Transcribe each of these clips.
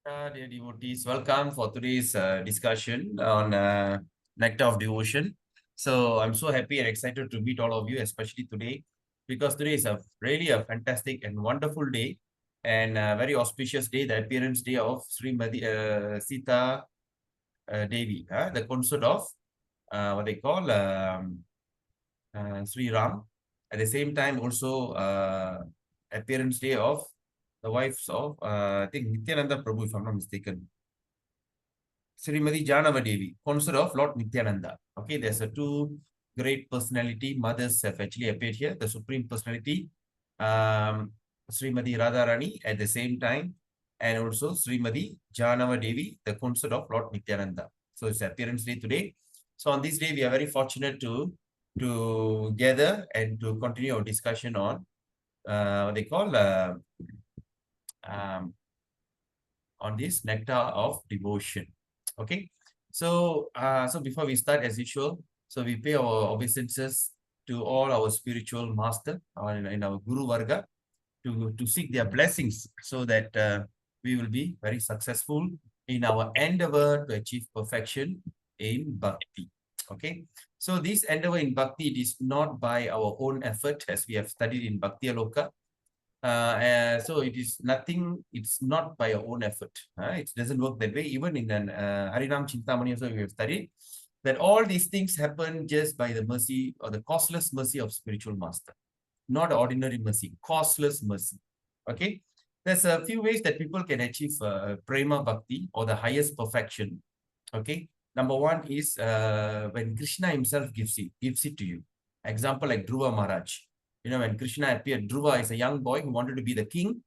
Dear devotees, welcome for today's discussion on Nectar of Devotion. So I'm so happy and excited to meet all of you, especially today, because today is a really a fantastic and wonderful day and a very auspicious day, the appearance day of Srimati Sita Devi, the consort of what they call Sri Ram. At the same time, also appearance day of the wives of I think Nityananda Prabhu, if I'm not mistaken. Srimati Janavadevi, consort of Lord Nityananda. Okay, there's a two great personality mothers have actually appeared here. The Supreme Personality, Srimati Radharani at the same time, and also Srimati Janavadevi, the consort of Lord Nityananda. So it's appearance day today. So on this day, we are very fortunate to gather and to continue our discussion on what they call um, on this nectar of devotion. Okay, so before we start, as usual, so we pay our obeisances to all our spiritual master in our Guru Varga to seek their blessings so that we will be very successful in our endeavor to achieve perfection in bhakti. Okay, so this endeavor in bhakti, it is not by our own effort, as we have studied in Bhakti Aloka. So it is nothing, it's not by your own effort. It doesn't work that way. Even in an Harinam Chintamani also we have studied that all these things happen just by the mercy or the costless mercy of spiritual master, not ordinary mercy, costless mercy. Okay, there's a few ways that people can achieve prema bhakti or the highest perfection. Okay, number one is when Krishna himself gives it to you. Example like Dhruva Maharaj. You know, when Krishna appeared, Dhruva is a young boy who wanted to be the king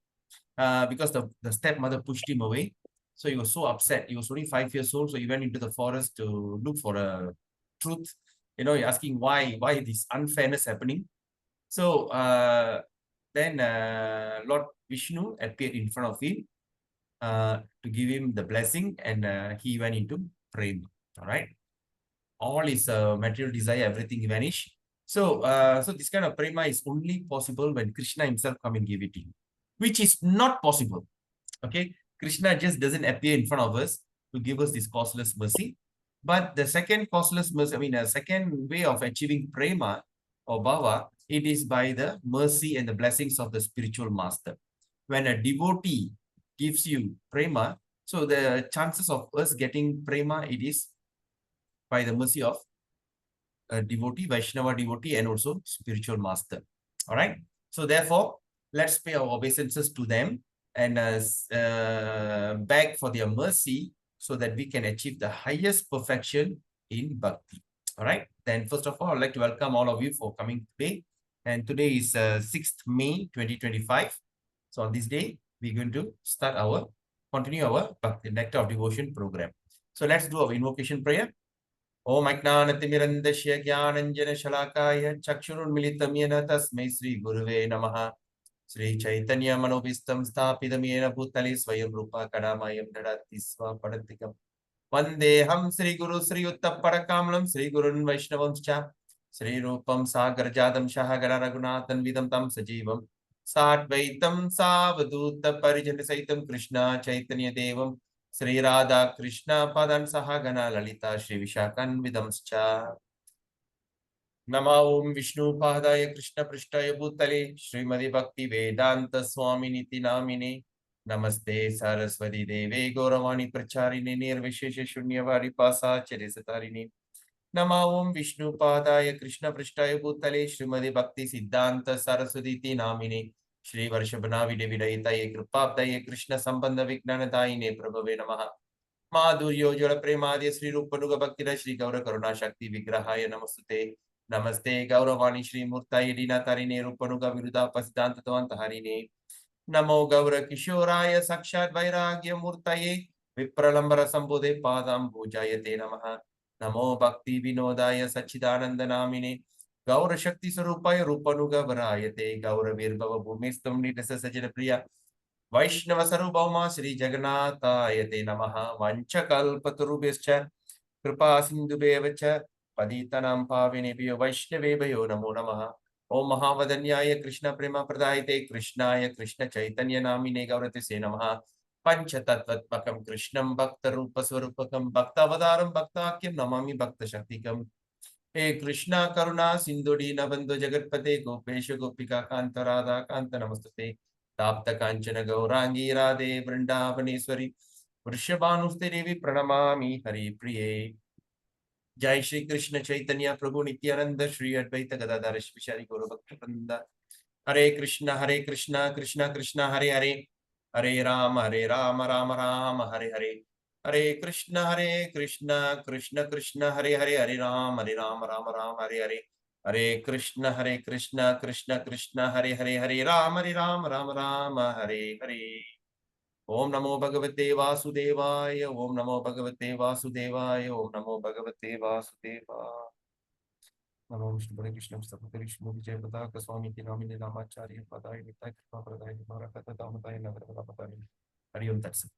because the stepmother pushed him away. So he was so upset. He was only 5 years old. So he went into the forest to look for a truth. You know, asking why this unfairness happening. So then Lord Vishnu appeared in front of him to give him the blessing, and he went into prema. All right. All his material desire, everything vanished. So this kind of prema is only possible when Krishna himself come and give it to you, which is not possible. Okay, Krishna just doesn't appear in front of us to give us this costless mercy. But the second costless mercy, I mean, a second way of achieving prema or bhava, it is by the mercy and the blessings of the spiritual master. When a devotee gives you prema, so the chances of us getting prema, it is by the mercy of a devotee, Vaishnava devotee, and also spiritual master. All right. So therefore, let's pay our obeisances to them and beg for their mercy so that we can achieve the highest perfection in bhakti. All right. Then first of all, I'd like to welcome all of you for coming today. And today is 6th May 2025. So on this day, we're going to continue our Bhakti Nectar of Devotion program. So let's do our invocation prayer. ओम अज्ञानतिमिरन्दस्य ज्ञानञ्जनशलाकाय चक्षुरुन्मिलितं येन तस्मै श्रीगुरुवे नमः। श्रीचैतन्यमनोभीष्टं स्थापितं येन भूतले स्वयं रूपा कडामयं ददाति स्वपदान्तिकं। वन्देऽहं श्रीगुरु श्रीयुक्तपरकामलं श्रीगुरुन् वैष्णवंश्च श्रीरूपं सागरजातं सहगण रघुनाथन्वितं तं सजीवं साद्वैतं सावधूतपरिजनसहितं Krishna चैतन्यदेवं Sri Radha Krishna Padan Sahagana Lalita Shri Vishakanvidamscha Nama Om Vishnu Padaya Krishna Prishtaya Bhutale Srimadi Bhakti Vedanta Swami Niti Namine Namaste Saraswati Deve Gauravani Pracharine Nirvishesha Shunyavari Pasa Charisatarini Nama Om Vishnu Padaya Krishna Prishtaya Bhutale Srimadi Bhakti Siddhanta Saraswati Namine Shri Varshabhanavi Devi Daitaye Kripabdaye Krishna Sambandha Vijnanadayine Prabhave Namaha Madhuryo Jala Premadya Sri Rupanuga Bhaktira Shri Gaura Karuna Shakti Vigrahaya Namastute Namaste Gauravani Shri Murtaye Dina Tarine Rupanuga Viruddha Pasidanta Tavanta Harine Namo Gaura Kishoraya Sakshat Vairagya Murtaye Vipralambara Sambodhe Padam Bhujayate Namaha Namo Bhakti Vinodaya Sachidananda Namine Gaura Shakti Sarupaya Rupanuga Varayate Gaura Virbhava Bhumistam Nitasa Sajana Priya Vaishnava Sarubhauma Sri Jagannatayate Namaha Vanchakalpatarubhescha Kripa Sindhubevacha Paditanam Pavinebhyo Vaishnavebhayo Namo Namaha Om Mahavadanyaya Krishna Prema Pradayate Krishnaya Krishna Chaitanya Namine Gaurate Se Namaha Panchatattvatmakam Krishnam Bhakta Rupa Swarupakam Bhakta Avadaram Bhaktakyam Namami Bhakta Shaktikam. Hey Krishna Karuna Sindhu Dinabandhu Jagatpate Gopesha Gopika Kanta Radha Kanta Namastate Tapta Kanchana Gaurangi Radhe Vrindavaneshwari Vrishabhanuste Devi Pranamami Hari Priye. Jai Shri Krishna Chaitanya Prabhu Nityananda Shri Advaita Gadadhar Shri Guru Bhakta Vrinda. Hare Krishna Krishna Krishna Hare Hare Hare Rama Rama Rama Hare Hare Hare Krishna Krishna Krishna Hare Hare Hare Rama Rama Rama Hare Hare Hare Krishna Krishna Krishna Hare Hare Hare Rama Rama Hare Hare. Om Namo Bhagavate Vasudevaya. Om Namo Bhagavate Vasudevaya. Om Namo Bhagavate Vasudevaya. Namo Vishnu Pade Krishna Sapate Vishnu Vijay Pataka Swami Kinamini Namacharya Padai Nitai Kripa Pradai Marakata Damatai Nagara Patani. Hari Om Tat Sat.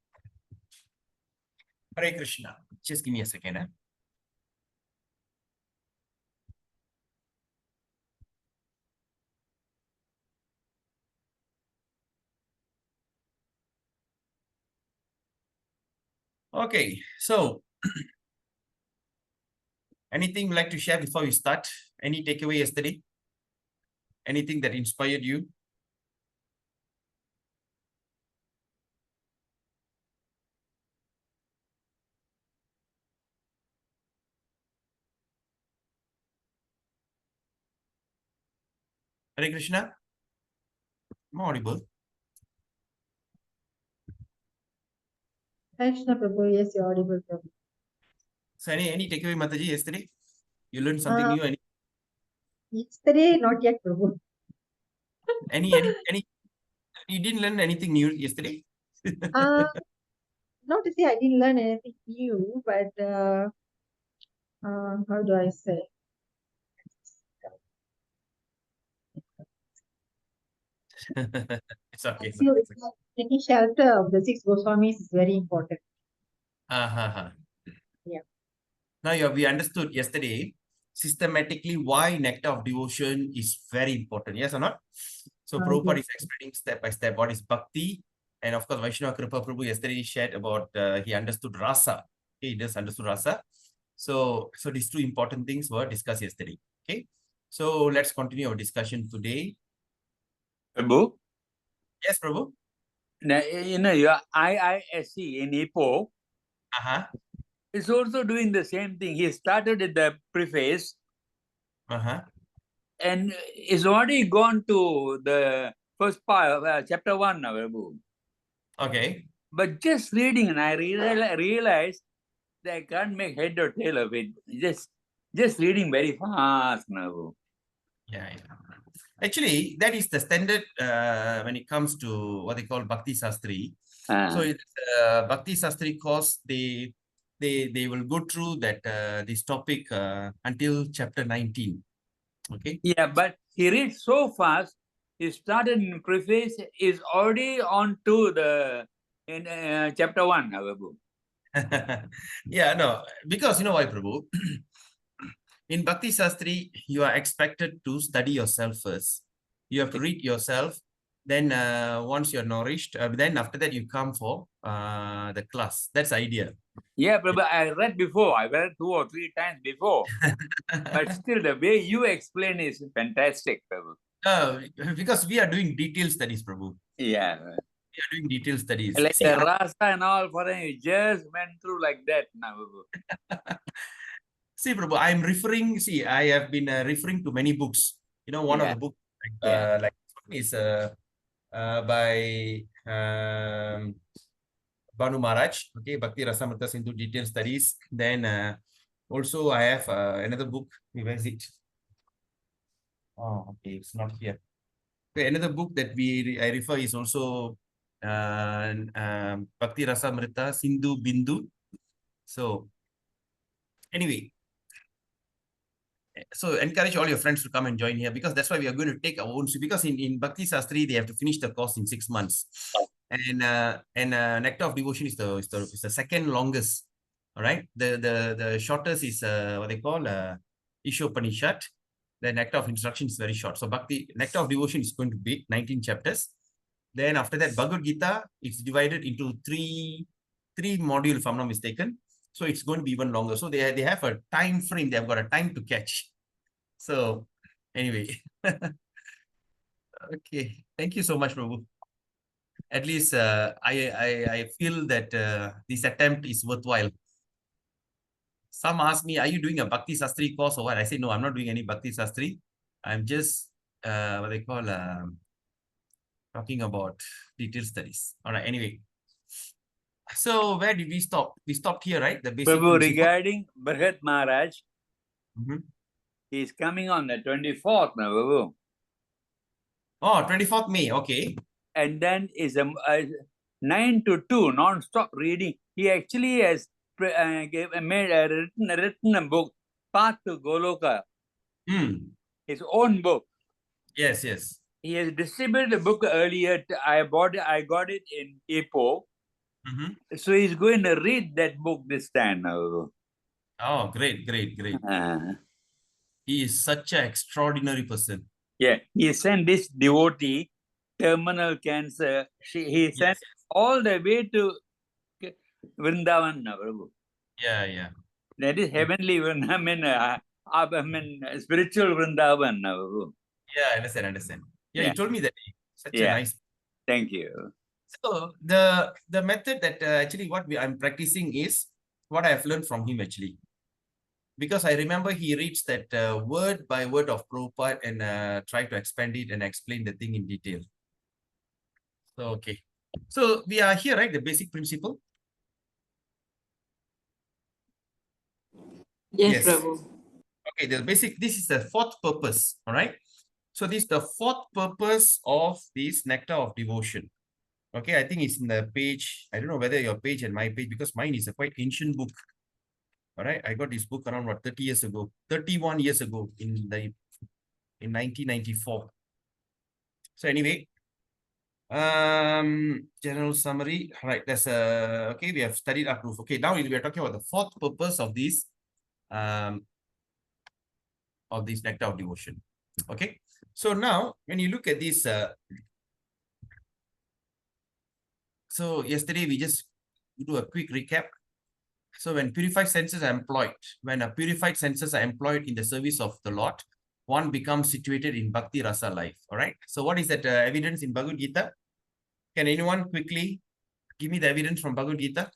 Hare Krishna. Just give me a second. Okay, so anything you'd like to share before we start? Any takeaway yesterday? Anything that inspired you? Hare Krishna. I'm audible. Krishna Prabhu, yes, you're audible, Prabhu. So any takeaway, Mataji, yesterday? You learned something new? Yesterday, not yet, Prabhu. Any, you didn't learn anything new yesterday? Not to say I didn't learn anything new, but how do I say? It's okay. I feel taking shelter of the six Goswamis is very important. Yeah. Now we understood yesterday systematically why nectar of devotion is very important. Yes or not? So Prabhupada Yes. is explaining step by step what is bhakti. And of course, Vaishnava Kripa Prabhu yesterday shared about he understood rasa. Okay, he just understood rasa. So these two important things were discussed yesterday. Okay. So let's continue our discussion today. Prabhu? Yes, Prabhu. Now, your IISC in Ipoh is also doing the same thing. He started with the preface and is already gone to the first part of chapter 1 now, Prabhu. Okay. But just reading, and I realized that I can't make head or tail of it. Just reading very fast now. Yeah. Actually, that is the standard when it comes to what they call Bhakti Sastri. So it's Bhakti Sastri course, they will go through that this topic until chapter 19. Okay. Yeah, but he reads so fast. He started in preface, is already on to the in chapter 1, Prabhu. Yeah, no, because you know why, Prabhu? In Bhakti Sastri, you are expected to study yourself first. You have to read yourself. Then once you're nourished, then after that you come for the class. That's the idea. Yeah, Prabhu, I read before. I read 2 or 3 times before. But still, the way you explain is fantastic, Prabhu. Because we are doing detailed studies, Prabhu. Yeah. We are doing detailed studies. Like See, the rasa and all, for you just went through like that now, Prabhu. See, Prabhu, I'm referring, see, I have been referring to many books. You know, one of the books like is by Banu Maharaj, okay, Bhakti Rasamrita Sindhu Detailed Studies. Then also I have another book. Where is it? Oh, okay, it's not here. Okay, another book that I refer is also Bhakti Rasamrita Sindhu Bindu. So anyway, so encourage all your friends to come and join here, because that's why we are going to take our own, because in Bhakti Sastri they have to finish the course in 6 months, and Nectar of Devotion is the second longest. All right, the shortest is what they call Ishopanishad. The Nectar of Instruction is very short. So Nectar of Devotion is going to be 19 chapters. Then after that, Bhagavad Gita is divided into three modules, if I'm not mistaken. So it's going to be even longer. So they have a time frame. They've got a time to catch. So anyway, okay. Thank you so much, Prabhu. At least I feel that this attempt is worthwhile. Some ask me, are you doing a Bhakti Sastri course or what? I say, no, I'm not doing any Bhakti Sastri. I'm just, what they call, talking about detailed studies. All right, anyway. So where did we stop? We stopped here, right? The basic Prabhu, principle. regarding Bhagat Maharaj, he's coming on the 24th now, Prabhu. Oh, 24th May, okay. And then is a 9 to 2 non-stop reading. He actually has written a book, Path to Goloka, his own book. Yes, yes. He has distributed the book earlier. I got it in Ipoh. So he's going to read that book this time now. Oh, great. He is such an extraordinary person. Yeah, he sent this devotee, terminal cancer. He sent all the way to Vrindavan now, Prabhu. Yeah. That is heavenly Vrindavan. I mean, spiritual Vrindavan now, Prabhu. Yeah, I understand. Yeah, you told me that. Such a nice. Thank you. So the method that actually what I'm practicing is what I have learned from him actually. Because I remember he reads that word by word of Prabhupada and try to expand it and explain the thing in detail. So, okay. So we are here, right? The basic principle. Yes, Prabhu. Okay, this is the fourth purpose, all right? So this is the fourth purpose of this nectar of devotion. Okay, I think it's in the page. I don't know whether your page and my page, because mine is a quite ancient book. All right, I got this book around what 30 years ago, 31 years ago in 1994. So anyway, general summary. All right, that's okay. We have studied our proof. Okay, now we are talking about the fourth purpose of this nectar of devotion. Okay, so now when you look at this, so yesterday we just do a quick recap. So when purified senses are employed, when a purified senses are employed in the service of the Lord, one becomes situated in Bhakti Rasa life. All right. So what is that evidence in Bhagavad Gita? Can anyone quickly give me the evidence from Bhagavad Gita?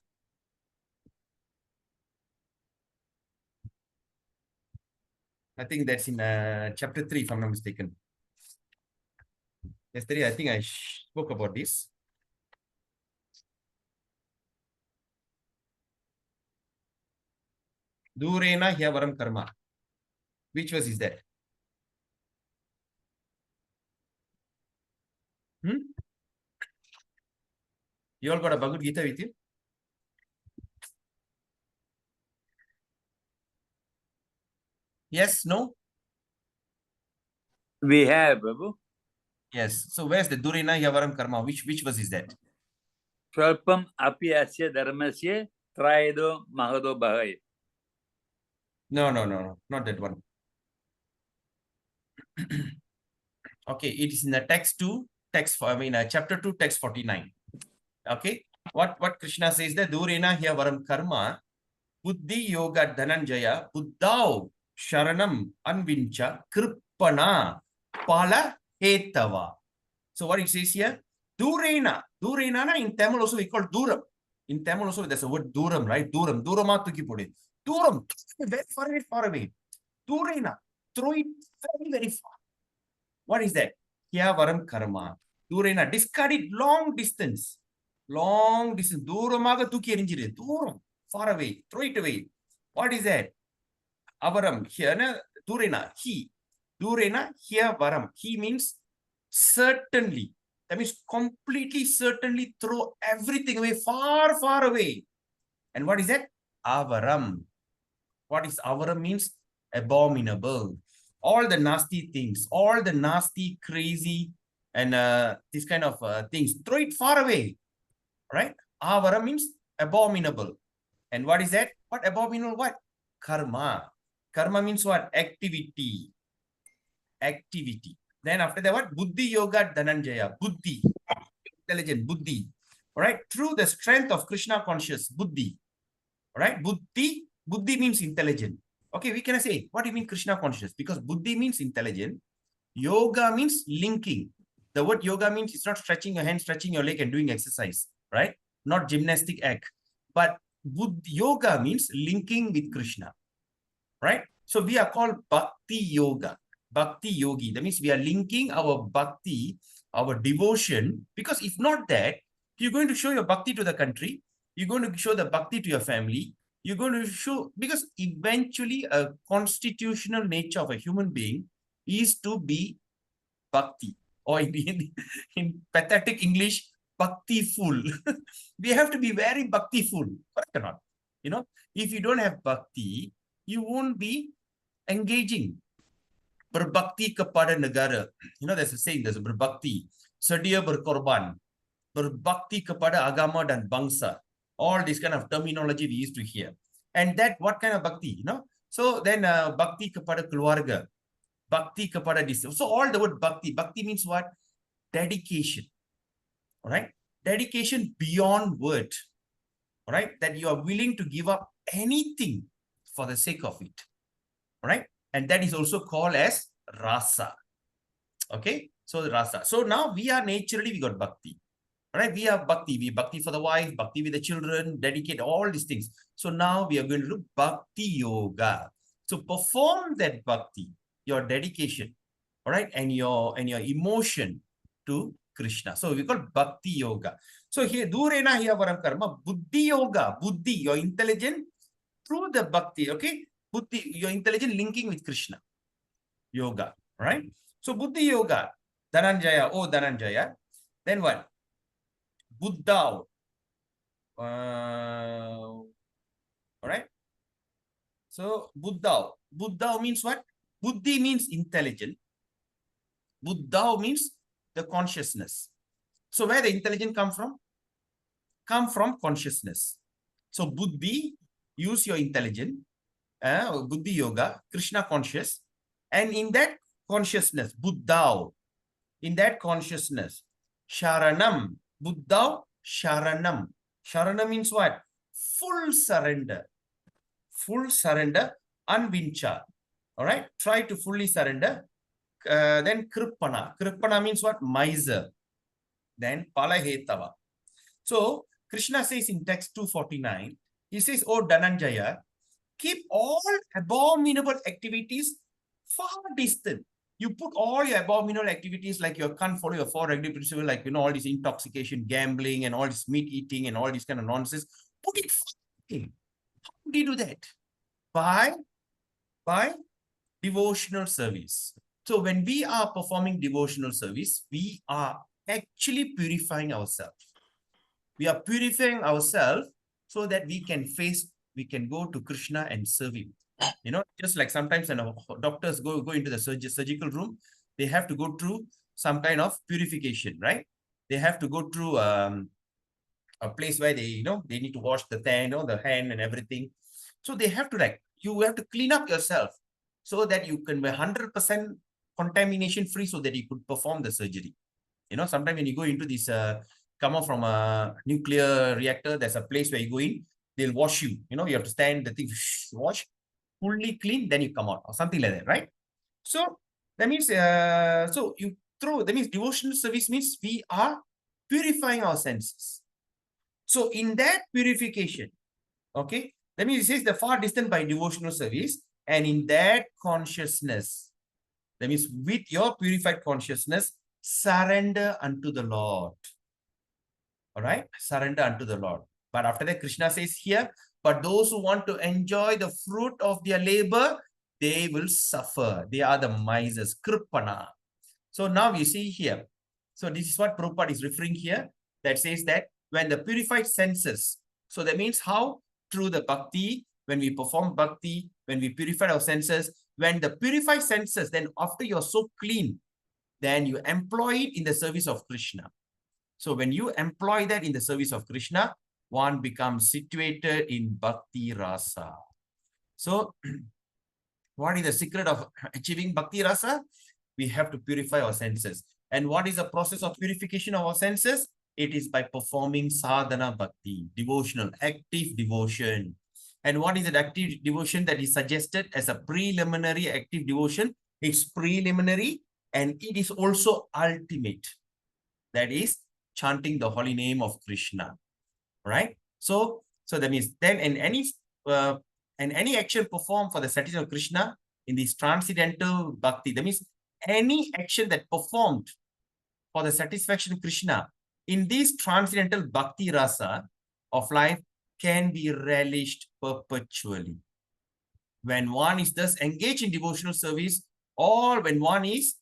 I think that's in chapter 3, if I'm not mistaken. Yesterday, I think I spoke about this. Durena Hyavaram Karma. Which verse is that? You all got a Bhagavad Gita with you? Yes, no? We have, Prabhu. Yes. So where's the Durena Hyavaram Karma? Which verse is that? Svalpam api asya dharmasya trayado mahado bhavaya. No, not that one. Okay, it is in the chapter 2, text 49. Okay, what Krishna says that Durena Hyavaram Karma Buddhi Yoga Dhananjaya Buddhau Sharanam Anvincha Kripana Pala Hetava. So what it says here? Durena in Tamil also we call Duram. In Tamil also there's a word Duram, right? Durama tuki pode. Duram, very far away. Durena, throw it very far. What is that? Hyavaram Karma. Durena, discard it long distance. Duramaga tuki erinjire. Duram, far away. Throw it away. What is that? Avaram. Here, Durena, he. Durena, Hyavaram. He means certainly. That means completely, certainly throw everything away, far away. And what is that? Avaram. What is avaram means? Abominable. All the nasty things, all the nasty, crazy, and this kind of things, throw it far away. Right? Avaram means abominable. And what is that? What abominable? What? Karma. Karma means what? Activity. Then after that, what? Buddhi Yoga Dhananjaya. Buddhi. intelligent, buddhi. All right, through the strength of Krishna conscious, buddhi. All right, buddhi means intelligent. Okay, we can say, what do you mean Krishna conscious? Because buddhi means intelligent. Yoga means linking. The word yoga means it's not stretching your hand, stretching your leg and doing exercise, right? Not gymnastic act. But yoga means linking with Krishna, right? So we are called bhakti yoga, bhakti yogi. That means we are linking our bhakti, our devotion, because if not that, you're going to show your bhakti to the country, you're going to show the bhakti to your family, you're going to show, because eventually a constitutional nature of a human being is to be bhakti, or in pathetic English, bhakti-ful. We have to be very bhakti-ful, correct or not? You know, if you don't have bhakti, you won't be engaging. Berbakti kepada negara. You know, there's a saying, there's a berbakti, sedia berkorban, berbakti kepada agama dan bangsa. All this kind of terminology we used to hear. And that, what kind of bhakti, you know? So then bhakti kepada keluarga, bhakti kepada this. So all the word bhakti, bhakti means what? Dedication. All right? Dedication beyond word. All right? That you are willing to give up anything for the sake of it. All right? And that is also called as rasa. Okay? So rasa. So now we are naturally, we got bhakti. All right? We have bhakti. We have bhakti for the wife, bhakti with the children, dedicate all these things. So now we are going to do bhakti yoga. So perform that bhakti, your dedication, all right, and your emotion to Krishna. So we call bhakti yoga. So here, durena here varam karma, buddhi yoga, buddhi, your intelligent through the bhakti, okay? Buddhi, your intelligent linking with Krishna. Yoga, all right? So buddhi yoga, Dhananjaya, oh Dhananjaya. Then what? Buddha. All right? So Buddha. Buddha means what? Buddhi means intelligent. Buddha means the consciousness. So where the intelligence come from? Come from consciousness. So buddhi, use your intelligence. Buddhi yoga, Krishna conscious. And in that consciousness, Buddha, in that consciousness, Sharanam, Buddha, Sharanam. Sharanam means what? Full surrender. Full surrender, unvincha. All right? Try to fully surrender. Then Kripana. Kripana means what? Miser. Then Palahetava. So Krishna says in text 249, he says, oh Dhananjaya, keep all abominable activities far distant. You put all your abominable activities, like you can't follow your four regular principles, like, you know, all this intoxication, gambling, and all this meat eating, and all this kind of nonsense. Put it far. How do you do that? By devotional service. So when we are performing devotional service, we are actually purifying ourselves. We are purifying ourselves so that we can go to Krishna and serve him. You know, just like sometimes when doctors go into the surgical room, they have to go through some kind of purification, right? They have to go through a place where they, you know, they need to wash the hand and everything. So they have to, you have to clean up yourself so that you can be 100% contamination free, so that you could perform the surgery. You know, sometimes when you go into this, come out from a nuclear reactor, there's a place where you go in, they'll wash you. You know, you have to stand, the thing, wash, fully clean, then you come out, or something like that, right? So that means, that means devotional service means we are purifying our senses. So in that purification, okay, that means it says the far distant by devotional service, and in that consciousness, that means with your purified consciousness, surrender unto the Lord. All right, surrender unto the Lord. But after that, Krishna says here, but those who want to enjoy the fruit of their labor, they will suffer. They are the misers, kripana. So now you see here. So this is what Prabhupada is referring here. That says that when the purified senses, so that means how? Through the bhakti, when we perform bhakti, when we purify our senses, when the purified senses, then after you're so clean, then you employ it in the service of Krishna. So when you employ that in the service of Krishna, one becomes situated in bhakti rasa. So what is the secret of achieving bhakti rasa? We have to purify our senses. And what is the process of purification of our senses? It is by performing sadhana bhakti, devotional, active devotion. And what is an active devotion that is suggested as a preliminary active devotion? It's preliminary and it is also ultimate. That is chanting the holy name of Krishna, right? So that means then in any action performed for the satisfaction of Krishna in this transcendental bhakti, that means any action that performed for the satisfaction of Krishna in this transcendental bhakti rasa of life can be relished perpetually. When one is thus engaged in devotional service, or when one is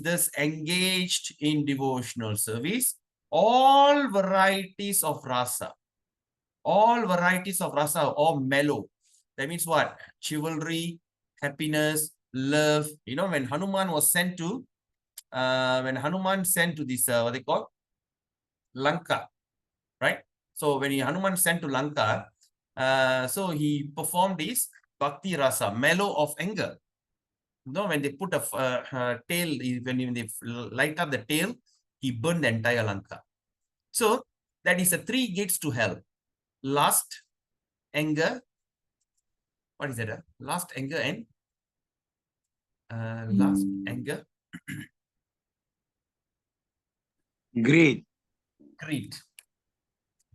thus engaged in devotional service, all varieties of rasa or mellow. That means what? Chivalry, happiness, love. You know, when Hanuman was sent to, this, what they call? Lanka, right? So when Hanuman sent to Lanka, so he performed this bhakti rasa, mellow of anger. You know, when they put a tail, when they light up the tail, he burned the entire Lanka. So that is the 3 gates to hell. Lust, anger. What is that? Lust, anger, and lust, anger. Greed. Greed.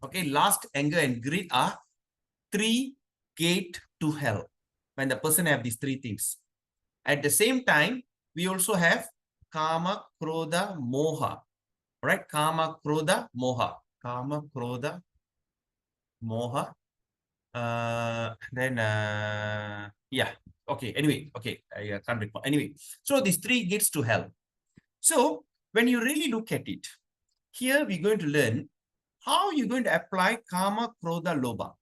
Okay, lust, anger, and greed are 3 gates to hell. When the person have these 3 things. At the same time, we also have kama, krodha, moha. Right? Kama, krodha, moha. Kama, krodha, moha. Yeah. Okay. Anyway, okay. I can't recall. Anyway, so these 3 gates to hell. So when you really look at it, here we're going to learn how you're going to apply kama, krodha, lobha.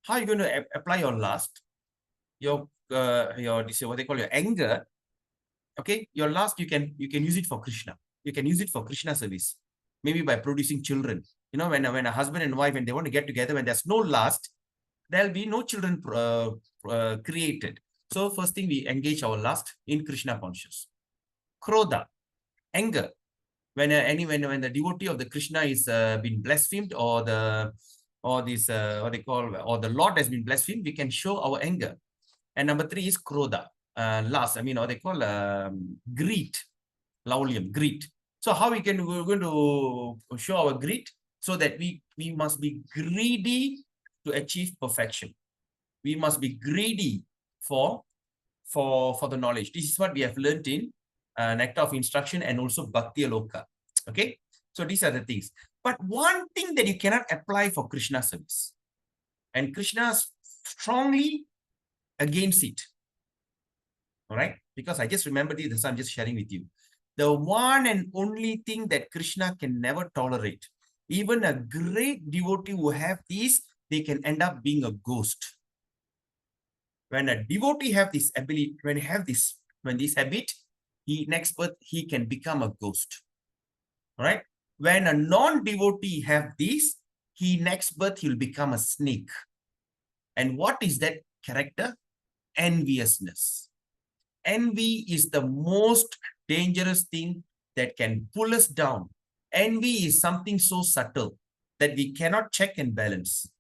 How you're going to apply your lust, your what they call your anger. Okay, your lust, you can use it for Krishna. You can use it for Krishna service. Maybe by producing children. You know, when a husband and wife, when they want to get together, when there's no lust, there'll be no children created. So first thing, we engage our lust in Krishna conscious. Krodha, anger. When when the devotee of the Krishna is been blasphemed, or the what they call, or the Lord has been blasphemed, we can show our anger. And number 3 is krodha, lust. I mean, what they call greed, laulium, greed. So how we're going to show our greed? So that we must be greedy to achieve perfection. We must be greedy for the knowledge. This is what we have learned in Nectar of Instruction and also Bhakti Aloka. Okay, so these are the things. But one thing that you cannot apply for Krishna service, and Krishna strongly against it. All right, because I just remembered this, so I'm just sharing with you. The one and only thing that Krishna can never tolerate, even a great devotee who have these, they can end up being a ghost. When a devotee have this ability, when this habit, next birth he can become a ghost. All right. When a non-devotee have this, next birth he'll become a snake. And what is that character? Enviousness. Envy is the most dangerous thing that can pull us down. Envy is something so subtle that we cannot check and balance.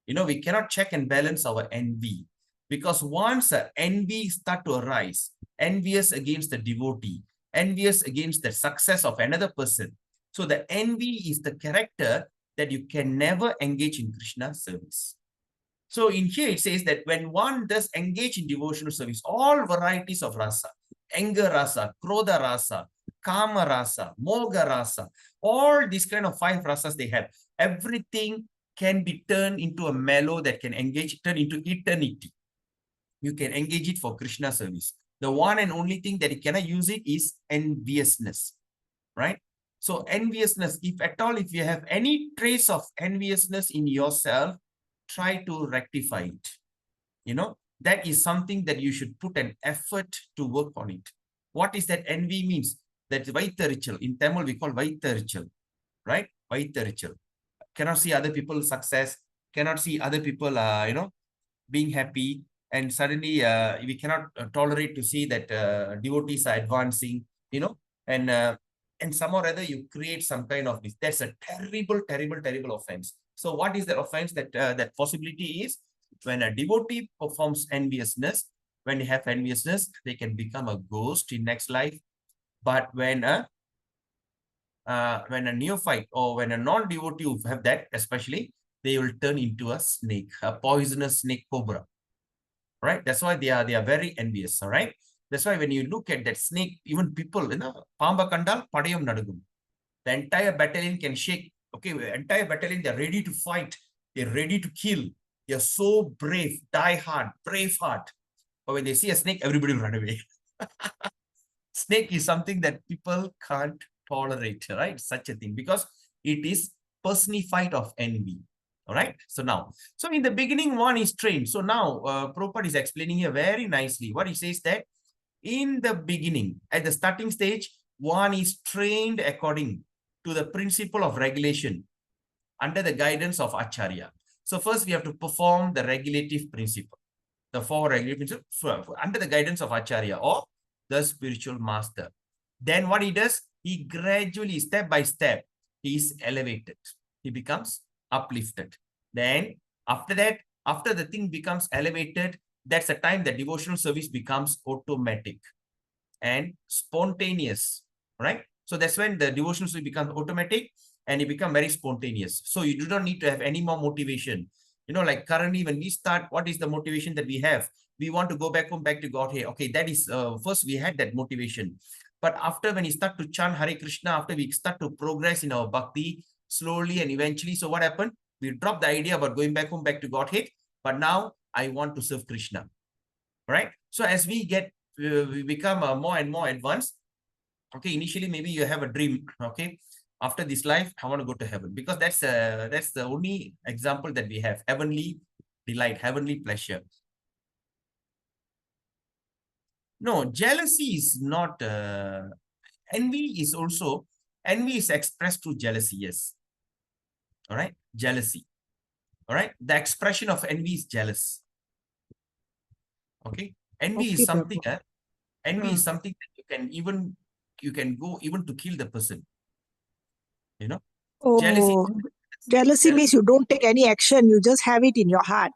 You know, we cannot check and balance our envy, because once envy start to arise, envious against the devotee, envious against the success of another person. So the envy is the character that you can never engage in Krishna service. So in here it says that when one does engage in devotional service, all varieties of rasa, anger rasa, krodha rasa, kama rasa, moga rasa, all these kind of 5 rasas they have, everything can be turned into a mellow that can turn into eternity. You can engage it for Krishna service. The one and only thing that you cannot use it is enviousness, right? So enviousness, if at all, if you have any trace of enviousness in yourself, try to rectify it. You know, that is something that you should put an effort to work on it. What is that envy means? That's Vaitarichal. In Tamil, we call Vaitarichal, right? Vaitarichal. Cannot see other people's success, cannot see other people, you know, being happy. And suddenly we cannot tolerate to see that devotees are advancing, you know, and and somehow or other you create some kind of this. That's a terrible, terrible, terrible offense. So what is the offense that that possibility is? When a devotee performs enviousness, when they have enviousness, they can become a ghost in next life. But when a neophyte or when a non-devotee have that, especially, they will turn into a snake, a poisonous snake cobra. Right? That's why they are very envious. All right. That's why when you look at that snake, even people, Pamba Kandal, Padayam Nadagum. The entire battalion can shake. Okay, the entire battalion, they're ready to fight. They're ready to kill. They're so brave, die hard, brave heart. But when they see a snake, everybody will run away. Snake is something that people can't tolerate, right? Such a thing, because it is personified of envy. All right. So now, so in the beginning, one is trained. So now, Prabhupada is explaining here very nicely. What he says that in the beginning, at the starting stage, one is trained according to the principle of regulation under the guidance of Acharya. So first we have to perform the regulative principle, the four regulative principles under the guidance of Acharya or the spiritual master. Then what he does, he gradually, step by step, he is elevated. He becomes uplifted. Then after that, after the thing becomes elevated, that's the time the devotional service becomes automatic and spontaneous, right? So that's when the devotional service becomes automatic and it becomes very spontaneous. So you do not need to have any more motivation. Like currently when we start, what is the motivation that we have? We want to go back home, back to Godhead. Okay, that is, first we had that motivation. But after when we start to chant Hare Krishna, after we start to progress in our bhakti, slowly and eventually, so what happened? We dropped the idea about going back home, back to Godhead. But now I want to serve Krishna, right? So as we become more and more advanced, okay, initially maybe you have a dream, okay, after this life I want to go to heaven, because that's the only example that we have, heavenly delight, heavenly pleasure. No, jealousy is not envy is expressed through jealousy. Yes. All right, jealousy. All right, the expression of envy is jealous. Okay, envy is something envy is something that you can go even to kill the person. Jealousy means you don't take any action, you just have it in your heart.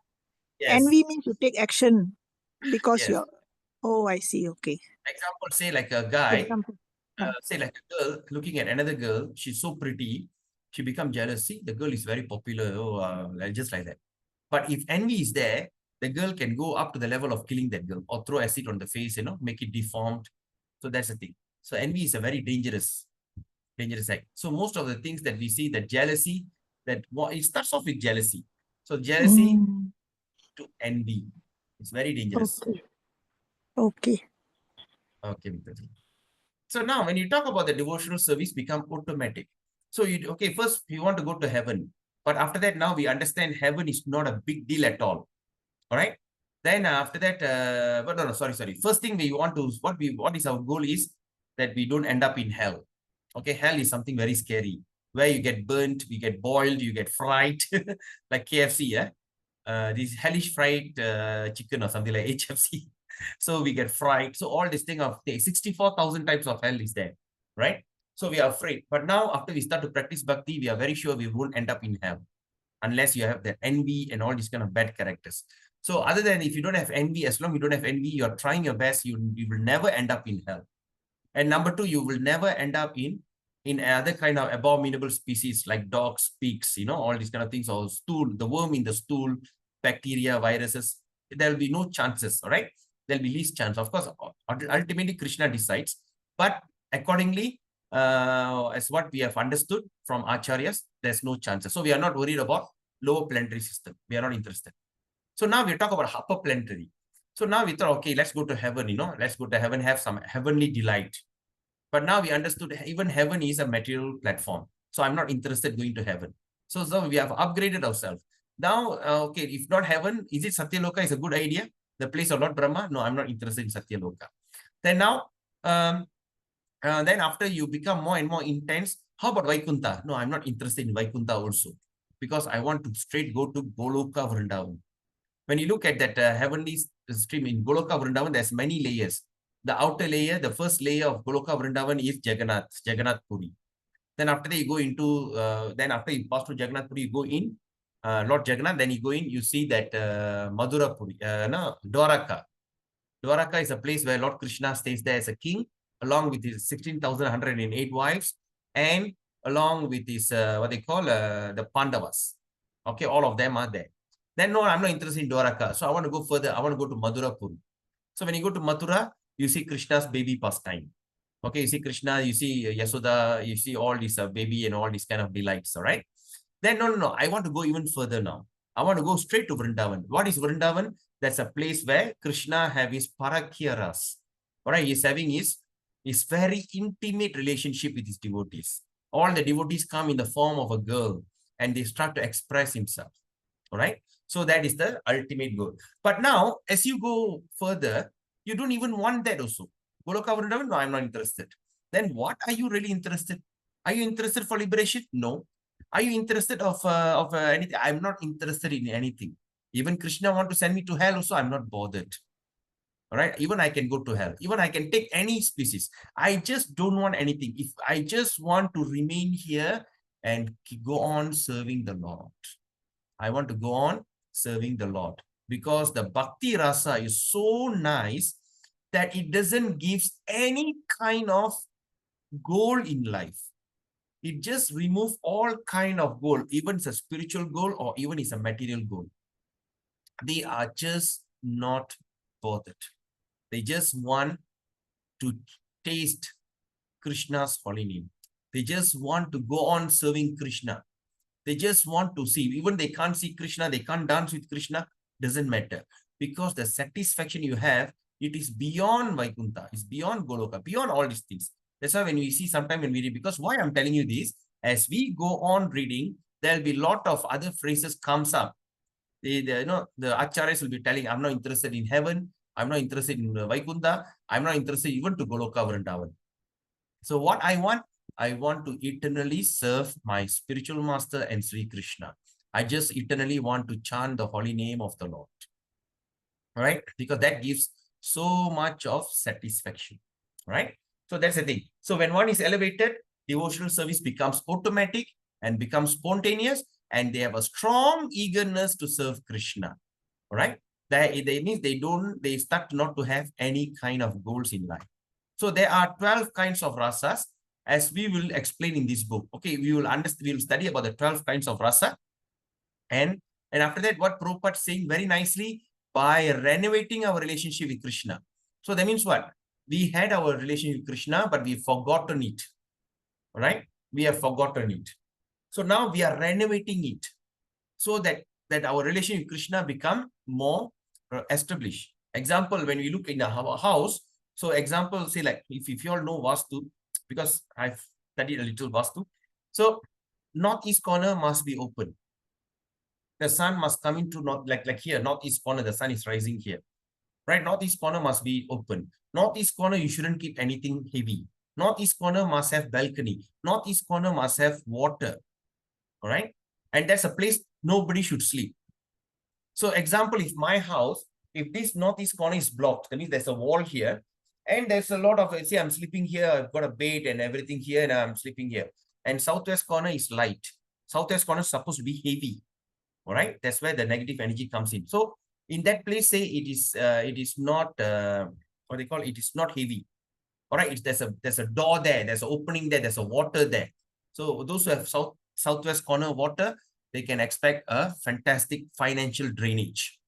Yes. Envy means you take action because Yes. I see. Okay. Example, say like a guy, say like a girl looking at another girl, she's so pretty, she becomes jealous. See, the girl is very popular, just like that. But if envy is there, the girl can go up to the level of killing that girl or throw acid on the face, make it deformed. So that's the thing. So envy is a very dangerous act. So most of the things that we see, that jealousy, it starts off with jealousy. So jealousy to envy, it's very dangerous. Okay. So now when you talk about the devotional service become automatic. So first you want to go to heaven. But after that, now we understand heaven is not a big deal at all. All right. Then after that, but no, sorry. First thing we want to, what is our goal is that we don't end up in hell. Okay, hell is something very scary, where you get burnt, you get boiled, you get fried, like KFC, this hellish fried chicken or something like HFC. So we get fried. So all this thing of 64,000 types of hell is there, right? So we are afraid. But now after we start to practice bhakti, we are very sure we won't end up in hell unless you have that envy and all these kind of bad characters. So other than if you don't have envy, as long as you don't have envy, you're trying your best, you will never end up in hell. And number two, you will never end up in other kind of abominable species like dogs, pigs, all these kind of things, or stool, the worm in the stool, bacteria, viruses. There will be no chances, all right? There'll be least chance. Of course, ultimately Krishna decides, but accordingly, as what we have understood from Acharyas, there's no chances. So we are not worried about lower planetary system. We are not interested. So now we talk about upper planetary. So now we thought, okay, let's go to heaven, let's go to heaven, have some heavenly delight. But now we understood even heaven is a material platform. So I'm not interested going to heaven. So we have upgraded ourselves. Now, okay, if not heaven, is it Satyaloka is a good idea? The place of Lord Brahma? No, I'm not interested in Satyaloka. Then now, then after you become more and more intense, how about Vaikuntha? No, I'm not interested in Vaikuntha also, because I want to straight go to Goloka Vrindavan. When you look at that heavenly stream in Goloka Vrindavan, there's many layers. the outer layer, the first layer of Goloka Vrindavan is Jagannath Puri. Then after that, you go into, then after you pass through Jagannath Puri, you go in, Lord Jagannath, then you go in, you see that Madhura Puri, no, Dwaraka. Dwaraka is a place where Lord Krishna stays there as a king, along with his 16,108 wives, and along with his, what they call, the Pandavas. Okay, all of them are there. Then, no, I'm not interested in Dwaraka. So I want to go further. I want to go to Madhura Puri. So when you go to Mathura, you see Krishna's baby pastime. Okay, you see Krishna, you see Yasoda, you see all these baby and all these kind of delights, all right? Then, no, I want to go even further now. I want to go straight to Vrindavan. What is Vrindavan? That's a place where Krishna have his parakyaras. All right, he's having his very intimate relationship with his devotees. All the devotees come in the form of a girl and they start to express himself. All right, so that is the ultimate goal. But now, as you go further, you don't even want that also. Goloka Vrindavan, no, I'm not interested. Then what are you really interested? Are you interested for liberation? No. Are you interested of anything? I'm not interested in anything. Even Krishna want to send me to hell also, I'm not bothered. All right, even I can go to hell. Even I can take any species. I just don't want anything. If I just want to remain here and go on serving the Lord. I want to go on serving the Lord because the bhakti rasa is so nice that it doesn't give any kind of goal in life. It just removes all kind of goal, even it's a spiritual goal or even it's a material goal. They are just not bothered. They just want to taste Krishna's holy name. They just want to go on serving Krishna. They just want to see, even they can't see Krishna, they can't dance with Krishna, doesn't matter. Because the satisfaction you have, it is beyond Vaikuntha, it's beyond Goloka, beyond all these things. That's why when we see sometime when we read, because why I'm telling you this, as we go on reading, there'll be a lot of other phrases comes up. The acharyas will be telling, I'm not interested in heaven, I'm not interested in Vaikuntha, I'm not interested even to Goloka Vrindavan. So what I want to eternally serve my spiritual master and Sri Krishna. I just eternally want to chant the holy name of the Lord. All right? Because that gives so much of satisfaction. Right? So that's the thing. So when one is elevated, devotional service becomes automatic and becomes spontaneous, and they have a strong eagerness to serve Krishna. All right? That means they start not to have any kind of goals in life. So there are 12 kinds of rasas, as we will explain in this book. Okay, we will study about the 12 kinds of rasa. And after that, what Prabhupada is saying very nicely, by renovating our relationship with Krishna. So that means what? We had our relationship with Krishna, but we've forgotten it. All right? We have forgotten it. So now we are renovating it so that our relationship with Krishna become more established. Example, when we look in our house, so example, say like, if you all know Vastu, because I've studied a little Vastu. So northeast corner must be open. The sun must come into like here, northeast corner, the sun is rising here. Right? Northeast corner must be open. Northeast corner, you shouldn't keep anything heavy. Northeast corner must have balcony. Northeast corner must have water. All right? And that's a place nobody should sleep. So example, if my house, if this northeast corner is blocked, that means there's a wall here, and there's a lot of, say I'm sleeping here, I've got a bed and everything here, and I'm sleeping here. And southwest corner is light. Southwest corner is supposed to be heavy. All right? That's where the negative energy comes in. So in that place, say it is not, what they call it is not heavy. All right? There's a door there, there's an opening there, there's a water there. So those who have southwest corner water, they can expect a fantastic financial drainage.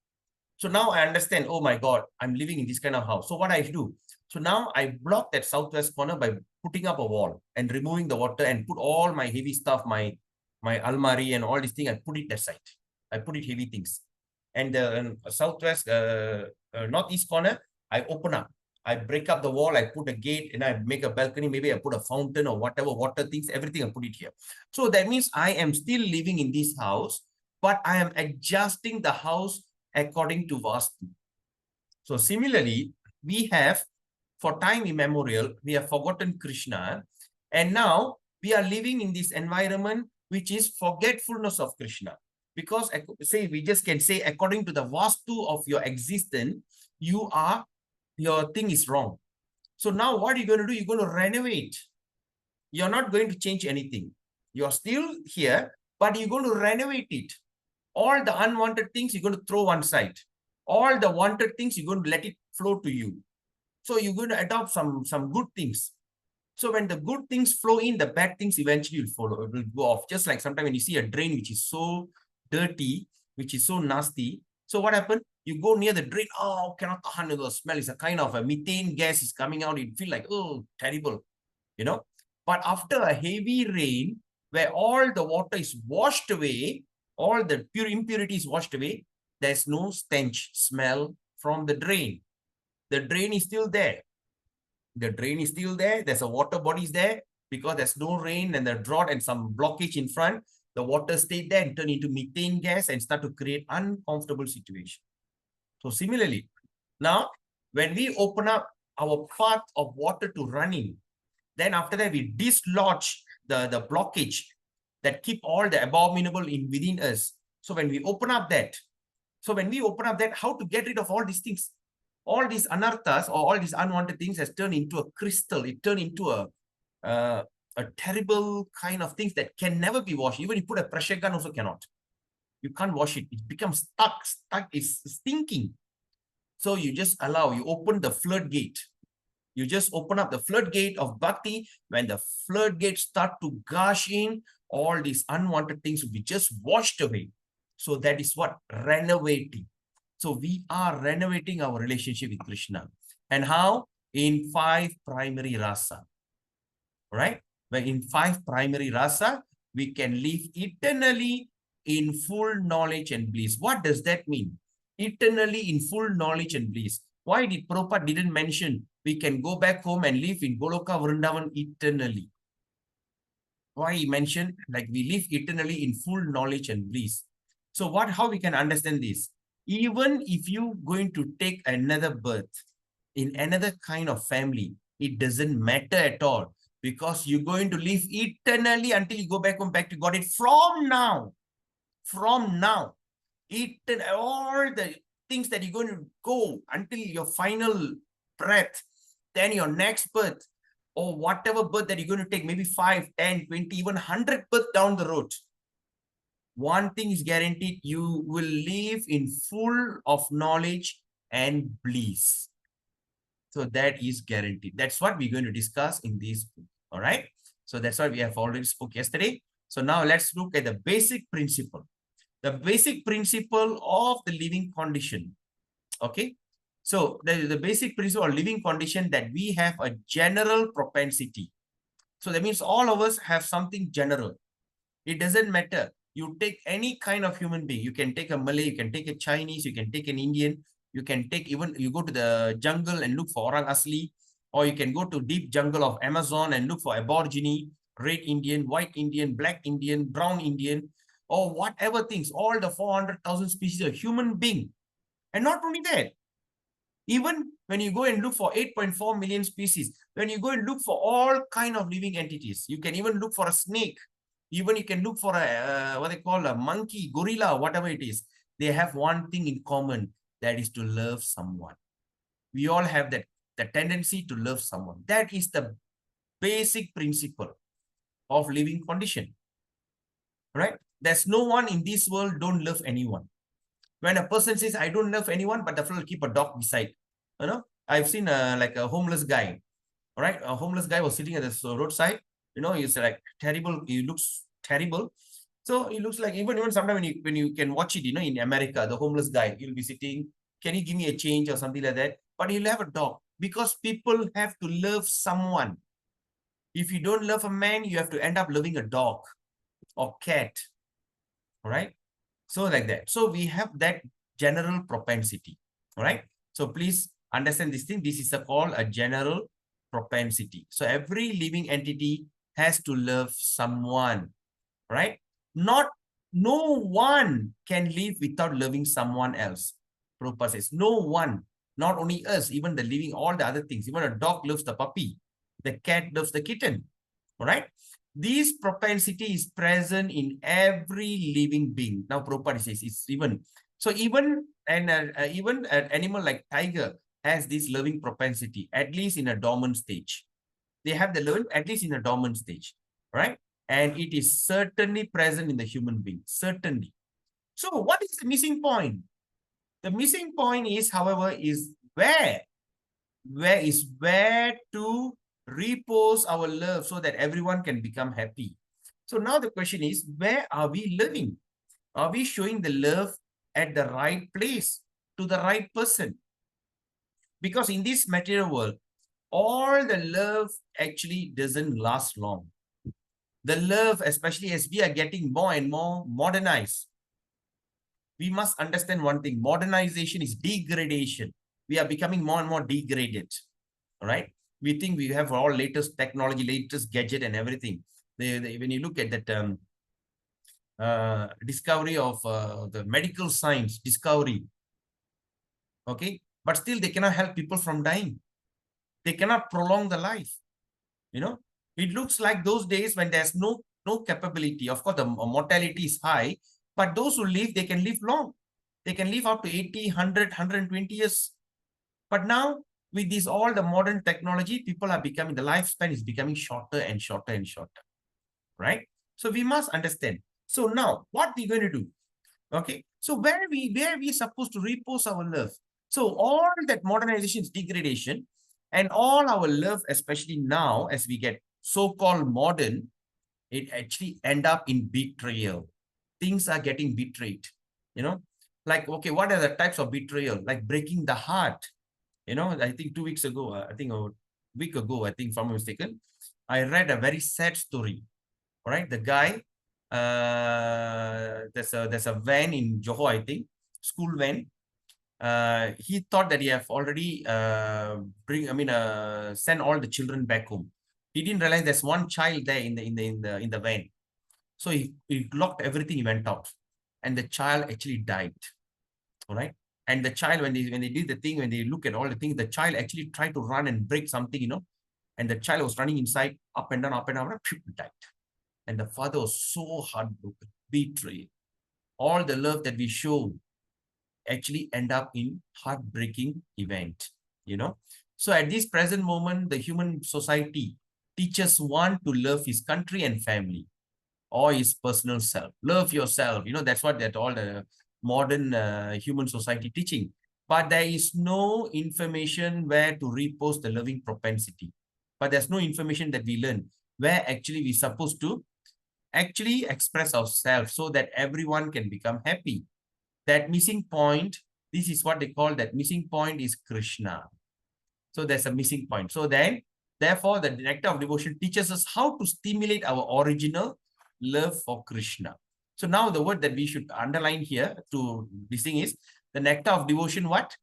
So now I understand, oh my God, I'm living in this kind of house. So what I do? So now I block that southwest corner by putting up a wall and removing the water and put all my heavy stuff, my almari and all these things, I put it that side. I put it heavy things. And the southwest, northeast corner, I open up. I break up the wall, I put a gate, and I make a balcony. Maybe I put a fountain or whatever, water things, everything I put it here. So that means I am still living in this house, but I am adjusting the house according to Vastu. So similarly, we have, for time immemorial, we have forgotten Krishna, and now we are living in this environment which is forgetfulness of Krishna. Because say we just can say, according to the Vastu of your existence, your thing is wrong. So now what are you going to do? You're going to renovate. You're not going to change anything. You're still here, but you're going to renovate it. All the unwanted things you're going to throw one side. All the wanted things you're going to let it flow to you. So you're going to adopt some good things. So when the good things flow in, the bad things eventually will follow. It will go off. Just like sometimes when you see a drain which is so dirty, which is so nasty. So what happened? You go near the drain. Oh, cannot tahan the smell. It's a kind of a methane gas is coming out. You feel like, oh, terrible. You know. But after a heavy rain, where all the water is washed away, all the pure impurities washed away, there's no stench smell from the drain. The drain is still there. The drain is still there. There's a water bodies there because there's no rain and the drought and some blockage in front. The water stayed there and turned into methane gas and start to create uncomfortable situation. So similarly, now when we open up our path of water to running, then after that we dislodge the blockage that keep all the abominable in within us. So when we open up that, how to get rid of all these things? All these anarthas or all these unwanted things has turned into a crystal. It turned into a terrible kind of things that can never be washed. Even if you put a pressure gun also cannot. You can't wash it. It becomes stuck. It's stinking. So you just you open the floodgate. You just open up the floodgate of bhakti. When the floodgates start to gush in, all these unwanted things will be just washed away. So that is what? Renovating. So we are renovating our relationship with Krishna. And how? In 5 primary rasa. Right? Where in 5 primary rasa, we can live eternally in full knowledge and bliss. What does that mean? Eternally in full knowledge and bliss. Why did Prabhupada didn't mention we can go back home and live in Goloka Vrindavan eternally? Why he mentioned like we live eternally in full knowledge and bliss? So how we can understand this? Even if you're going to take another birth in another kind of family, it doesn't matter at all because you're going to live eternally until you go back home, back to God. From now, all the things that you're going to go until your final breath, then your next birth or whatever birth that you're going to take, maybe 5, 10, 20, even 100 birth down the road. One thing is guaranteed, you will live in full of knowledge and bliss. So that is guaranteed. That's what we're going to discuss in this book. All right. So that's what we have already spoke yesterday. So now let's look at the basic principle. The basic principle of the living condition. Okay. So the basic principle of living condition that we have a general propensity. So that means all of us have something general. It doesn't matter. You take any kind of human being. You can take a Malay, you can take a Chinese, you can take an Indian, you can take even, you go to the jungle and look for Orang Asli, or you can go to deep jungle of Amazon and look for Aborigine, red Indian, white Indian, black Indian, brown Indian, or whatever things, all the 400,000 species of human being. And not only that, even when you go and look for 8.4 million species, when you go and look for all kind of living entities, you can even look for a snake. Even you can look for what they call a monkey, gorilla, whatever it is. They have one thing in common, that is to love someone. We all have the tendency to love someone. That is the basic principle of living condition. Right? There's no one in this world don't love anyone. When a person says, I don't love anyone, but the fellow will keep a dog beside. You know, I've seen like a homeless guy. All right, a homeless guy was sitting at the roadside. You know, he's like terrible. He looks terrible. So he looks like even sometimes when you can watch it, you know, in America, the homeless guy, he'll be sitting, can you give me a change or something like that? But he'll have a dog because people have to love someone. If you don't love a man, you have to end up loving a dog or cat. All right. So like that. So we have that general propensity. All right. So please understand this thing. This is called a general propensity. So every living entity has to love someone, right? No one can live without loving someone else. Prabhupada says, no one, not only us, even the living, all the other things, even a dog loves the puppy, the cat loves the kitten, all right? This propensity is present in every living being. Now Prabhupada says it's even, so even an animal like tiger, has this loving propensity, at least in a dormant stage. They have the love, at least in a dormant stage, right? And it is certainly present in the human being, certainly. So what is the missing point? The missing point is, however, is where to repose our love so that everyone can become happy. So now the question is, where are we living? Are we showing the love at the right place to the right person? Because in this material world, all the love actually doesn't last long. The love, especially as we are getting more and more modernized, we must understand one thing: modernization is degradation. We are becoming more and more degraded. All right. We think we have all latest technology, latest gadget and everything. When you look at that discovery of the medical science discovery, okay, but still they cannot help people from dying. They cannot prolong the life. You know, it looks like those days when there's no capability. Of course, the mortality is high, but those who live, they can live long. They can live up to 80, 100, 120 years. But now, with this all the modern technology, people are becoming, the lifespan is becoming shorter and shorter and shorter, right? So we must understand. So now, what we're going to do? Okay, so where we supposed to repose our love? So all that modernization is degradation, and all our love, especially now as we get so-called modern, it actually end up in betrayal. Things are getting betrayed, you know, like, okay, what are the types of betrayal? Like breaking the heart. You know, I think 2 weeks ago, I think a week ago, I think if I'm not mistaken, I read a very sad story. All right, the guy, there's a van in Johor, I think, school van. He thought that he have already sent all the children back home. He didn't realize there's one child there in the van. So he locked everything, he went out, and the child actually died. All right. And the child, when they did the thing, when they look at all the things, the child actually tried to run and break something, you know, and the child was running inside, up and down, died. And the father was so heartbroken, betrayed. All the love that we show actually end up in heartbreaking event, you know. So at this present moment, the human society teaches one to love his country and family, or his personal self. Love yourself. You know, that's what that all the modern human society teaching. But there is no information where to repose the loving propensity. But there's no information that we learn where actually we're supposed to actually express ourselves so that everyone can become happy. That missing point, this is what they call that missing point is Krishna. So there's a missing point. So then, therefore, the nectar of devotion teaches us how to stimulate our original love for Krishna. So now the word that we should underline here to this thing is the nectar of devotion. What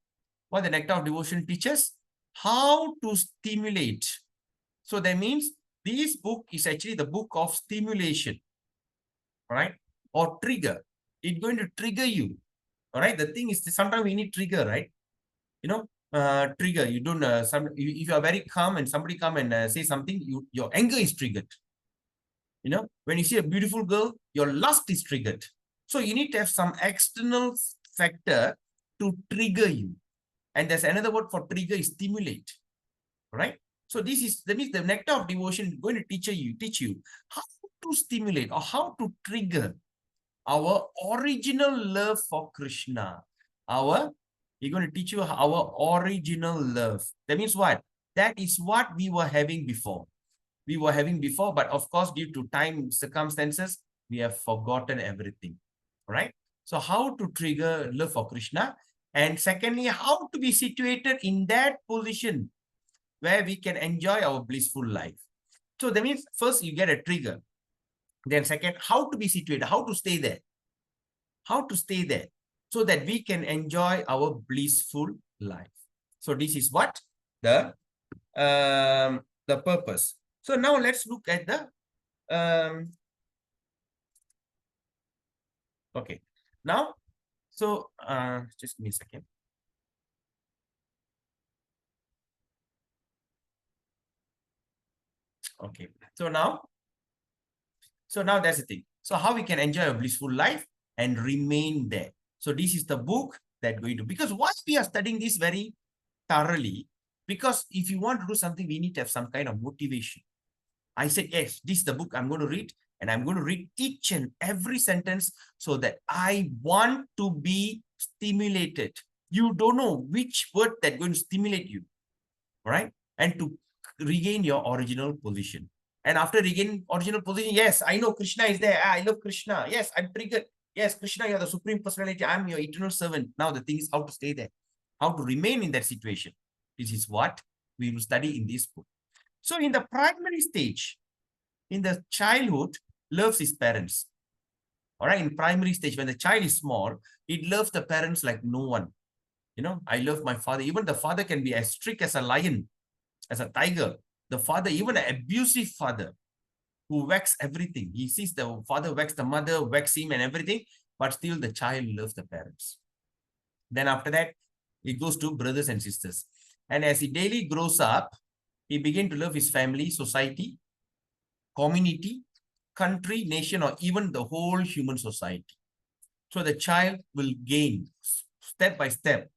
the nectar of devotion teaches? How to stimulate. So that means this book is actually the book of stimulation, right? Or trigger. It's going to trigger you. All right. The thing is, sometimes we need trigger, right? You know, trigger. You don't. If you are very calm and somebody come and say something, your anger is triggered. You know, when you see a beautiful girl, your lust is triggered. So you need to have some external factor to trigger you. And there's another word for trigger is stimulate. Right? So that means the nectar of devotion is going to teach you how to stimulate or how to trigger our original love for Krishna. We're going to teach you our original love. That means what? That is what we were having before. But of course, due to time circumstances, we have forgotten everything, right? So how to trigger love for Krishna? And secondly, how to be situated in that position where we can enjoy our blissful life. So that means first you get a trigger. Then second, how to be situated, how to stay there. How to stay there so that we can enjoy our blissful life. So this is what the purpose. So now let's look at the okay. Now, so just give me a second. Okay. So now that's the thing. So how we can enjoy a blissful life and remain there. So this is the book that we do. Because once we are studying this very thoroughly, because if you want to do something, we need to have some kind of motivation. I said, yes, this is the book I'm going to read, and I'm going to read each and every sentence so that I want to be stimulated. You don't know which word that's going to stimulate you, right? And to regain your original position. And after regaining original position, yes, I know Krishna is there. I love Krishna. Yes, I'm triggered. Yes, Krishna, you're the supreme personality. I'm your eternal servant. Now the thing is how to stay there, how to remain in that situation. This is what we will study in this book. So in the primary stage, in the childhood, loves his parents. All right, in primary stage, when the child is small, it loves the parents like no one. You know, I love my father. Even the father can be as strict as a lion, as a tiger. The father, even an abusive father who whacks everything. He sees the father whacks the mother, whacks him and everything, but still the child loves the parents. Then after that, it goes to brothers and sisters. And as he daily grows up, he begins to love his family, society, community, country, nation, or even the whole human society. So the child will gain step by step.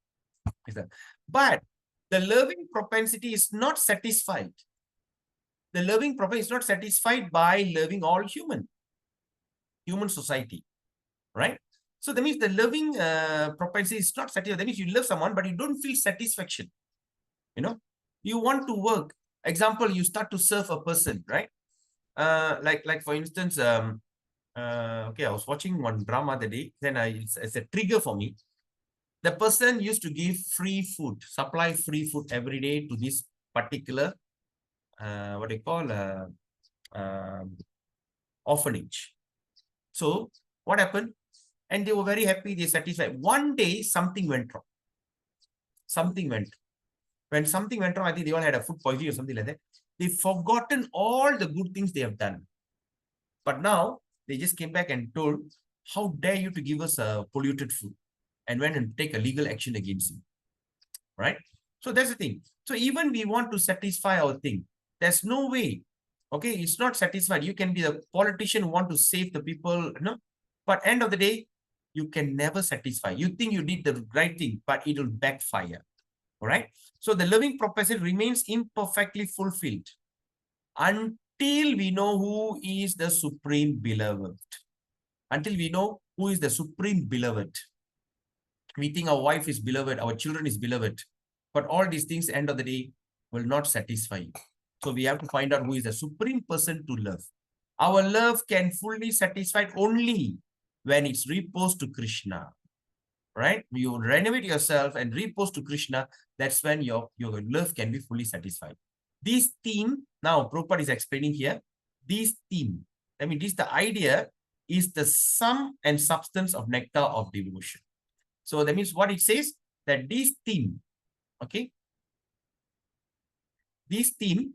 But the loving propensity is not satisfied. The loving propensity is not satisfied by loving all human society, right? So that means the loving propensity is not satisfied. That means you love someone, but you don't feel satisfaction. You know, you want to work. Example, you start to serve a person, right? Like for instance, okay, I was watching one drama the day. Then it's a trigger for me. The person used to give free food, supply free food every day to this particular, what they call orphanage. So what happened? And they were very happy, they satisfied. One day, something went wrong. Something went. When something went wrong, I think they all had a food poisoning or something like that. They've forgotten all the good things they have done. But now, they just came back and told, how dare you to give us polluted food? And went and take a legal action against him. Right? So that's the thing. So even we want to satisfy our thing, there's no way. Okay, it's not satisfied. You can be a politician who want to save the people, but end of the day, you can never satisfy. You think you did the right thing, but it will backfire. All right. So the loving propensity remains imperfectly fulfilled until we know who is the supreme beloved. Until we know who is the supreme beloved. We think our wife is beloved, our children is beloved, but all these things, end of the day, will not satisfy you. So we have to find out who is the supreme person to love. Our love can fully satisfy only when it's reposed to Krishna. Right? You renovate yourself and repose to Krishna. That's when your love can be fully satisfied. This theme, now Prabhupada is explaining here, this theme, I mean, this the idea is the sum and substance of nectar of devotion. So that means what it says, that this theme, okay, this theme,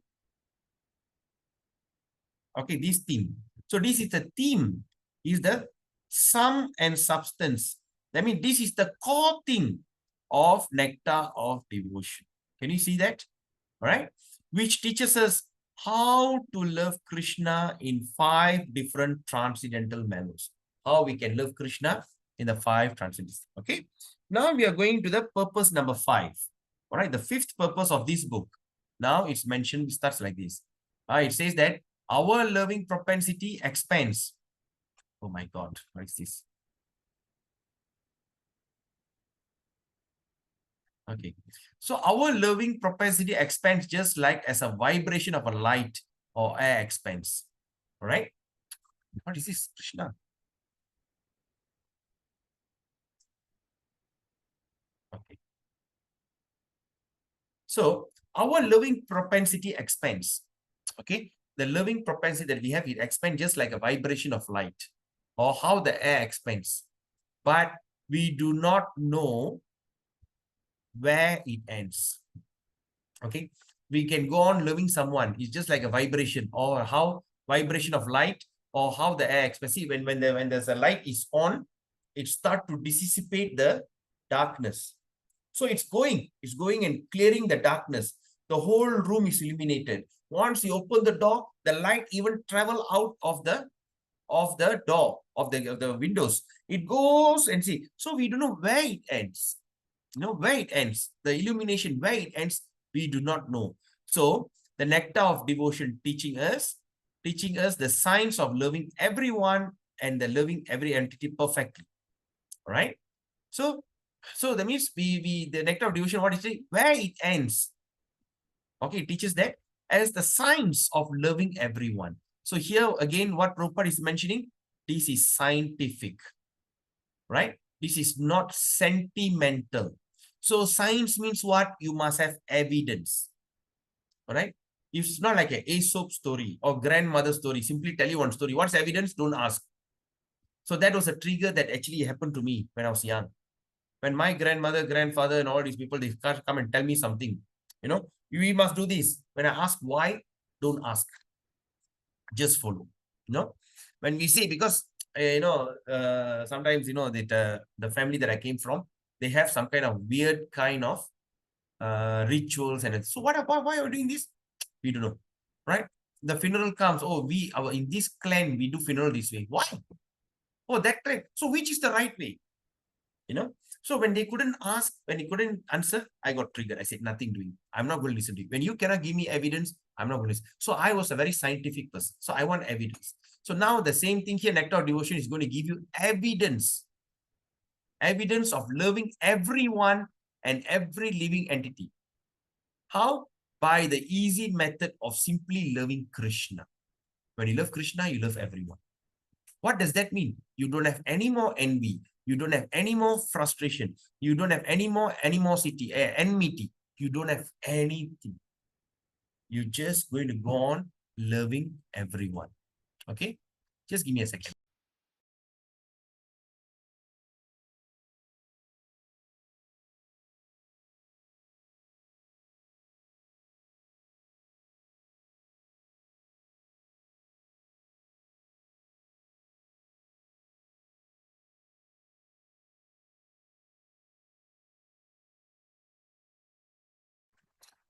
okay, this theme. So this is the theme, is the sum and substance. That means this is the core thing of nectar of devotion. Can you see that? All right. Which teaches us how to love Krishna in 5 different transcendental manners. How we can love Krishna in the 5 transcendentals. Okay. Now we are going to the purpose number 5. All right. The 5th purpose of this book. Now it's mentioned, it starts like this. It says that our loving propensity expands. Oh my God. What is this? Okay, so our loving propensity expands just like as a vibration of a light or air expands. All right, what is this, Krishna? Okay, so our loving propensity expands. Okay, the loving propensity that we have, it expands just like a vibration of light or how the air expands, but we do not know where it ends. Okay, we can go on loving someone. It's just like a vibration, or how vibration of light, or how the air expands. See, when there's a light is on, it starts to dissipate the darkness. So it's going and clearing the darkness. The whole room is illuminated. Once you open the door, the light even travel out of the door of the windows. It goes and see. So we don't know where it ends. where it ends, the illumination, where it ends, we do not know. So the nectar of devotion teaching us the science of loving everyone and the loving every entity perfectly. All right. So that means the nectar of devotion, what is it? Where it ends. Okay, it teaches that as the science of loving everyone. So here again, what Prabhupada is mentioning, this is scientific, right? This is not sentimental. So science means what? You must have evidence, all right? It's not like a Aesop story or grandmother story. Simply tell you one story. What's evidence? Don't ask. So that was a trigger that actually happened to me when I was young. When my grandmother, grandfather, and all these people, they come and tell me something, we must do this. When I ask why, don't ask. Just follow. When we say, because sometimes that the family that I came from, they have some kind of weird kind of rituals, and so why are we doing this? We don't know, right? The funeral comes. Oh, in this clan we do funeral this way. Why? Oh, that right. So which is the right way? So when they couldn't ask, when he couldn't answer, I got triggered. I said, nothing doing. I'm not going to listen to you. When you cannot give me evidence, I'm not going to listen. So I was a very scientific person. So I want evidence. So now the same thing here, nectar of devotion is going to give you evidence. Evidence of loving everyone and every living entity. How? By the easy method of simply loving Krishna. When you love Krishna, you love everyone. What does that mean? You don't have any more envy. You don't have any more frustration. You don't have any more animosity, enmity. You don't have anything. You're just going to go on loving everyone. Okay? Just give me a second.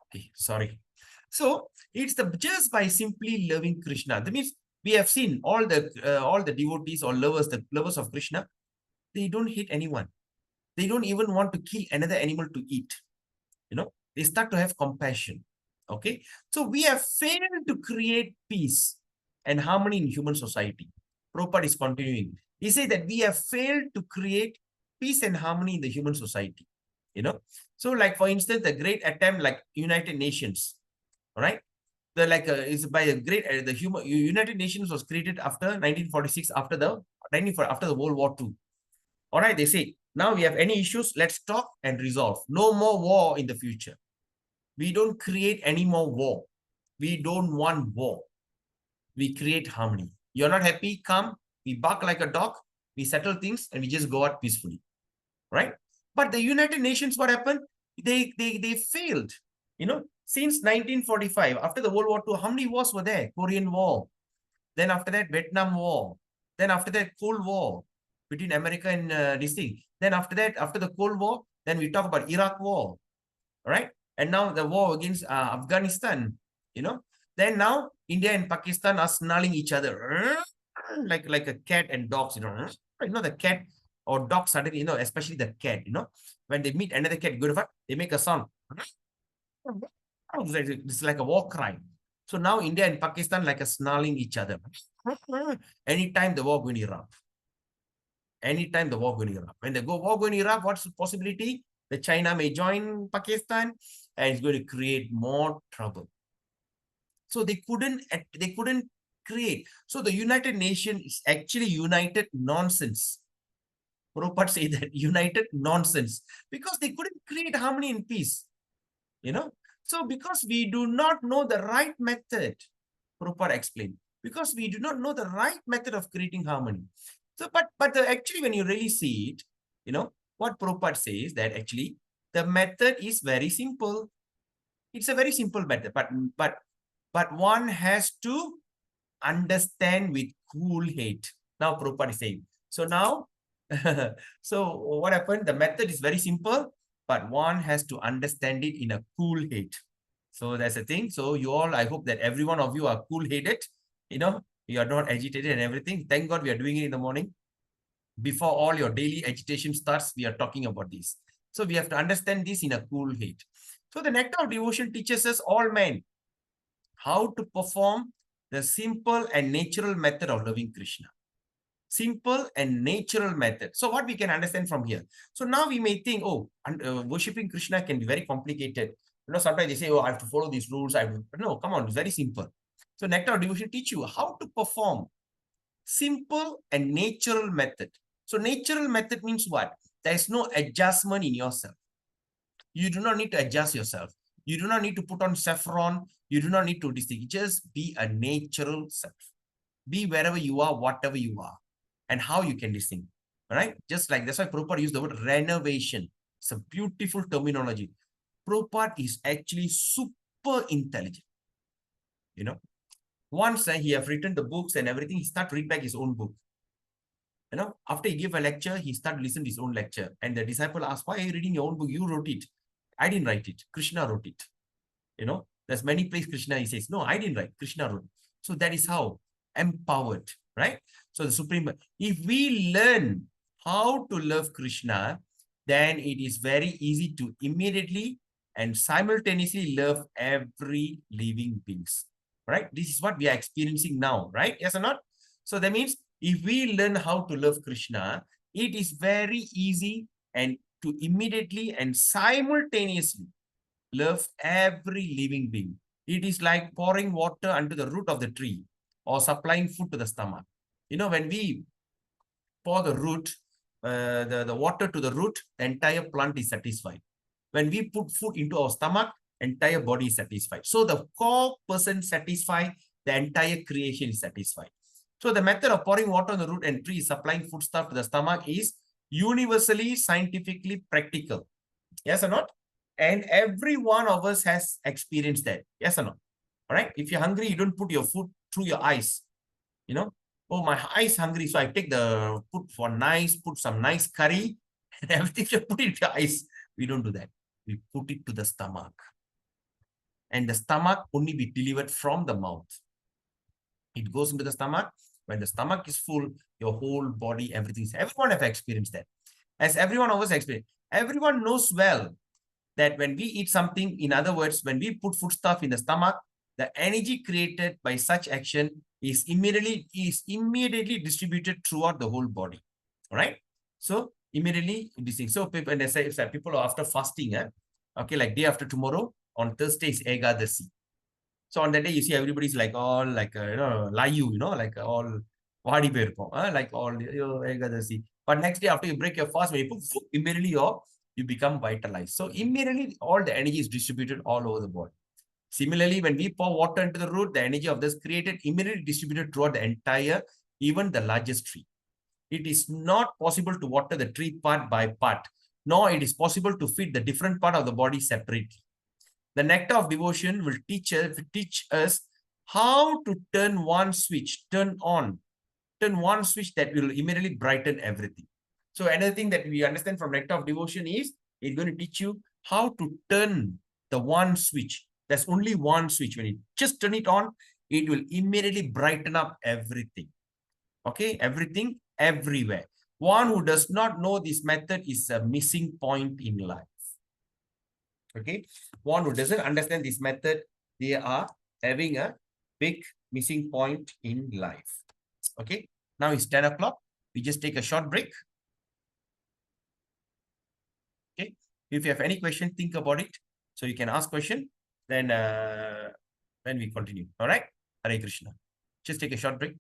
Okay, sorry. So it's just by simply loving Krishna. That means we have seen all the devotees or lovers, the lovers of Krishna, they don't hate anyone. They don't even want to kill another animal to eat. They start to have compassion. Okay. So we have failed to create peace and harmony in human society. Prabhupada is continuing. He says that we have failed to create peace and harmony in the human society. So like for instance, the great attempt like United Nations, all right? Is by a great United Nations was created after 1946, after the World War II. All right, they say now we have any issues, let's talk and resolve. No more war in the future. We don't create any more war. We don't want war. We create harmony. You're not happy, come. We bark like a dog. We settle things and we just go out peacefully, right? But the United Nations, what happened? They failed. Since 1945, after the World War II, how many wars were there? Korean War. Then after that, Vietnam War. Then after that, Cold War between America and this thing. Then after that, after the Cold War, then we talk about Iraq War, right? And now the war against Afghanistan, Then now India and Pakistan are snarling each other like a cat and dogs, the cat or dog suddenly, especially the cat, when they meet another cat, they make a sound. It's like a war cry. So now India and Pakistan like a snarling each other. Anytime the war going to erupt. Anytime the war going to erupt. When the war going to erupt, what's the possibility? The China may join Pakistan and it's going to create more trouble. So they couldn't create. So the United Nations is actually united nonsense. Prabhupada say that united nonsense because they couldn't create harmony and peace. So because we do not know the right method, Prabhupada explained, because we do not know the right method of creating harmony. So, but actually when you really see it, what Prabhupada says that actually the method is very simple. It's a very simple method, but one has to understand with cool head. Now Prabhupada is saying, so now, so what happened? The method is very simple, but one has to understand it in a cool head. So that's the thing. So you all, I hope that every one of you are cool-headed, you are not agitated and everything. Thank God we are doing it in the morning. Before all your daily agitation starts, we are talking about this. So we have to understand this in a cool head. So the nectar of devotion teaches us all men how to perform the simple and natural method of loving Krishna. Simple and natural method. So what we can understand from here. So now we may think, oh, worshipping Krishna can be very complicated. Sometimes they say, oh, I have to follow these rules. No, come on, it's very simple. So nectar of devotion teach you how to perform simple and natural method. So natural method means what? There is no adjustment in yourself. You do not need to adjust yourself. You do not need to put on saffron. You do not need to distinguish. Just be a natural self. Be wherever you are, whatever you are, and how you can distinguish. All right? Just like that's why Prabhupada used the word renovation. It's a beautiful terminology. Prabhupada is actually super intelligent. Once he have written the books and everything, he start read back his own book. After he gave a lecture, he started listening to his own lecture. And the disciple asked, why are you reading your own book? You wrote it. I didn't write it. Krishna wrote it. There's many places Krishna, he says, no, I didn't write. Krishna wrote it. So that is how empowered, right? So the Supreme, if we learn how to love Krishna, then it is very easy to immediately and simultaneously love every living beings, right? This is what we are experiencing now, right? Yes or not? So that means if we learn how to love Krishna, it is very easy and to immediately and simultaneously love every living being. It is like pouring water under the root of the tree or supplying food to the stomach. When we pour the root, the water to the root, the entire plant is satisfied. When we put food into our stomach, entire body is satisfied. So the core person satisfied, the entire creation is satisfied. So the method of pouring water on the root and tree, supplying foodstuff to the stomach is universally scientifically practical. Yes or not? And every one of us has experienced that. Yes or not? All right. If you're hungry, you don't put your food through your eyes. Oh, my eyes hungry, so I take put some nice curry and everything, you put it in your eyes. We don't do that. We put it to the stomach. And the stomach only be delivered from the mouth. It goes into the stomach. When the stomach is full, your whole body, everyone have experienced that. As everyone of us experienced, everyone knows well that when we eat something, in other words, when we put foodstuff in the stomach, the energy created by such action is immediately distributed throughout the whole body. All right. So immediately this thing. So people, and they say people are after fasting, okay, like day after tomorrow, on Thursday is Egadasi. So on that day, you see everybody's like all like layu, like all vadi perpom, like all Egadasi. But next day after you break your fast, when you put food, immediately you become vitalized. So immediately all the energy is distributed all over the body. Similarly, when we pour water into the root, the energy of this created immediately distributed throughout the entire, even the largest tree. It is not possible to water the tree part by part, nor it is possible to feed the different part of the body separately. The nectar of devotion will teach us how to turn one switch, turn one switch that will immediately brighten everything. So another thing that we understand from nectar of devotion is it's going to teach you how to turn the one switch. There's only one switch. When you just turn it on, it will immediately brighten up everything. Okay, everything, everywhere. One who does not know this method is a missing point in life. Okay, one who doesn't understand this method, they are having a big missing point in life. Okay, now it's 10 o'clock. We just take a short break. Okay, if you have any question, think about it. So you can ask question. Then we continue. All right. Hare Krishna. Just take a short break.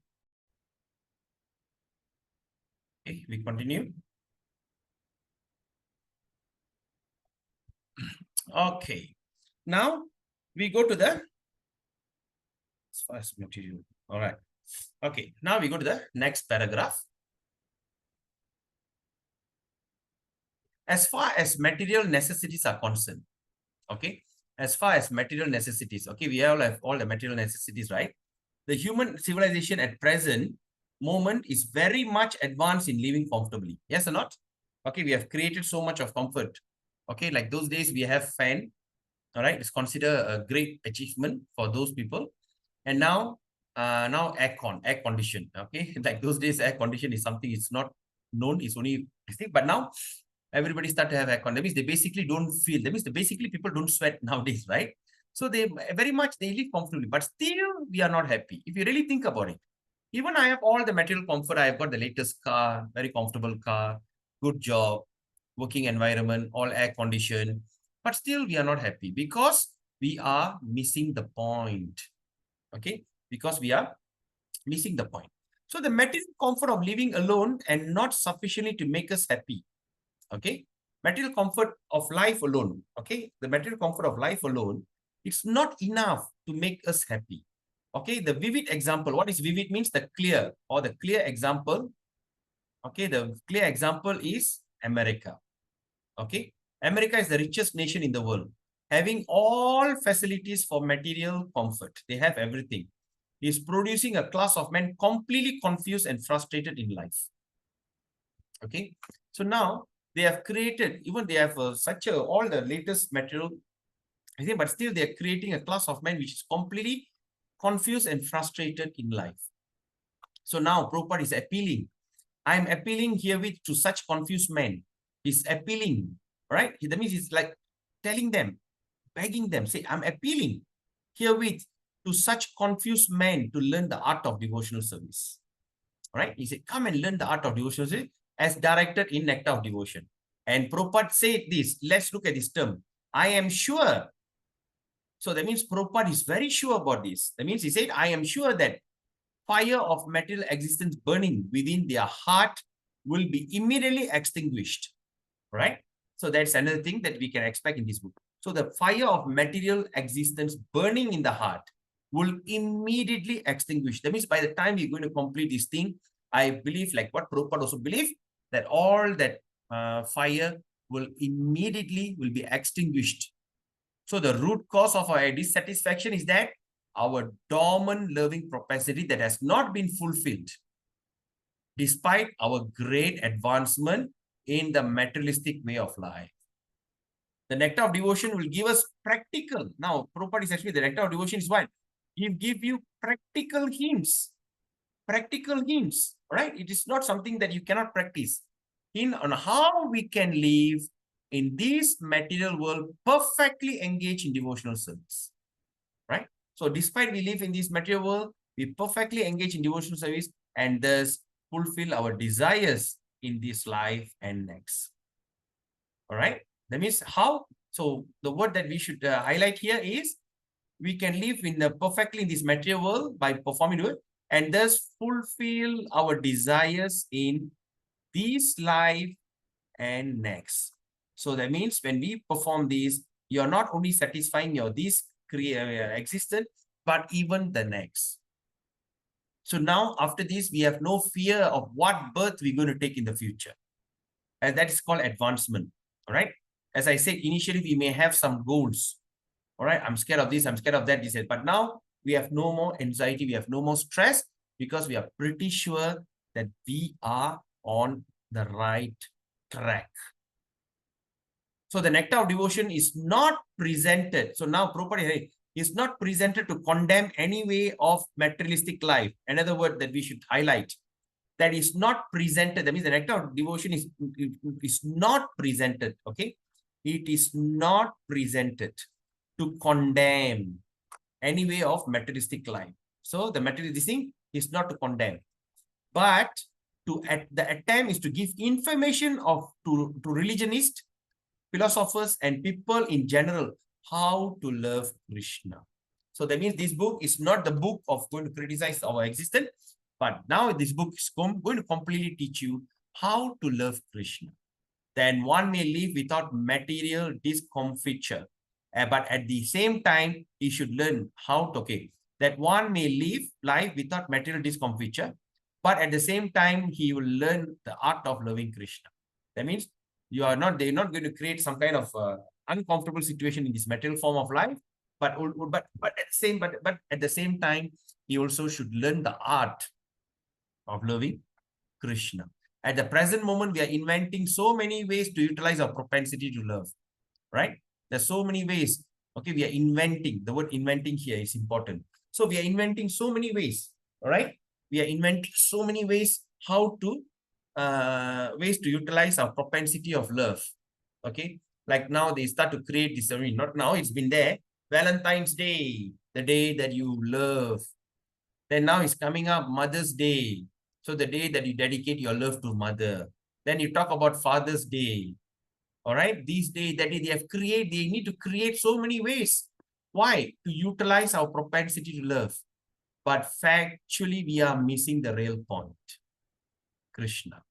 Okay, we continue. Okay. Now we go to the first material. All right. Okay. Now we go to the next paragraph. As far as material necessities are concerned, okay, as far as material necessities, okay, we all have all the material necessities, right? The human civilization at present moment is very much advanced in living comfortably. Yes or not? Okay, we have created so much of comfort. Okay, like those days we have fan. All right, it's considered a great achievement for those people. And now air condition. Okay, like those days air condition is something it's not known, it's only this thing. But now everybody start to have aircon. That means they basically don't feel. That means basically people don't sweat nowadays, right? So they very much, they live comfortably, but still we are not happy. If you really think about it, even I have all the material comfort. I have got the latest car, very comfortable car, good job, working environment, all air conditioned, but still we are not happy because we are missing the point. Okay, because we are missing the point. So the material comfort of living alone and not sufficiently to make us happy. Okay, material comfort of life alone. Okay, the material comfort of life alone, it's not enough to make us happy. Okay, the vivid example. What is vivid means the clear or the clear example. Okay, the clear example is America. Okay, America is the richest nation in the world, having all facilities for material comfort. They have everything. Is producing a class of men completely confused and frustrated in life. Okay, so now they have created, even they have all the latest material, I think, but still they are creating a class of men which is completely confused and frustrated in life. So now Prabhupada is appealing. I am appealing herewith to such confused men. He's appealing, right? That means it's like telling them, begging them, say, I'm appealing herewith to such confused men to learn the art of devotional service. All right? He said, come and learn the art of devotional service as directed in Nectar of Devotion. And Prabhupada said this. Let's look at this term. I am sure. So that means Prabhupada is very sure about this. That means he said, I am sure that fire of material existence burning within their heart will be immediately extinguished. Right? So that's another thing that we can expect in this book. So the fire of material existence burning in the heart will immediately extinguish. That means by the time you're going to complete this thing, I believe, like what Prabhupada also believed, that all that fire will immediately be extinguished. So the root cause of our dissatisfaction is that our dormant loving propensity that has not been fulfilled, despite our great advancement in the materialistic way of life. The Nectar of Devotion will give us practical. Now, Prabhupada is actually, the Nectar of Devotion is what? He give you practical hints. Practical hints, right? It is not something that you cannot practice. In on how we can live in this material world perfectly engaged in devotional service, right? So despite we live in this material world, we perfectly engage in devotional service and thus fulfill our desires in this life and next. All right? That means how? So the word that we should highlight here is we can live in perfectly in this material world by performing it and thus fulfill our desires in this life and next. So that means when we perform this, you're not only satisfying your this existence, but even the next. So now after this, we have no fear of what birth we're going to take in the future. And that is called advancement. All right. As I said, initially we may have some goals. All right. I'm scared of this. I'm scared of that. This, but now we have no more anxiety. We have no more stress because we are pretty sure that we are on the right track. So the Nectar of Devotion is not presented. So now Prabhupada is not presented to condemn any way of materialistic life. Another word that we should highlight. That is not presented. That means the Nectar of Devotion is not presented. Okay. It is not presented to condemn any way of materialistic life. So the materialistic thing is not to condemn, but the attempt is to give information to religionists, philosophers, and people in general how to love Krishna. So that means this book is not the book of going to criticize our existence, but now this book is going to completely teach you how to love Krishna. Then one may live without material discomfiture. But at the same time, he should learn how to, that one may live life without material discomfiture, but at the same time, he will learn the art of loving Krishna. That means they're not going to create some kind of uncomfortable situation in this material form of life, but at the same time, he also should learn the art of loving Krishna. At the present moment, we are inventing so many ways to utilize our propensity to love, right? There's so many ways. Okay, we are inventing. The word inventing here is important. So we are inventing so many ways, all right? We are inventing so many ways how to ways to utilize our propensity of love. Okay, like now they start to create this. I mean, not now, it's been there. Valentine's Day, the day that you love. Then now it's coming up Mother's Day. So the day that you dedicate your love to mother. Then you talk about Father's Day. All right, these days that they need to create so many ways. Why? To utilize our propensity to love. But factually, we are missing the real point. Krishna.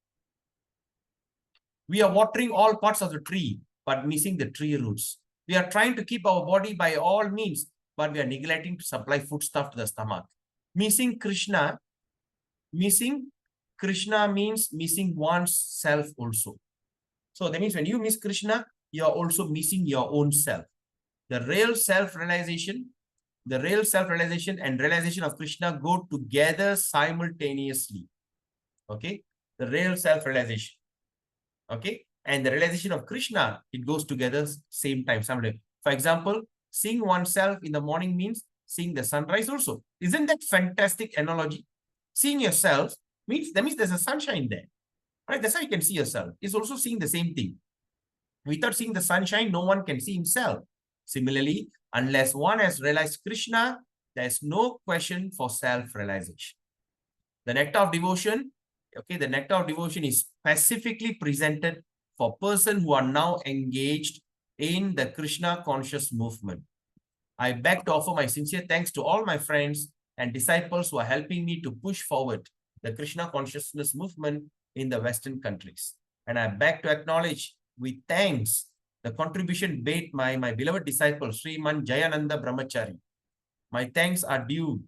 We are watering all parts of the tree, but missing the tree roots. We are trying to keep our body by all means, but we are neglecting to supply foodstuff to the stomach. Missing Krishna means missing oneself also. So that means when you miss Krishna, you are also missing your own self. The real self-realization and realization of Krishna go together simultaneously. Okay, the real self-realization. Okay, and the realization of Krishna, it goes together same time. For example, seeing oneself in the morning means seeing the sunrise also. Isn't that fantastic analogy? Seeing yourself means there's a sunshine there. Right? That's how you can see yourself. It's also seeing the same thing. Without seeing the sunshine, no one can see himself. Similarly, unless one has realized Krishna, there's no question for self-realization. The nectar of devotion, okay, the nectar of devotion is specifically presented for persons who are now engaged in the Krishna conscious movement. I beg to offer my sincere thanks to all my friends and disciples who are helping me to push forward the Krishna consciousness movement in the Western countries. And I beg to acknowledge with thanks the contribution made by my beloved disciple, Sriman Jayananda Brahmachari. My thanks are due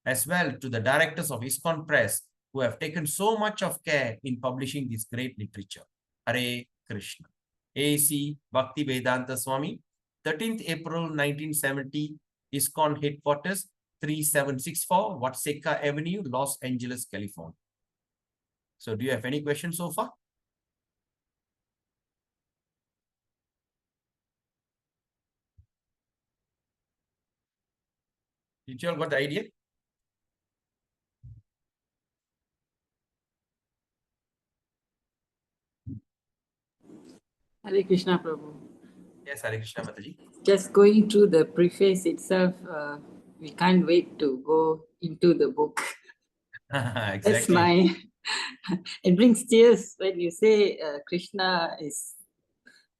as well to the directors of ISKCON Press who have taken so much of care in publishing this great literature. Hare Krishna. A.C. Bhakti Vedanta Swami, 13th April 1970, ISKCON Headquarters, 3764 Watseka Avenue, Los Angeles, California. So do you have any questions so far? Did you all got the idea? Hare Krishna Prabhu. Yes, Hare Krishna Mataji. Just going through the preface itself, we can't wait to go into the book. Exactly. That's my, it brings tears when you say Krishna is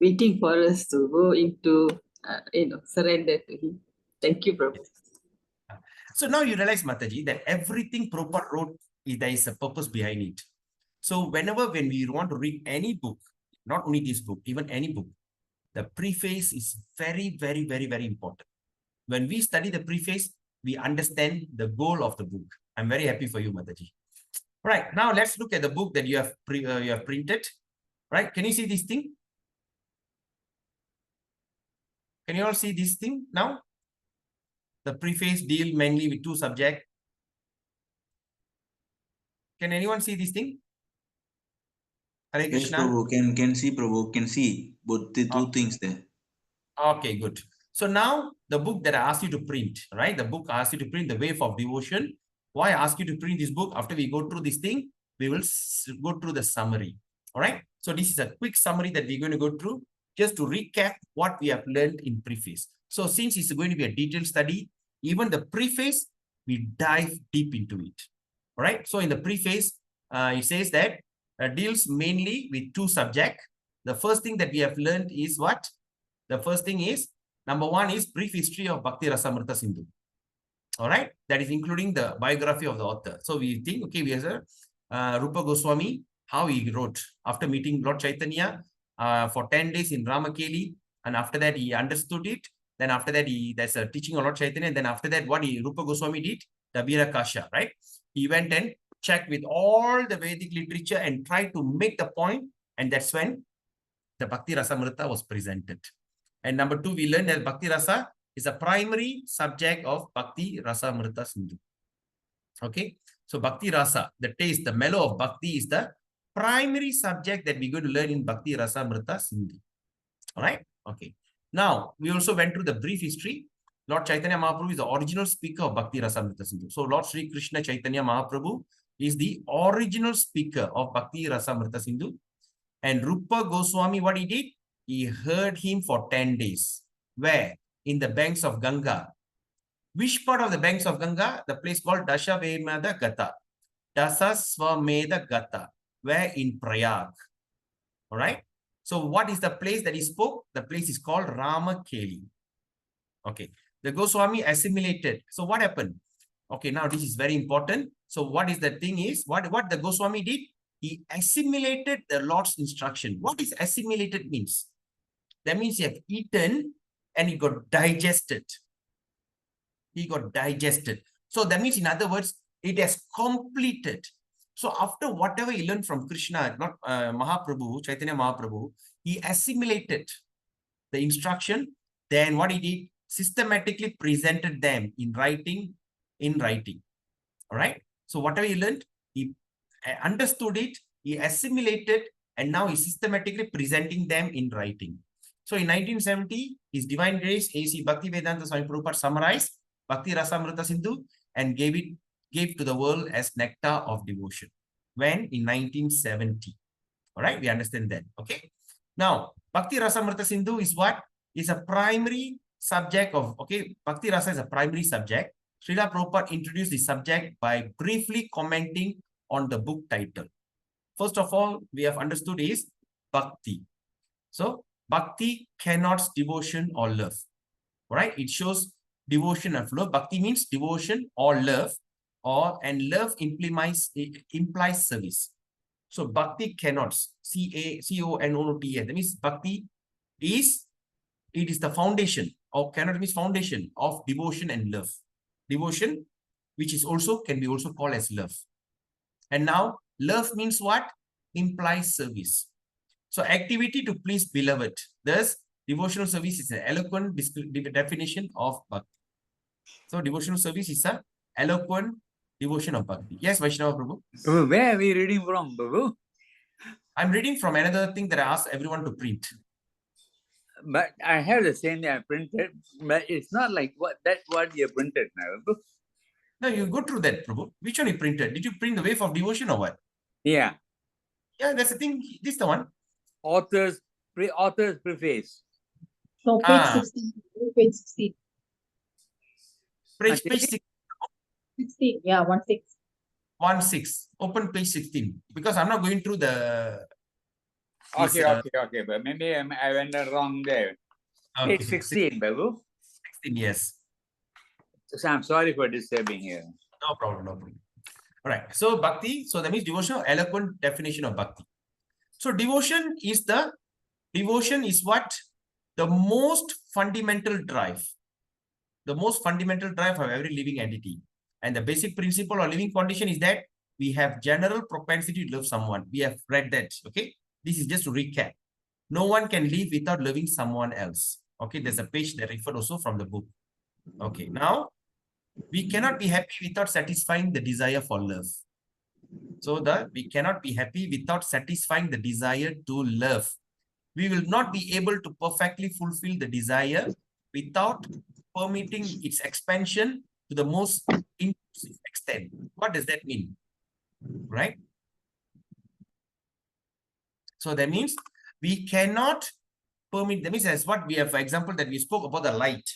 waiting for us to go into, surrender to him. Thank you, Prabhu. So now you realize, Mataji, that everything Prabhupada wrote, there is a purpose behind it. So when we want to read any book, not only this book, even any book, the preface is very, very, very, very important. When we study the preface, we understand the goal of the book. I'm very happy for you, Mataji. Right, now let's look at the book that you have printed. Right, can you see this thing? Can you all see this thing now? The preface deal mainly with two subjects. Can anyone see this thing? Hare Yes, Krishna. Prabhu, can see, Prabhu, can see both the two things there. Okay, good. So now the book that I asked you to print, right? The book I asked you to print, The Wave of Devotion. Why I ask you to print this book? After we go through this thing, we will go through the summary. All right. So this is a quick summary that we're going to go through just to recap what we have learned in preface. So since it's going to be a detailed study, even the preface, we dive deep into it. All right. So in the preface, it says that deals mainly with two subjects. The first thing that we have learned is what? The first thing is, number one is brief history of Bhakti Rasamrita Sindhu. All right. That is including the biography of the author. So we think, okay, we have Rupa Goswami, how he wrote after meeting Lord Chaitanya for 10 days in Ramakeli. And after that, he understood it. Then after that, that's a teaching of Lord Chaitanya. And then after that, what Rupa Goswami did? The Virakasha, right? He went and checked with all the Vedic literature and tried to make the point. And that's when the Bhakti Rasamrita was presented. And number two, we learned that Bhakti Rasa is a primary subject of Bhakti Rasamrita Sindhu. Okay. So Bhakti Rasa, the taste, the mellow of Bhakti is the primary subject that we're going to learn in Bhakti Rasamrita Sindhu. All right. Okay. Now, we also went through the brief history. Lord Chaitanya Mahaprabhu is the original speaker of Bhakti Rasamrita Sindhu. So Lord Sri Krishna Chaitanya Mahaprabhu is the original speaker of Bhakti Rasamrita Sindhu. And Rupa Goswami, what he did? He heard him for 10 days. Where? In the banks of Ganga. Which part of the banks of Ganga? The place called Dashavemeda Gata. Dasaswameda Gata. Where? In Prayag. All right. So what is the place that he spoke? The place is called Ramakeli. Okay. The Goswami assimilated. So what happened? Okay, now this is very important. So what is the thing is, what the Goswami did? He assimilated the Lord's instruction. What is assimilated means? That means he have eaten and he got digested. He got digested. So that means, in other words, it has completed. So after whatever he learned from Krishna, not Mahaprabhu, Chaitanya Mahaprabhu, he assimilated the instruction. Then what he did? Systematically presented them in writing. All right. So whatever he learned, he understood it, he assimilated, and now he's systematically presenting them in writing. So in 1970, His Divine Grace, A.C. Bhaktivedanta Swami Prabhupada summarized Bhakti Rasamrita Sindhu and gave to the world as Nectar of Devotion. When? In 1970. All right, we understand that. Okay. Now, Bhakti Rasamrita Sindhu is what? Is a primary subject of, okay, Bhakti Rasa is a primary subject. Srila Prabhupada introduced the subject by briefly commenting on the book title. First of all, we have understood is Bhakti. So, Bhakti connotes devotion or love. All right, it shows devotion of love. Bhakti means devotion or love, and love implies service. So, Bhakti connotes, C-A-C-O-N-O-T-S. That means Bhakti is the foundation, or cannot means foundation of devotion and love. Devotion, which is also can be also called as love. And now, love means what? Implies service. So, activity to please beloved. Thus, devotional service is an eloquent definition of Bhakti. So, devotional service is an eloquent devotion of Bhakti. Yes, Vaishnava Prabhu. Where are we reading from, Prabhu? I'm reading from another thing that I asked everyone to print. But I have the same thing I printed, but it's not like what you printed now, Prabhu. No, you go through that, Prabhu. Which one you printed? Did you print the Wave of Devotion or what? Yeah. Yeah, that's the thing. This is the one. Author's preface. So page 16. Page 16. Page 16. Yeah, 16. Open page 16. Because I'm not going through the... Okay. But maybe I went wrong there. Okay. Page 16, Babu. 16, yes. So I'm sorry for disturbing here. No problem. All right. So Bhakti, so that means devotion, eloquent definition of Bhakti. So devotion is what? The most fundamental drive. The most fundamental drive of every living entity. And the basic principle or living condition is that we have general propensity to love someone. We have read that. Okay. This is just to recap. No one can live without loving someone else. Okay. There's a page that referred also from the book. Okay. Now, we cannot be happy without satisfying the desire for love. So we cannot be happy without satisfying the desire to love. We will not be able to perfectly fulfill the desire without permitting its expansion to the most inclusive extent. What does that mean? Right? So that means we cannot permit, that means as what we have, for example, that we spoke about the light.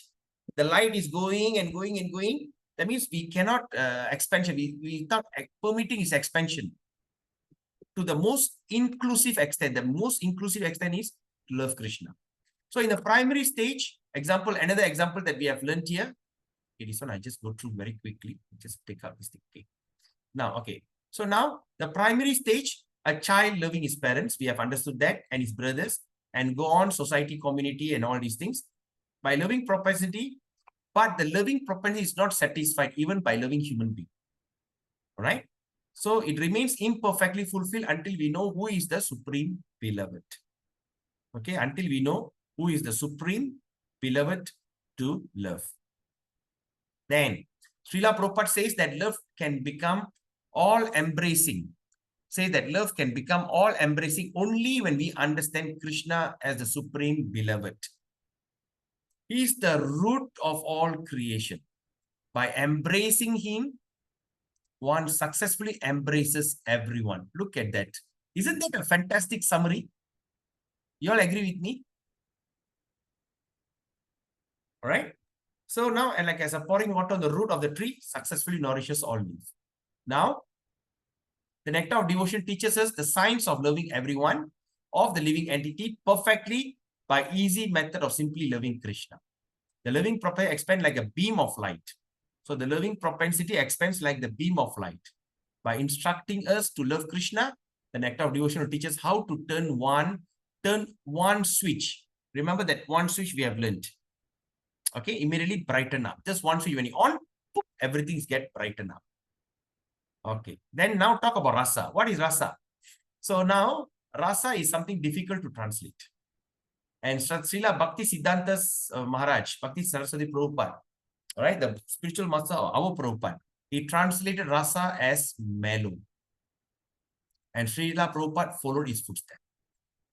The light is going and going and going. That means we cannot expansion. We thought permitting its expansion to the most inclusive extent. The most inclusive extent is to love Krishna. So in the primary stage, another example that we have learned here. Okay, this one I just go through very quickly. Just pick up this thing. Okay. Now, okay. So now the primary stage, a child loving his parents. We have understood that, and his brothers, and go on society, community, and all these things. By loving propensity, but the loving propensity is not satisfied even by loving human being. All right? So it remains imperfectly fulfilled until we know who is the supreme beloved. Okay? Until we know who is the supreme beloved to love. Then, Srila Prabhupada says that love can become all-embracing. Say that love can become all-embracing only when we understand Krishna as the supreme beloved. He is the root of all creation. By embracing him, one successfully embraces everyone. Look at that. Isn't that a fantastic summary? You all agree with me? All right. So now, and like as a pouring water on the root of the tree, successfully nourishes all leaves. Now, the nectar of devotion teaches us the science of loving everyone, of the living entity, perfectly by easy method of simply loving Krishna. The loving propensity expands like a beam of light. So the loving propensity expands like the beam of light. By instructing us to love Krishna, the nectar of devotion will teach us how to turn one switch. Remember that one switch we have learned. Okay, immediately brighten up. Just one switch when you on, poof, everything's get brighten up. Okay, then now talk about rasa. What is rasa? So now rasa is something difficult to translate. And Srila Bhakti Siddhanta's Maharaj, Bhakti Saraswati Prabhupada, all right, the spiritual master of our Prabhupada, he translated rasa as mellow. And Srila Prabhupada followed his footsteps.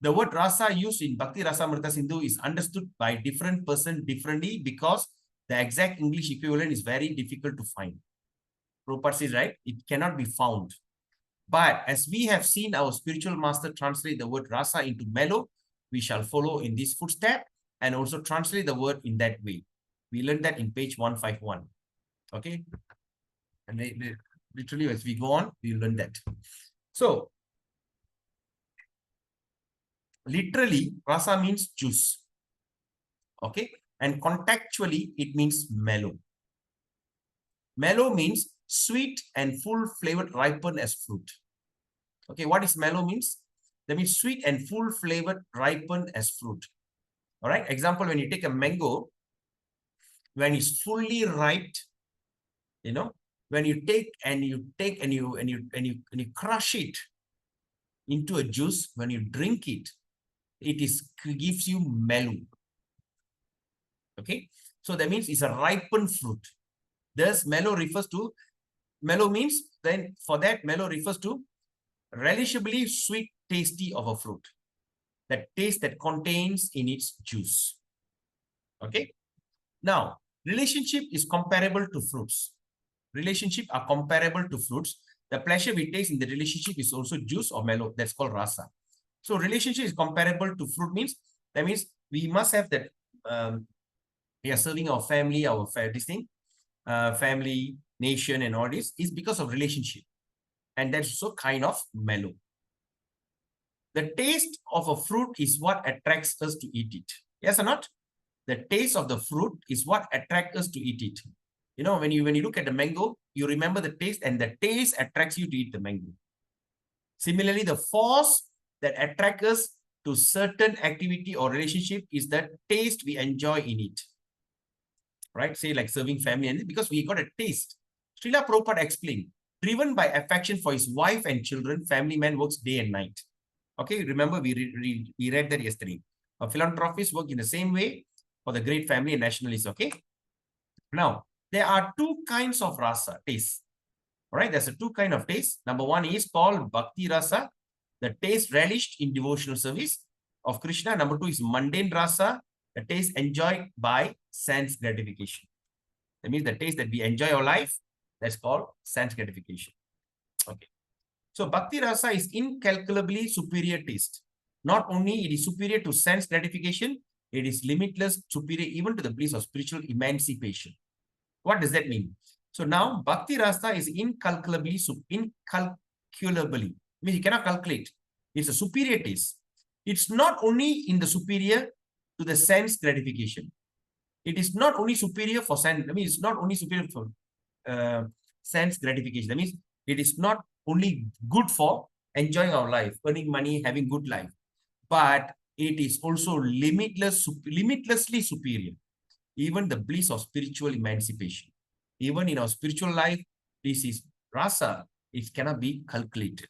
The word rasa used in Bhakti Rasamrita Sindhu is understood by different person differently because the exact English equivalent is very difficult to find. Prabhupada says, right, it cannot be found. But as we have seen our spiritual master translate the word rasa into mellow, we shall follow in this footstep and also translate the word in that way. We learned that in page 151. Okay. And literally as we go on, we learn that. So, literally, rasa means juice. Okay. And contextually, it means mellow. Mellow means sweet and full flavored, ripened as fruit. Okay. What is mellow means? That means sweet and full flavored, ripened as fruit. All right. Example, when you take a mango, when it's fully ripe, you know, when you take and you crush it into a juice, when you drink it, it gives you mellow. Okay. So that means it's a ripened fruit. Thus, mellow means, then for that, mellow refers to relishably sweet, tasty of a fruit. That taste that contains in its juice. Okay. Now, relationship is comparable to fruits. Relationship are comparable to fruits. The pleasure we taste in the relationship is also juice or mellow. That's called rasa. So relationship is comparable to fruit means, that means we must have that, we are serving our family, family, nation and all this is because of relationship. And that's also kind of mellow. The taste of a fruit is what attracts us to eat it. Yes or not? The taste of the fruit is what attracts us to eat it. You know, when you look at the mango, you remember the taste and the taste attracts you to eat the mango. Similarly, the force that attracts us to certain activity or relationship is the taste we enjoy in it. Right? Say like serving family, and because we got a taste. Srila Prabhupada explained, driven by affection for his wife and children, family man works day and night. Okay, remember we read that yesterday. A philanthropist work in the same way for the great family and nationalists. Okay. Now, there are two kinds of rasa, taste. All right, there's a two kind of taste. Number one is called bhakti rasa, the taste relished in devotional service of Krishna. Number two is mundane rasa, the taste enjoyed by sense gratification. That means the taste that we enjoy our life, that's called sense gratification. Okay. So bhakti rasa is incalculably superior taste. Not only it is superior to sense gratification, it is limitless, superior even to the bliss of spiritual emancipation. What does that mean? So now bhakti rasa is incalculably, means you cannot calculate. It's a superior taste. It's not only in the superior to the sense gratification. It is not only superior for sense. I mean, it's not only superior for sense gratification. That means it is not only good for enjoying our life, earning money, having good life, but it is also limitlessly superior. Even the bliss of spiritual emancipation. Even in our spiritual life, this is rasa. It cannot be calculated.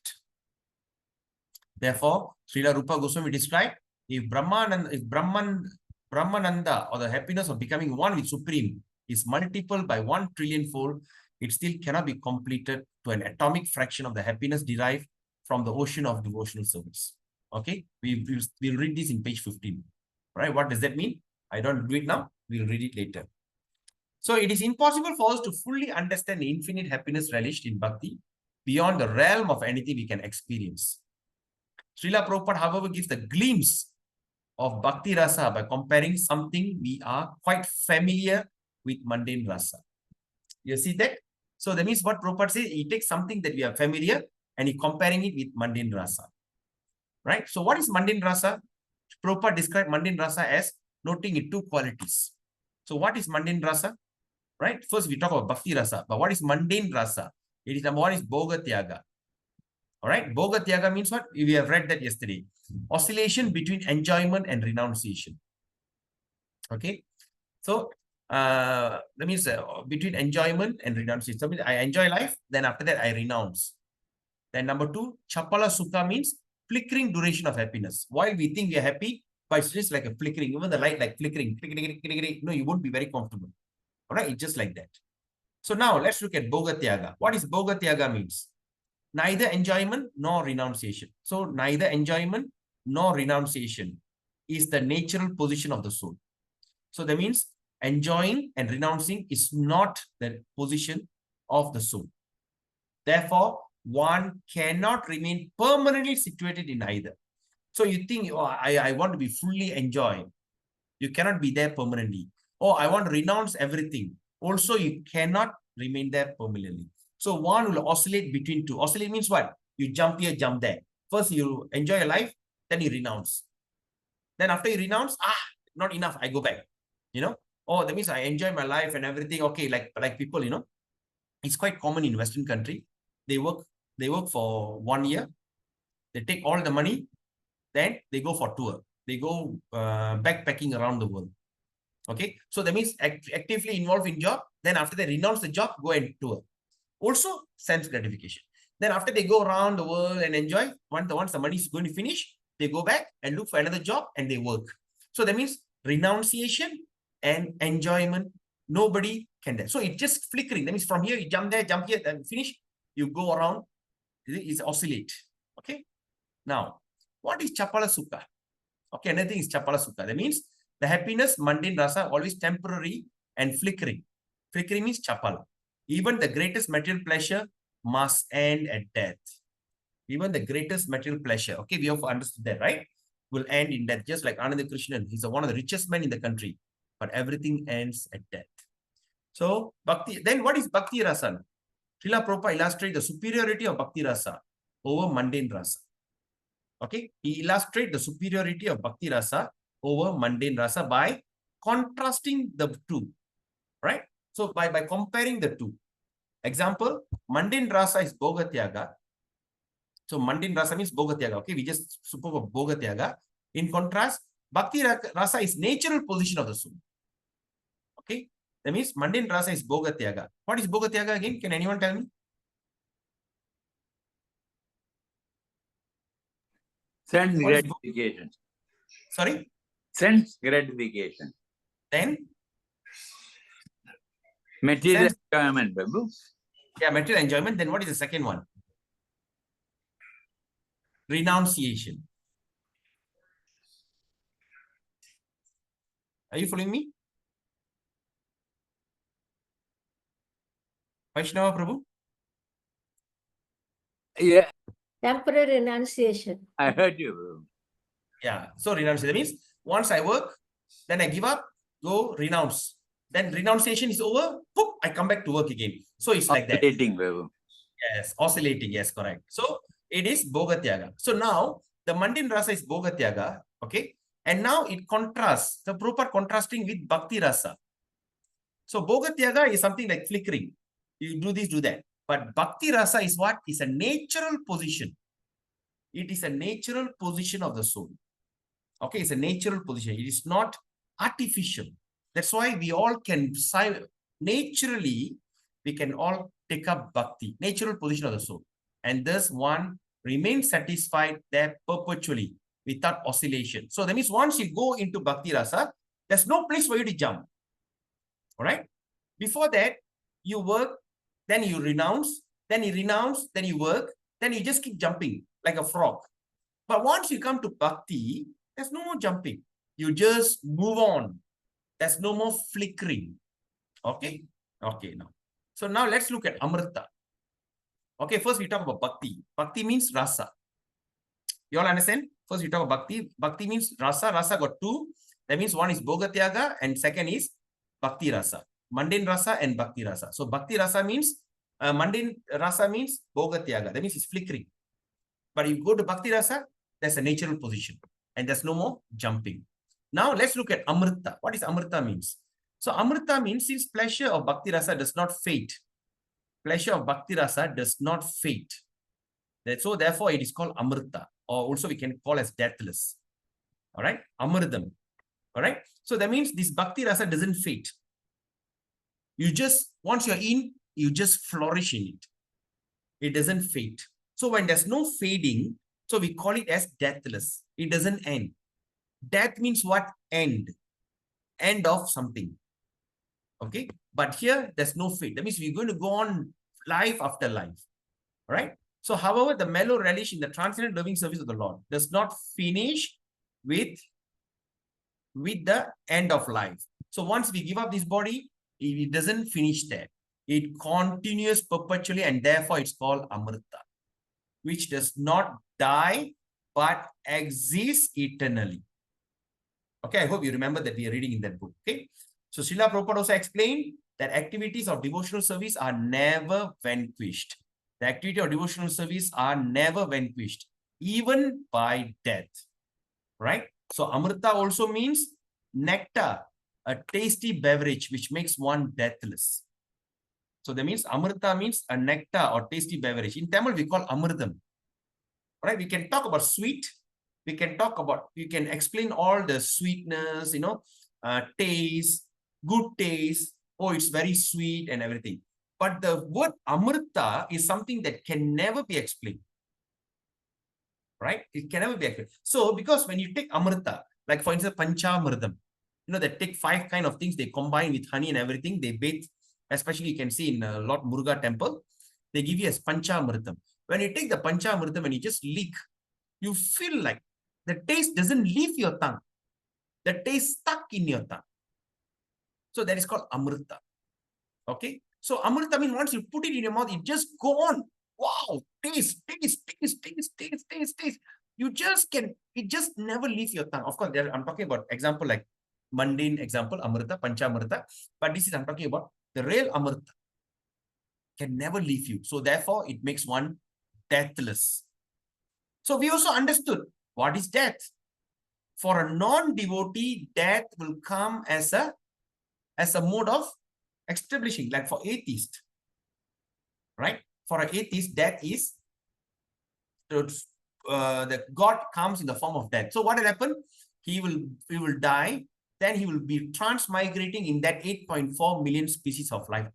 Therefore, Srila Rupa Goswami described, if Brahmananda or the happiness of becoming one with Supreme is multiple by 1 trillion fold, it still cannot be completed to an atomic fraction of the happiness derived from the ocean of devotional service. Okay, we'll read this in page 15. Right? What does that mean? I don't do it now. We'll read it later. So it is impossible for us to fully understand the infinite happiness relished in bhakti beyond the realm of anything we can experience. Srila Prabhupada, however, gives the glimpse of bhakti rasa by comparing something we are quite familiar with mundane rasa. You see that? So that means what Prabhupada says, he takes something that we are familiar and he comparing it with mundane rasa. Right? So what is mundane rasa? Prabhupada described mundane rasa as noting in two qualities. So what is mundane rasa? Right? First we talk about bhakti rasa, but what is mundane rasa? It is what is bhoga tyaga. All right? Bhoga tyaga means what? We have read that yesterday. Oscillation between enjoyment and renunciation. Okay? So that means between enjoyment and renunciation. So I enjoy life, then after that I renounce. Then number two, chapala sukha means flickering duration of happiness. While we think we are happy, but it's just like a flickering. Even the light like flickering. No, you won't be very comfortable. All right, it's just like that. So now let's look at bhoga tyaga. What is bhoga tyaga means? Neither enjoyment nor renunciation. So neither enjoyment nor renunciation is the natural position of the soul. So that means enjoying and renouncing is not the position of the soul. Therefore, one cannot remain permanently situated in either. So you think, oh, I want to be fully enjoyed. You cannot be there permanently. Oh, I want to renounce everything. Also, you cannot remain there permanently. So one will oscillate between two. Oscillate means what? You jump here, jump there. First, you enjoy your life, then you renounce. Then after you renounce, not enough, I go back. You know, oh, that means I enjoy my life and everything. Okay, like people, you know, it's quite common in Western country. They work for 1 year. They take all the money, then they go for tour. They go backpacking around the world. Okay, so that means actively involved in job. Then after they renounce the job, go and tour. Also sense gratification. Then after they go around the world and enjoy, once the money is going to finish, they go back and look for another job and they work. So that means renunciation and enjoyment, nobody can do. So it's just flickering. That means from here, you jump there, jump here, then finish. You go around, it's oscillate. Okay. Now, what is chapala sukha? Okay, another thing is chapala sukha. That means the happiness, mundane rasa, always temporary and flickering. Flickering means chapala. Even the greatest material pleasure must end at death. Even the greatest material pleasure, okay, we have understood that, right? Will end in death. Just like Ananda Krishnan, he's one of the richest men in the country, but everything ends at death. So, bhakti, then what is bhakti rasa? Srila Prabhupada illustrates the superiority of bhakti rasa over mundane rasa. Okay, he illustrates the superiority of bhakti rasa over mundane rasa by contrasting the two, right? So by comparing the two. Example, mundane rasa is bhoga tyaga. So mundane rasa means bhoga tyaga. Okay, we just spoke of bhoga tyaga. In contrast, bhakti rasa is natural position of the soul. Okay, that means mundane rasa is bhoga tyaga. What is bhoga tyaga again? Can anyone tell me? Sense gratification. Sorry? Sense gratification. Then? Material enjoyment, Babu. Yeah, material enjoyment. Then what is the second one? Renunciation. Are you following me? Vaishnava Prabhu? Yeah, Temporary renunciation. I heard you, Babu. Yeah. So renunciation means once I work, then I give up, go renounce. Then renunciation is over, poof, I come back to work again. So it's like that. Oscillating, Babu. Yes, oscillating. Yes, correct. So it is bhoga tyaga. So now the mundane rasa is bhoga tyaga. Okay. And now it contrasts, the proper contrasting with bhakti rasa. So bhoga tyaga is something like flickering. You do this, do that. But bhakti rasa is what? Is a natural position. It is a natural position of the soul. Okay, it's a natural position. It is not artificial. That's why we all can, naturally, we can all take up bhakti, natural position of the soul. And thus one remains satisfied there perpetually without oscillation. So that means once you go into bhakti rasa, there's no place for you to jump. All right? Before that, you work, then you renounce, then you work, then you just keep jumping like a frog. But once you come to bhakti, there's no more jumping. You just move on. There's no more flickering. Okay? Okay, now. So now let's look at Amrita. Okay, first we talk about Bhakti. Bhakti means rasa. You all understand? First we talk about Bhakti. Bhakti means rasa. Rasa got two. That means one is Bhogatyaga and second is Bhakti rasa. Mundane rasa and Bhakti rasa. So Bhakti rasa means, mundane rasa means Bhogatyaga. That means it's flickering. But if you go to Bhakti rasa, that's a natural position. And there's no more jumping. Now let's look at Amrita. What is Amrita means? So Amrita means since pleasure of Bhakti rasa does not fade. Pleasure of Bhakti rasa does not fade. So therefore it is called Amrita, or also we can call as deathless. All right, Amridam. All right, so that means this Bhakti rasa doesn't fade. You just, once you're in, you just flourish in it. It doesn't fade. So when there's no fading, so we call it as deathless. It doesn't end. Death means what? End. End of something. Okay, but here there's no fade. That means we're going to go on life after life. All right. So, however, the mellow relish in the transcendent loving service of the Lord does not finish with the end of life. So, once we give up this body, it doesn't finish there. It continues perpetually, and therefore it's called Amrita, which does not die but exists eternally. Okay, I hope you remember that we are reading in that book. Okay, so Srila Prabhupada also explained that activities of devotional service are never vanquished. The activity of devotional service are never vanquished, even by death. Right? So Amrita also means nectar, a tasty beverage which makes one deathless. So that means Amrita means a nectar or tasty beverage. In Tamil, we call Amritam. Right? We can talk about sweet. We can talk about, we can explain all the sweetness, taste, good taste. Oh, it's very sweet and everything. But the word Amrita is something that can never be explained. Right? It can never be explained. So, because when you take Amrita, like for instance, Panchamritam, they take 5 kind of things, they combine with honey and everything, they bathe, especially you can see in Lord Muruga temple, they give you as Panchamritam. When you take the Panchamritam and you just lick, you feel like the taste doesn't leave your tongue. The taste stuck in your tongue. So that is called Amrita. Okay? So Amrita means once you put it in your mouth, it just go on. Wow, taste. You just can, it just never leave your tongue. Of course, I'm talking about example like mundane example, Amrita, Panchamrita. But this is, I'm talking about the real Amrita. Can never leave you. So therefore, it makes one deathless. So we also understood what is death. For a non-devotee, death will come as a mode of establishing, like for atheist, right? For an atheist, death is the God comes in the form of death. So what will happen? He will die. Then he will be transmigrating in that 8.4 million species of life,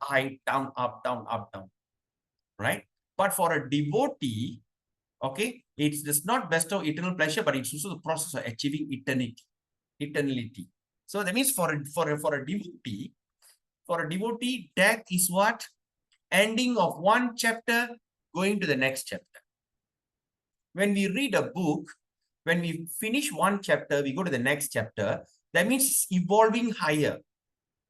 down, up, down, up, down, right? But for a devotee, okay, it does not bestow eternal pleasure, but it's also the process of achieving eternity. So that means for a devotee, death is what? Ending of one chapter, going to the next chapter. When we read a book, when we finish one chapter, we go to the next chapter. That means it's evolving higher.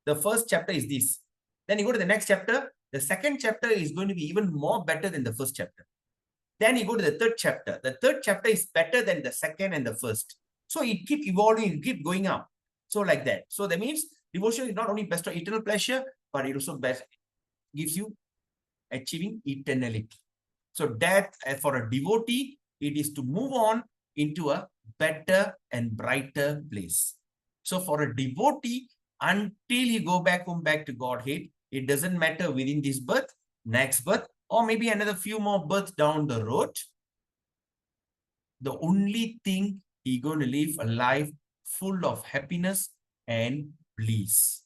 The first chapter is this. Then you go to the next chapter. The second chapter is going to be even more better than the first chapter. Then you go to the third chapter. The third chapter is better than the second and the first. So it keeps evolving, it keeps going up. So like that. So that means devotion is not only bestow eternal pleasure, but it also gives you achieving eternality. So death, for a devotee, it is to move on into a better and brighter place. So for a devotee, until you go back home, back to Godhead, it doesn't matter within this birth, next birth, or maybe another few more births down the road. The only thing he's going to live a life full of happiness and bliss.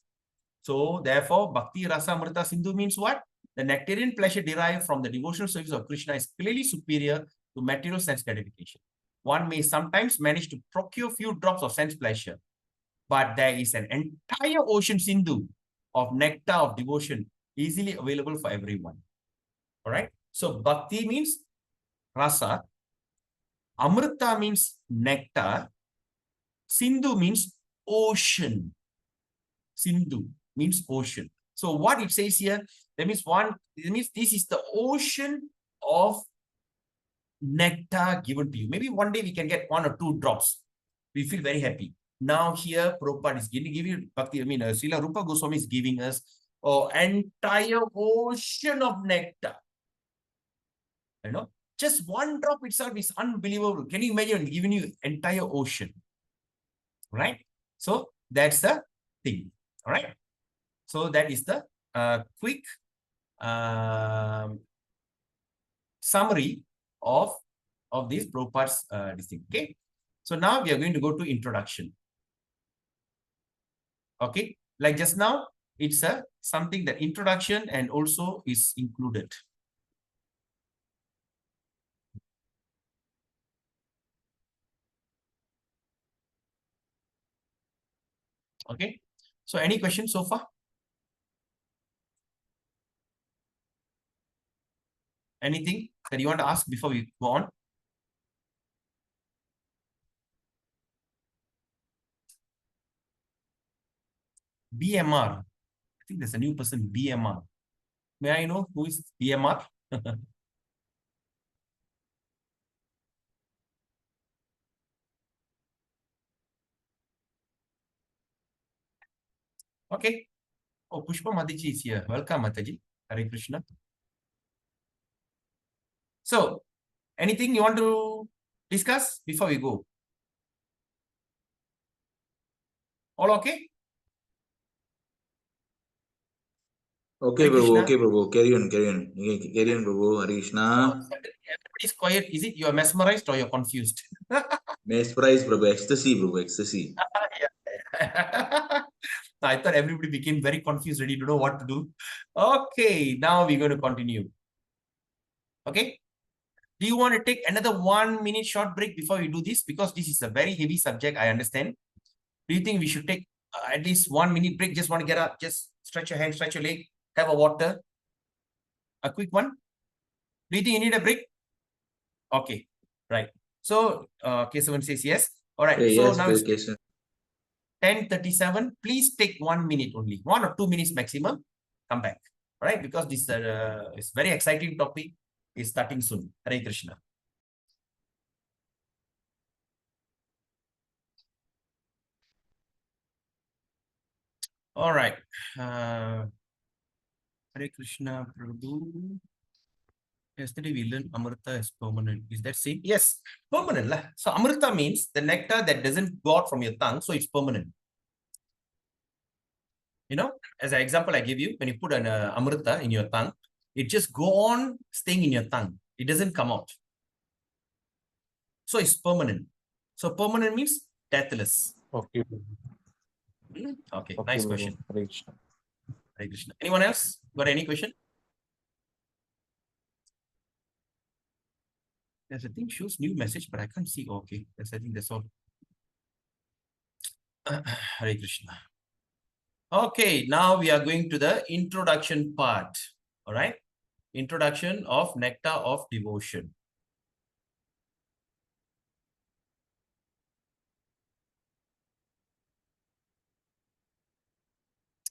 So therefore, Bhakti Rasa Amrita Sindhu means what? The nectarian pleasure derived from the devotional service of Krishna is clearly superior to material sense gratification. One may sometimes manage to procure few drops of sense pleasure, but there is an entire ocean Sindhu of nectar of devotion easily available for everyone. All right. So Bhakti means rasa, Amrita means nectar, Sindhu means ocean. Sindhu means ocean. So what it says here, that means this is the ocean of nectar given to you. Maybe one day we can get 1 or 2 drops. We feel very happy. Now here, Prabhupada is giving you, Srila Rupa Goswami is giving us an entire ocean of nectar. You know, just 1 drop itself is unbelievable. Can you imagine giving you entire ocean? Right? So that's the thing. All right. So that is the quick summary of this Prabhupada's this thing. Okay. So now we are going to go to introduction. Okay. Like just now, it's something that introduction and also is included. Okay. So any questions so far? Anything that you want to ask before we go on? BMR. I think there's a new person, BMR. May I know who is BMR? Okay. Oh, Pushpa Mataji is here. Welcome, Mataji. Hare Krishna. So, anything you want to discuss before we go? All okay? Okay, Hare Prabhu. Krishna. Okay, Prabhu. Carry on, Prabhu. Hare Krishna. Everybody's quiet. Is it you are mesmerized or you're confused? Mesmerized, Prabhu. Ecstasy, Prabhu. Ecstasy. I thought everybody became very confused, ready to know what to do. Okay, now we're going to continue. Okay. Do you want to take another 1 minute short break before we do this? Because this is a very heavy subject, I understand. Do you think we should take at least 1 minute break? Just want to get up, just stretch your hand, stretch your leg, have a water. A quick one. Do you think you need a break? Okay, right. So, Kesavan says yes. All right. Hey, so yes, now it's Kesavan. 10:37. Please take 1 minute only, 1 or 2 minutes maximum. Come back. All right, because this is very exciting topic. Is starting soon. Hare Krishna. All right. Hare Krishna, Prabhu. Yesterday we learned Amrita is permanent. Is that same? Yes, permanent lah. So Amrita means the nectar that doesn't go out from your tongue, so it's permanent. You know, as an example I give you, when you put an Amrita in your tongue, it just go on staying in your tongue. It doesn't come out. So it's permanent. So permanent means deathless. Okay. Okay, Okay, nice Prabhu. question. Hare Krishna. Hare Krishna. Anyone else got any question? There's a thing shows new message, but I can't see. Okay, I think that's all. Hare Krishna. Okay, now we are going to the introduction part. All right, introduction of nectar of devotion.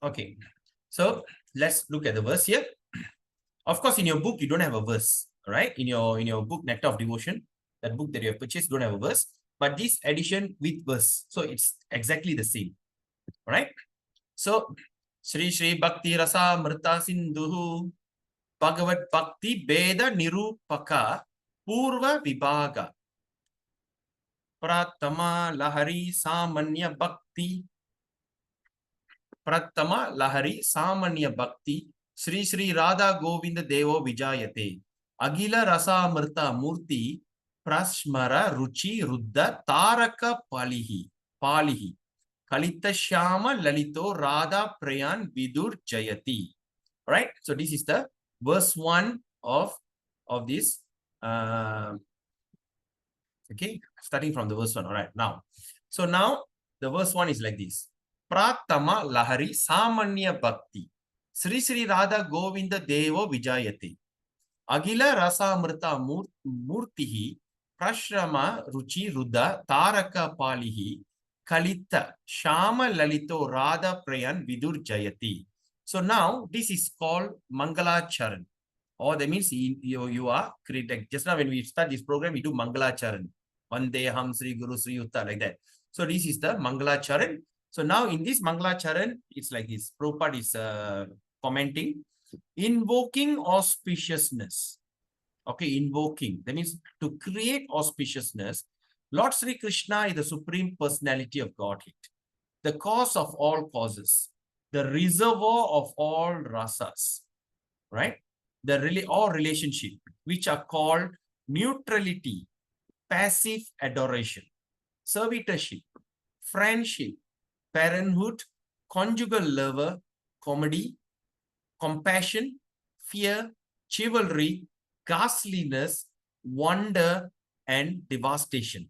Okay, so let's look at the verse here. Of course, in your book you don't have a verse. All right, in your book Nectar of Devotion, that book that you have purchased don't have a verse, but this edition with verse, so it's exactly the same. All right. So Shri Shri Bhakti Rasa Mrita Sindhu Bhagavad Bhakti Beda Nirupaka Purva Vibhaga Pratama Lahari Samanya Bhakti Pratama Lahari Samanya Bhakti Shri Shri Radha Govinda Devo Vijayate Agila Rasa Mrita Murti Prasmara Ruchi Ruddha Taraka Palihi Kalita Shama Lalito Radha Prayan Vidur Jayati. Right? So this is the verse 1 of this. Okay, starting from the verse 1. All right, now. So now the verse 1 is like this. Pratama Lahari Samanya Bhakti Sri Sri Radha Govinda Devo Vijayate Agila Rasa Mrita Murtihi Prashrama Ruchi Ruddha Taraka Palihi Kalita Shama Lalito Radha Prayan Vidur Jayati. So now this is called Mangala Charan. Or that means you are created. Just now when we start this program, we do Mangala Charan. Vandeham Sri Guru Sri Yutta, like that. So this is the Mangala Charan. So now in this Mangala Charan, it's like this. Prabhupada is commenting, invoking auspiciousness. Okay, invoking. That means to create auspiciousness. Lord Sri Krishna is the Supreme Personality of Godhead, the cause of all causes, the reservoir of all rasas, right? All relationship, which are called neutrality, passive adoration, servitorship, friendship, parenthood, conjugal lover, comedy, compassion, fear, chivalry, ghastliness, wonder, and devastation.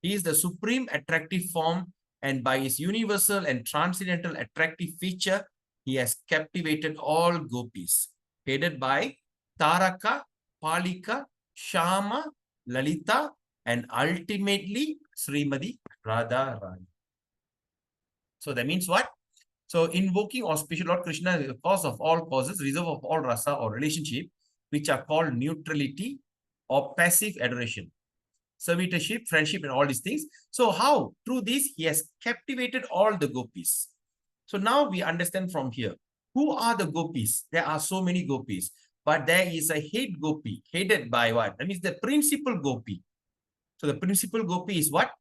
He is the supreme attractive form, and by his universal and transcendental attractive feature, he has captivated all gopis, headed by Taraka, Palika, Shama, Lalita, and ultimately Srimati Radharani. So that means what? So invoking auspicious Lord Krishna is the cause of all causes, reserve of all rasa or relationship, which are called neutrality or passive adoration, servitorship, friendship, and all these things. So how? Through this, he has captivated all the gopis. So now we understand from here, who are the gopis? There are so many gopis, but there is a head gopi, headed by what? That means the principal gopi. So the principal gopi is what?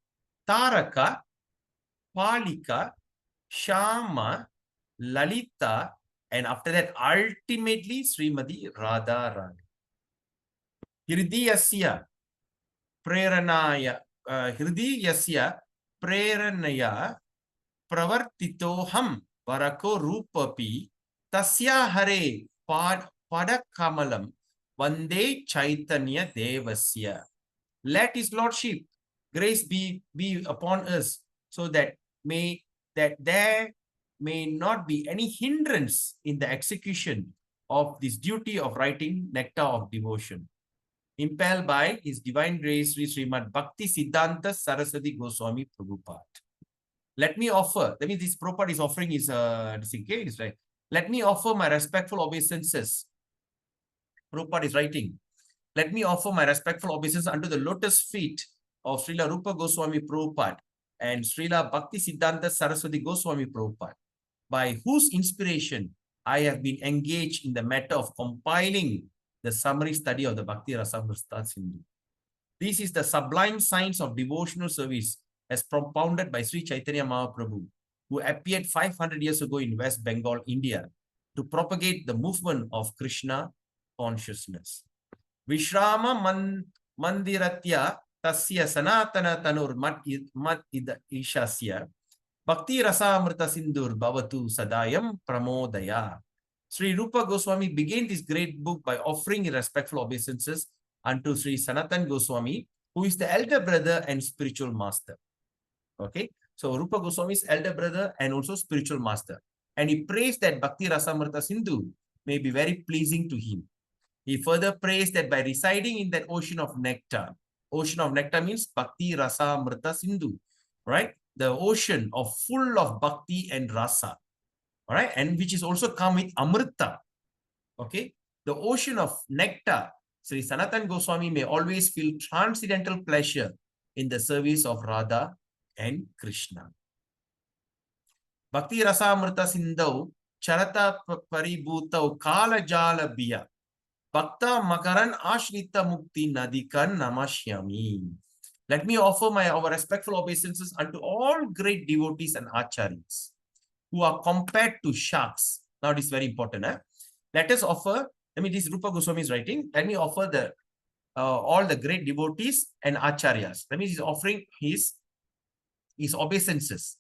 Taraka, Palika, Shama, Lalita, and after that, ultimately, Srimati Radharani. Hridiyasya Preranaya, Hridiyasya Preranaya Pravartitoham Varako Rupapi Tasya Hare Padakamalam Vande Chaitanya Devasya. Let his lordship, grace be upon us, so that there may not be any hindrance in the execution of this duty of writing Nectar of Devotion, impelled by His Divine Grace Sri Srimad Bhakti Siddhanta Saraswati Goswami Prabhupada. Let me offer, that means this Prabhupada is offering his case, right? Let me offer my respectful obeisances. Prabhupada is writing, let me offer my respectful obeisances unto the lotus feet of Srila Rupa Goswami Prabhupada and Srila Bhakti Siddhanta Saraswati Goswami Prabhupada, by whose inspiration I have been engaged in the matter of compiling the summary study of the Bhakti Rasamrita Sindhu. This is the sublime science of devotional service as propounded by Sri Chaitanya Mahaprabhu, who appeared 500 years ago in West Bengal, India, to propagate the movement of Krishna consciousness. Vishrama Mandiratya Tasya Sanatana Tanur Mat Ishasya Bhakti Rasamrita Sindur Bhavatu Sadayam Pramodaya. Sri Rupa Goswami began this great book by offering respectful obeisances unto Sri Sanatan Goswami, who is the elder brother and spiritual master. Okay, so Rupa Goswami's elder brother and also spiritual master. And he prays that Bhakti Rasamrita Sindhu may be very pleasing to him. He further prays that by residing in that ocean of nectar means Bhakti Rasamrita Sindhu, right? The ocean of full of bhakti and rasa, all right, and which is also come with amrita. Okay, the ocean of nectar, Sri Sanatan Goswami may always feel transcendental pleasure in the service of Radha and Krishna. Bhakti Rasamrita Sindhu Charata Paribhutau Kala Jala Biya Bhakta Makaran Ashrita Mukti Nadikan Namashyami. Let me offer our respectful obeisances unto all great devotees and acharyas who are compared to sharks. Now, this is very important. Let us offer, this Rupa Goswami is writing, let me offer all the great devotees and acharyas. That means he's offering his obeisances,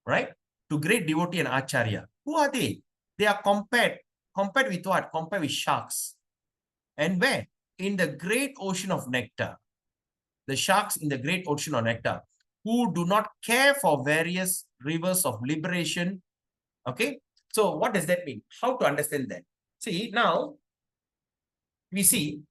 right, to great devotee and acharya. Who are they? They are compared with what? Compared with sharks. And where? In the great ocean of nectar. The sharks in the great ocean of nectar, who do not care for various rivers of liberation. Okay, so what does that mean? How to understand that? See, now we see,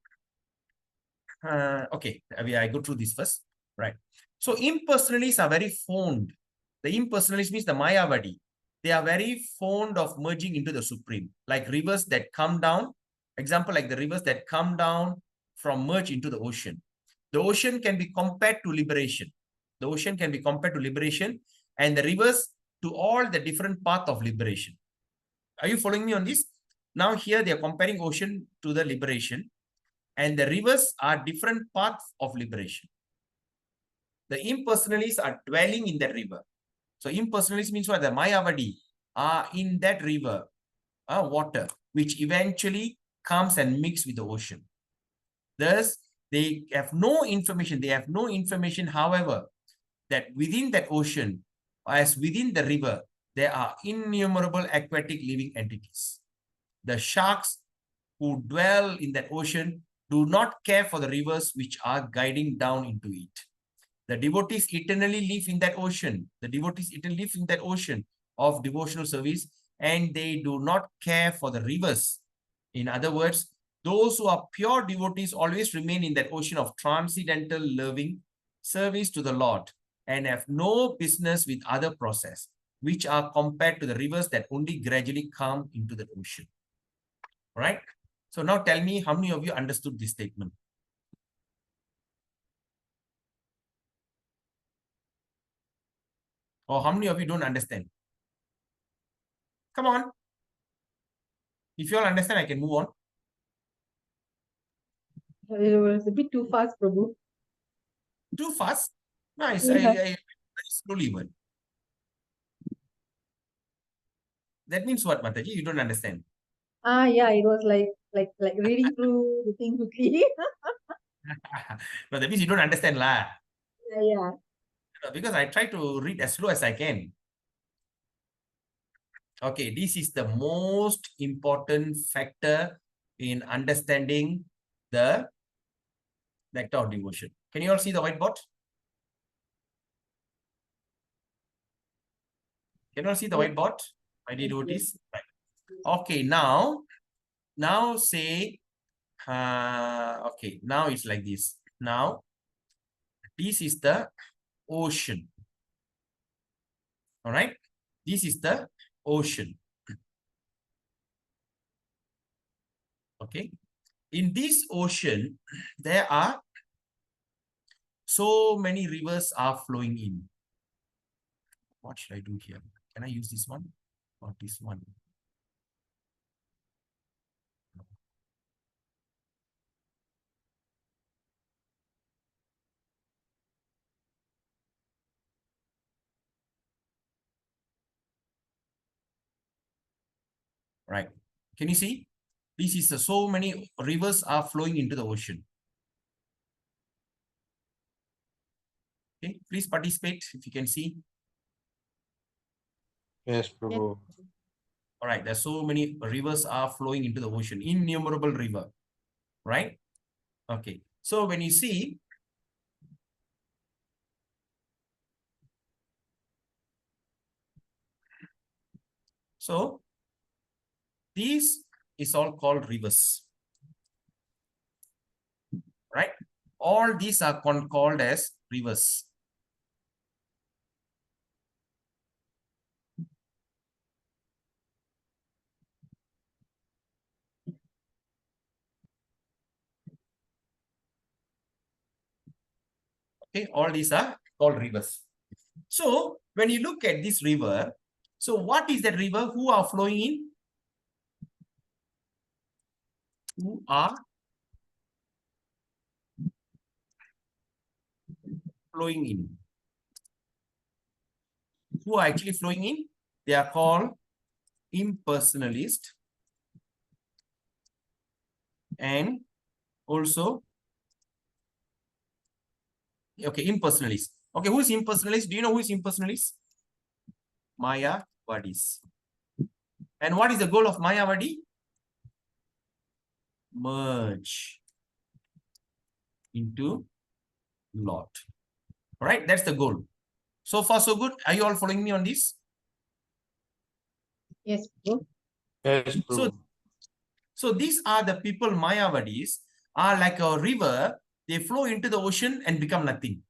okay, I go through this first, right? So impersonalists are very fond. The impersonalists means the Mayavadi. they are very fond of merging into the supreme, like rivers that come down. Example, like the rivers that come down from merge into the ocean. The ocean can be compared to liberation. The ocean can be compared to liberation, and the rivers to all the different paths of liberation. Are you following me on this? Now here they are comparing ocean to the liberation, and the rivers are different paths of liberation. The impersonalists are dwelling in that river. So impersonalists means what? The Mayavadi are in that river, water, which eventually comes and mix with the ocean. Thus, they have no information. They have no information, however, that within that ocean, as within the river, there are innumerable aquatic living entities. The sharks who dwell in that ocean do not care for the rivers which are guiding down into it. The devotees eternally live in that ocean. The devotees eternally live in that ocean of devotional service, and they do not care for the rivers. In other words, those who are pure devotees always remain in that ocean of transcendental loving service to the Lord and have no business with other process, which are compared to the rivers that only gradually come into the ocean. All right? So now tell me, how many of you understood this statement? Or how many of you don't understand? Come on. If you all understand, I can move on. It was a bit too fast, Prabhu. Too fast? Nice. Yeah. I slowly went. That means what, Mataji? You don't understand. Yeah, it was like reading through the thing quickly. No, that means you don't understand lah. Yeah. Because I try to read as slow as I can. Okay, this is the most important factor in understanding the nectar of devotion. Can you all see the whiteboard? Can you all see the Yeah. whiteboard? My dear devotees? Right. Okay, now say, okay, now it's like this. Now, this is the ocean. All right? This is the ocean. Okay. In this ocean, there are so many rivers are flowing in. What should I do here? Can I use this one or this one? Right. Can you see? This is so many rivers are flowing into the ocean. Okay, please participate if you can see. Yes, Prabhu. All right, there's so many rivers are flowing into the ocean, innumerable river, right? Okay, so when you see, so these is all called rivers, right? All these are called as rivers. Okay, all these are called rivers. So when you look at this river, so what is that river? Who are flowing in? Who are flowing in? Who are actually flowing in? They are called impersonalist and also, okay, impersonalist. Okay, who is impersonalist? Do you know who is impersonalist? Mayavadis. And what is the goal of Mayavadi? Merge into Lord. All right, that's the goal. So far, so good. Are you all following me on this? Yes, Prabhu. Yes, Prabhu. So these are the people, Mayavadis, are like a river. They flow into the ocean and become nothing.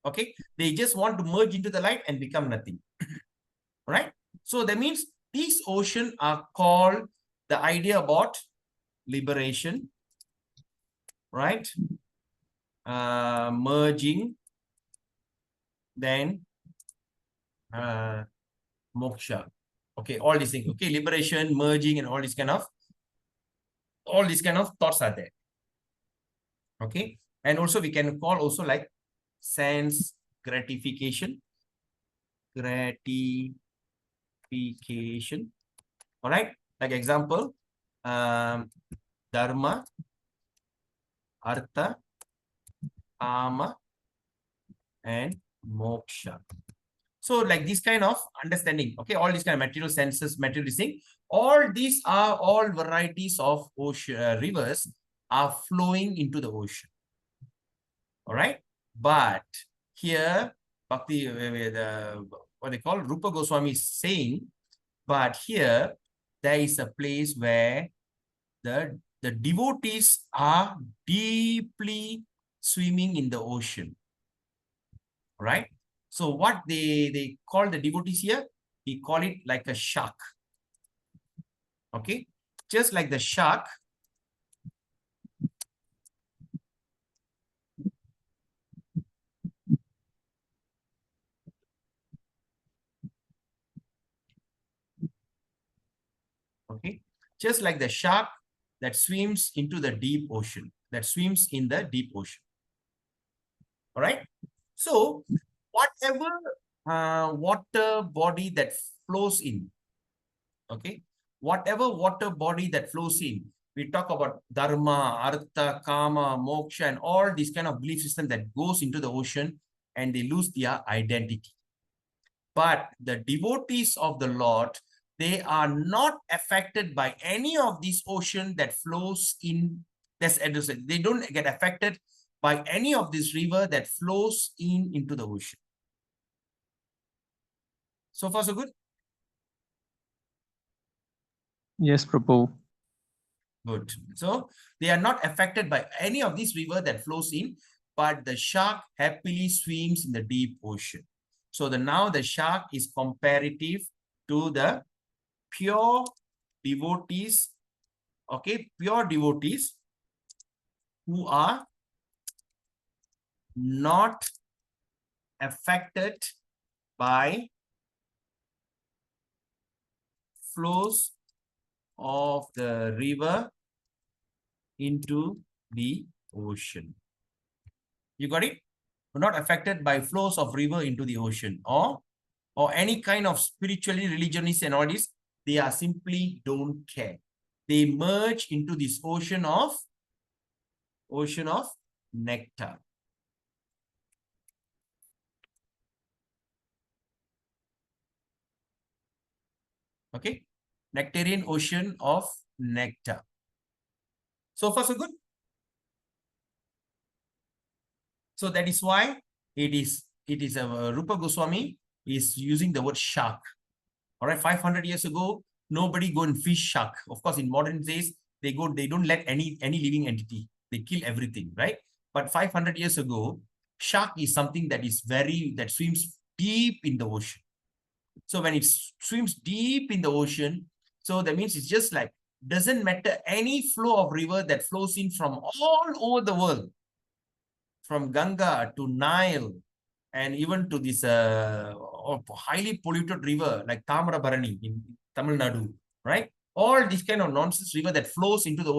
Okay, they just want to merge into the light and become nothing. right? So that means these oceans are called the idea about liberation, right? Merging, then moksha. Okay, all these things. Okay, liberation, merging, and all these kind of thoughts are there. Okay, and also we can call also like sense gratification. All right, like example, dharma, artha, kama, and moksha. So like this kind of understanding, okay, all these kind of material senses, material thing, all these are all varieties of ocean, rivers are flowing into the ocean. All right, but here Bhakti, what they call Rupa Goswami is saying, but here there is a place where the devotees are deeply swimming in the ocean. Right? So what they call the devotees here, we call it like a shark. Okay, just like the shark. Okay, just like the shark that swims into the deep ocean, that swims in the deep ocean. All right. So whatever water body that flows in, okay, whatever water body that flows in, we talk about dharma, artha, kama, moksha, and all these kind of belief system that goes into the ocean and they lose their identity. But the devotees of the Lord, they are not affected by any of this ocean that flows in. They don't get affected by any of this river that flows into the ocean. So far, so good? Yes, Prabhu. Good. So they are not affected by any of these river that flows in, but the shark happily swims in the deep ocean. So now the shark is comparative to the pure devotees, okay, pure devotees who are not affected by flows of the river into the ocean. You got it? Not affected by flows of river into the ocean or any kind of spiritually, religionists and all this. They are simply don't care. They merge into this ocean of nectar. Okay, nectarian ocean of nectar. So far, so good. So that is why it is Rupa Goswami is using the word shark. All right, 500 years ago, nobody go and fish shark. Of course, in modern days, they don't let any living entity. They kill everything, right? But 500 years ago, shark is something that swims deep in the ocean. So when it swims deep in the ocean, so that means it's just like, doesn't matter any flow of river that flows in from all over the world, from Ganga to Nile, and even to this highly polluted river like Tamarabarani in Tamil Nadu, right? All this kind of nonsense river that flows into the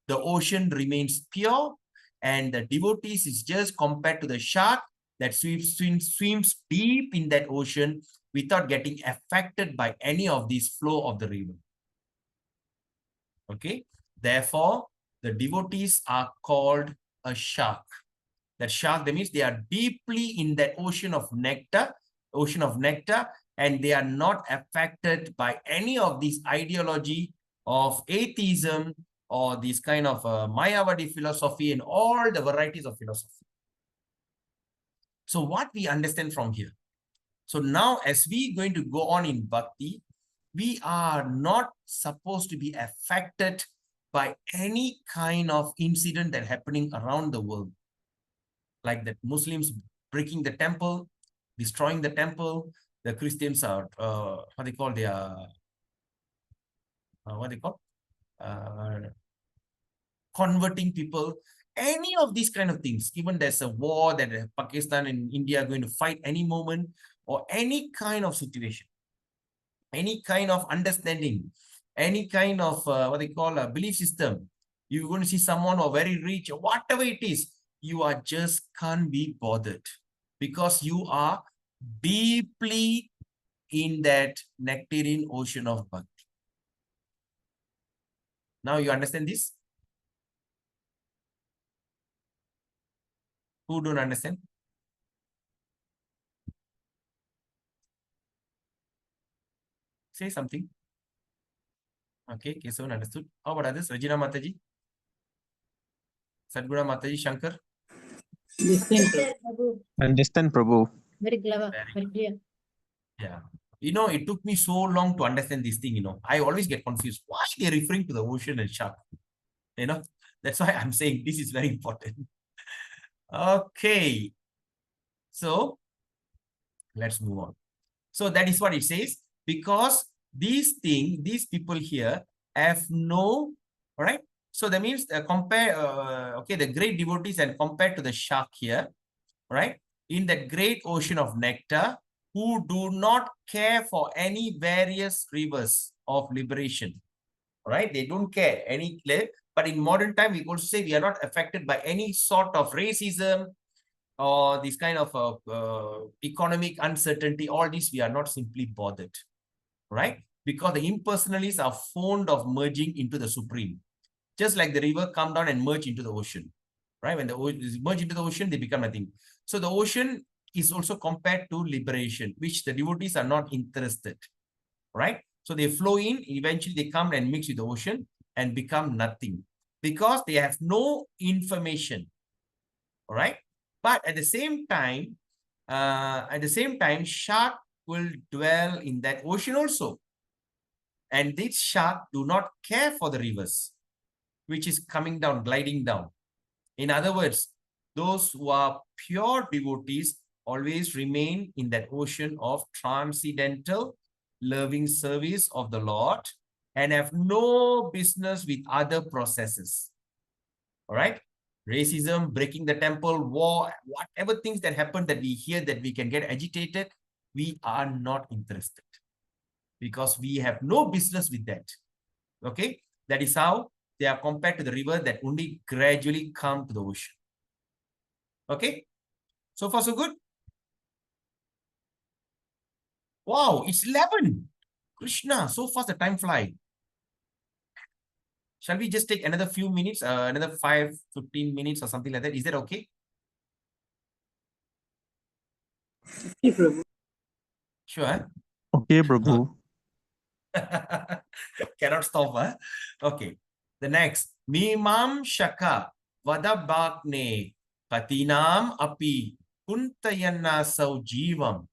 ocean remains pure, and the devotees is just compared to the shark that swims deep in that ocean without getting affected by any of this flow of the river. Okay, therefore the devotees are called a shark. That shark, that means they are deeply in that ocean of nectar, and they are not affected by any of this ideology of atheism or this kind of Mayavadi philosophy and all the varieties of philosophy. So what we understand from here? So now as we going to go on in bhakti, we are not supposed to be affected by any kind of incident that happening around the world. Like that Muslims breaking the temple, destroying the temple, the Christians are, what they call, they are, what they call, converting people, any of these kind of things. Even there's a war that Pakistan and India are going to fight any moment, or any kind of situation, any kind of understanding, any kind of what they call a belief system. You're going to see someone who are very rich, or whatever it is, you are just can't be bothered, because you are deeply in that nectarian ocean of bhakti. Now you understand this? Who don't understand? Say something. Okay, Kesavan understood. How about others? Regina Mataji? Sadguna Mataji, Shankar? Listen, Prabhu. Understand, Prabhu. Very clever, very clear. Yeah. You know, it took me so long to understand this thing, you know. I always get confused. Why are they referring to the ocean and shark? You know, that's why I'm saying this is very important. Okay. So, let's move on. So, that is what it says. Because these people here have no, all right? So, that means compare, okay, the great devotees and compared to the shark here, right? In that great ocean of nectar, who do not care for any various rivers of liberation, right? They don't care any, but in modern time, we also say we are not affected by any sort of racism or this kind of economic uncertainty. All this, we are not simply bothered, right? Because the impersonalists are fond of merging into the supreme. Just like the river come down and merge into the ocean, right? When the merge into the ocean, they become nothing. So the ocean is also compared to liberation, which the devotees are not interested, right? So they flow in, eventually they come and mix with the ocean and become nothing, because they have no information, all right? But at the same time, shark will dwell in that ocean also. And these shark do not care for the rivers, which is coming down, gliding down. In other words, those who are pure devotees always remain in that ocean of transcendental loving service of the Lord and have no business with other processes. All right? Racism, breaking the temple, war, whatever things that happen that we hear that we can get agitated, we are not interested, because we have no business with that. Okay? That is how they are compared to the river that only gradually come to the ocean. Okay? So far, so good? Wow, it's 11. Krishna, so fast the time fly. Shall we just take another few minutes, another 5-15 minutes or something like that? Is that okay? okay, Prabhu. Sure. Okay, Prabhu. Cannot stop, huh? Okay. The next. Mimam Shaka Vadabhakne Katinam Api Kuntayanna Sau Jivam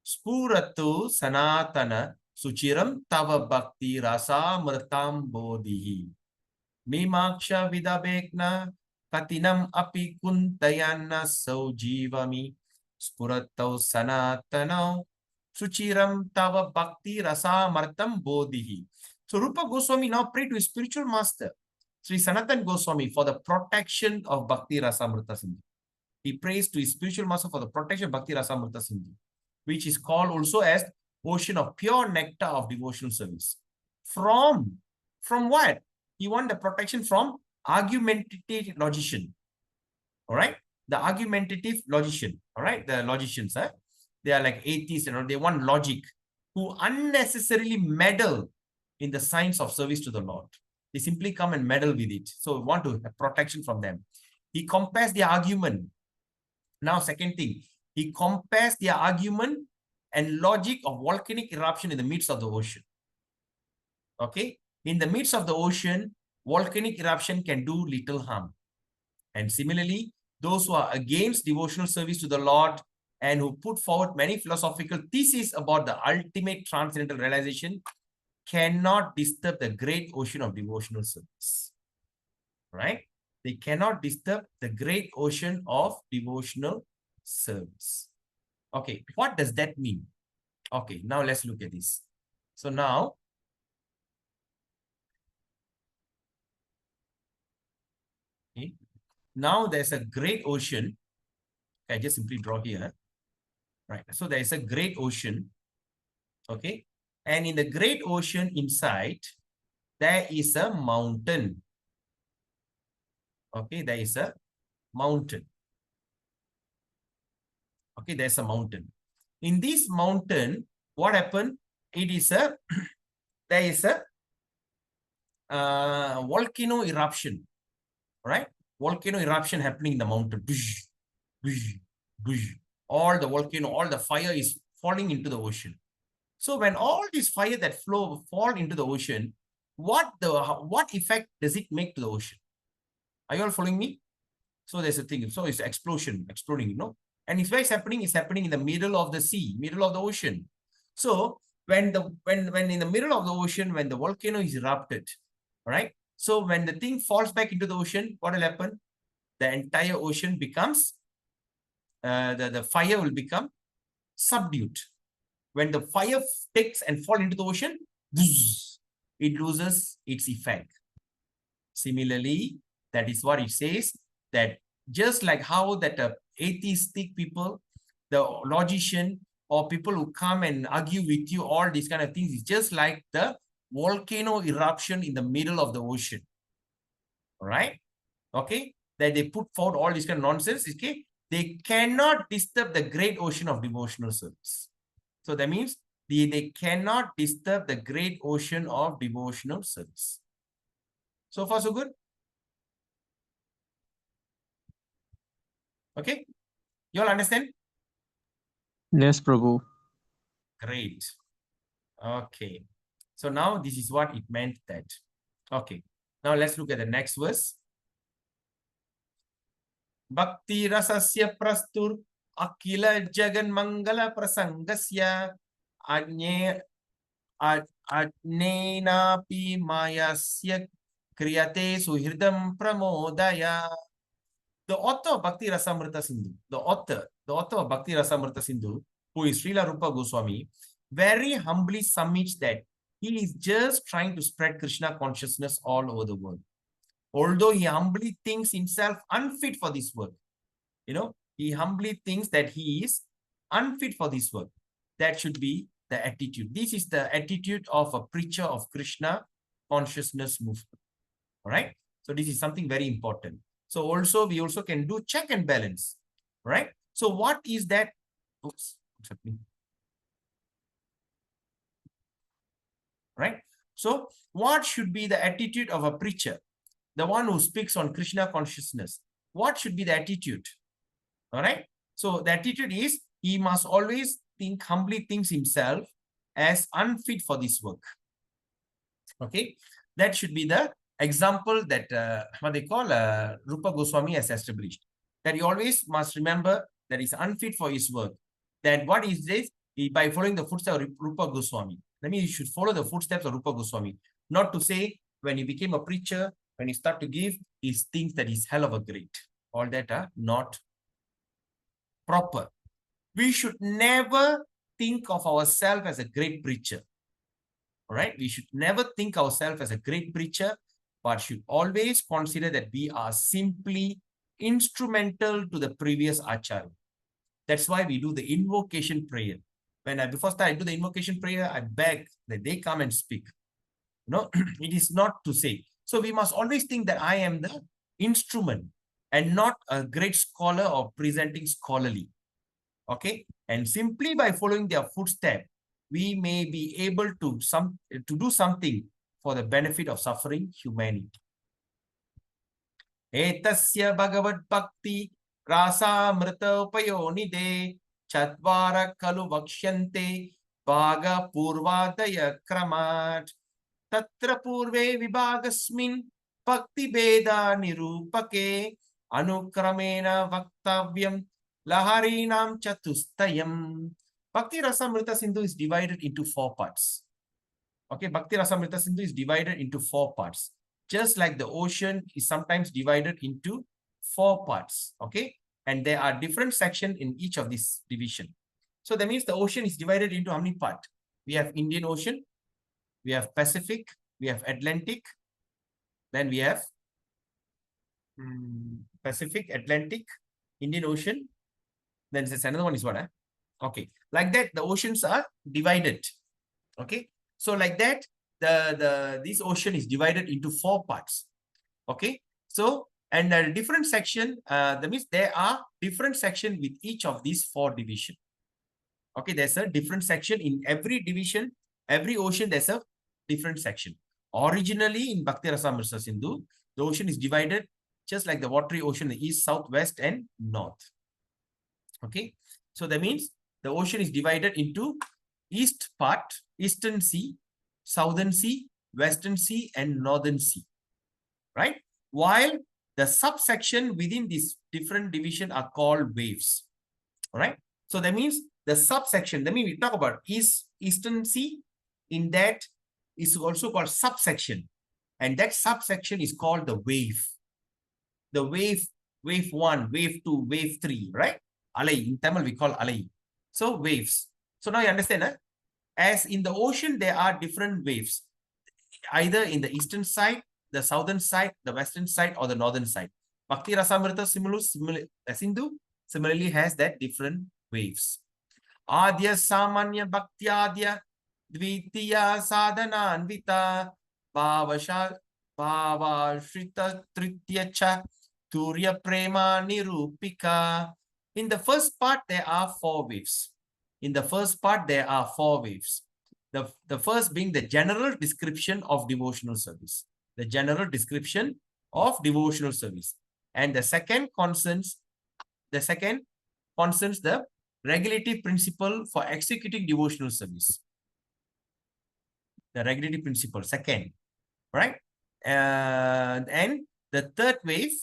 Spuratu Sanatana Suchiram Tava Bhakti Rasa Mritam Bodhihi Mimaksha Vidabekna Katinam Api Kuntayanna Sau Jivami Spuratau Sanatanau Suchiram Tava Bhakti Rasa Martam Bodhihi. So Rupa Goswami now prayed to his spiritual master, Sri Sanatan Goswami, for the protection of Bhakti Rasamrita Sindhu. He prays to his spiritual master for the protection of Bhakti Rasamrita Sindhu, which is called also as ocean of pure nectar of devotional service. From what? He wants the protection from argumentative logician. All right? The argumentative logician. All right? The logicians, they are like atheists, they want logic, who unnecessarily meddle in the science of service to the Lord. They simply come and meddle with it. So we want to have protection from them. He compares the argument. Now, second thing, he compares the argument and logic of volcanic eruption in the midst of the ocean. Okay? In the midst of the ocean, volcanic eruption can do little harm. And similarly, those who are against devotional service to the Lord and who put forward many philosophical theses about the ultimate transcendental realization cannot disturb the great ocean of devotional service. Right? They cannot disturb the great ocean of devotional service. Okay, what does that mean? Okay, now let's look at this. So now, okay, now there's a great ocean. I just simply draw here. Right. So there is a great ocean. Okay. And in the great ocean inside, there is a mountain. Okay, there is a mountain. Okay, there's a mountain. In this mountain, what happened? It is a, there is a volcano eruption, right? Volcano eruption happening in the mountain. Bush, bush, bush. All the volcano, all the fire is falling into the ocean. So when all this fire that fall into the ocean, what effect does it make to the ocean? Are you all following me? So there's a thing. So it's explosion, exploding, you know. And if what's happening is happening in the middle of the sea, middle of the ocean. So when in the middle of the ocean, when the volcano is erupted, right? So when the thing falls back into the ocean, what will happen? The entire ocean becomes, the fire will become subdued. When the fire takes and fall into the ocean, it loses its effect. Similarly, that is what it says, that just like how that atheistic people, the logician, or people who come and argue with you, all these kind of things, is just like the volcano eruption in the middle of the ocean. All right? Okay? That they put forward all this kind of nonsense, okay? They cannot disturb the great ocean of devotional service. So that means they cannot disturb the great ocean of devotional service. So far, so good? Okay? You all understand? Yes, Prabhu. Great. Okay. So now this is what it meant that. Okay. Now let's look at the next verse. Bhakti rasasya prastur akila jagan mangala prasangasya anye Ajnenapi mayasya kriyate suhirdam pramodaya. The author of Bhakti Rasamrita Sindhu, the author of Bhakti Rasamrita Sindhu, who is Srila Rupa Goswami, very humbly submits that he is just trying to spread Krishna consciousness all over the world. Although he humbly thinks himself unfit for this work, you know, he humbly thinks that he is unfit for this work. That should be the attitude. This is the attitude of a preacher of Krishna consciousness movement. All right. So this is something very important. So also we also can do check and balance. Right. So what is that? Oops, what's happening? Right. So what should be the attitude of a preacher? The one who speaks on Krishna consciousness. What should be the attitude? All right. So the attitude is he must always humbly thinks himself as unfit for this work. Okay. That should be the example that what they call Rupa Goswami has established. That he always must remember that he's unfit for his work. Then what is this? By following the footsteps of Rupa Goswami. That means you should follow the footsteps of Rupa Goswami. Not to say when he became a preacher, when he start to give, he thinks that he's hell of a great. All that are not proper. We should never think of ourselves as a great preacher. All right? We should never think ourselves as a great preacher, but should always consider that we are simply instrumental to the previous acharya. That's why we do the invocation prayer. Before I do the invocation prayer, I beg that they come and speak. No, it is not to say. So we must always think that I am the instrument and not a great scholar or presenting scholarly. Okay, and simply by following their footsteps, we may be able to do something for the benefit of suffering humanity. Etasya bhagavad bhakti rasa mrita upayonide chatvara kalu vakshante bhaga purvadaya kramat tatra purve vibhagasmin bhakti beda nirupake anukramena vaktavyam Laharinam Chatustayam. Bhakti Rasamrita Sindhu is divided into 4 parts. Okay, Bhakti Rasamrita Sindhu is divided into 4 parts. Just like the ocean is sometimes divided into 4 parts. Okay, and there are different sections in each of this division. So that means the ocean is divided into how many parts? We have Indian Ocean, we have Pacific, we have Atlantic, then we have Pacific, Atlantic, Indian Ocean. Then there's another one is what? Okay. Like that, the oceans are divided. Okay. So like that, this ocean is divided into 4 parts. Okay. So, and a different section, that means there are different section with each of these 4 divisions. Okay. There's a different section in every division, every ocean, there's a different section. Originally in Bhakti Rasamrita Sindhu, the ocean is divided just like the watery ocean, the east, south, west, and north. Okay. So that means the ocean is divided into east part, eastern sea, southern sea, western sea, and northern sea. Right? While the subsection within this different division are called waves. All right. So that means the subsection, that means we talk about eastern sea, in that is also called subsection. And that subsection is called the wave. The wave 1, wave 2, wave 3, right? Alai. In Tamil, we call alai. So waves. So now you understand, as in the ocean, there are different waves, either in the eastern side, the southern side, the western side, or the northern side. Bhakti Rasamrita similarly has that different waves. Adya Samanya Bhaktyadya Dvitiya Sadhana Anvita Bhavashrita Trityacha Turya Prema Nirupika. In the first part, there are 4 waves. In the first part, there are 4 waves. The first being the general description of devotional service. The general description of devotional service. And the second concerns the regulative principle for executing devotional service. The regulative principle, second, right? And the third wave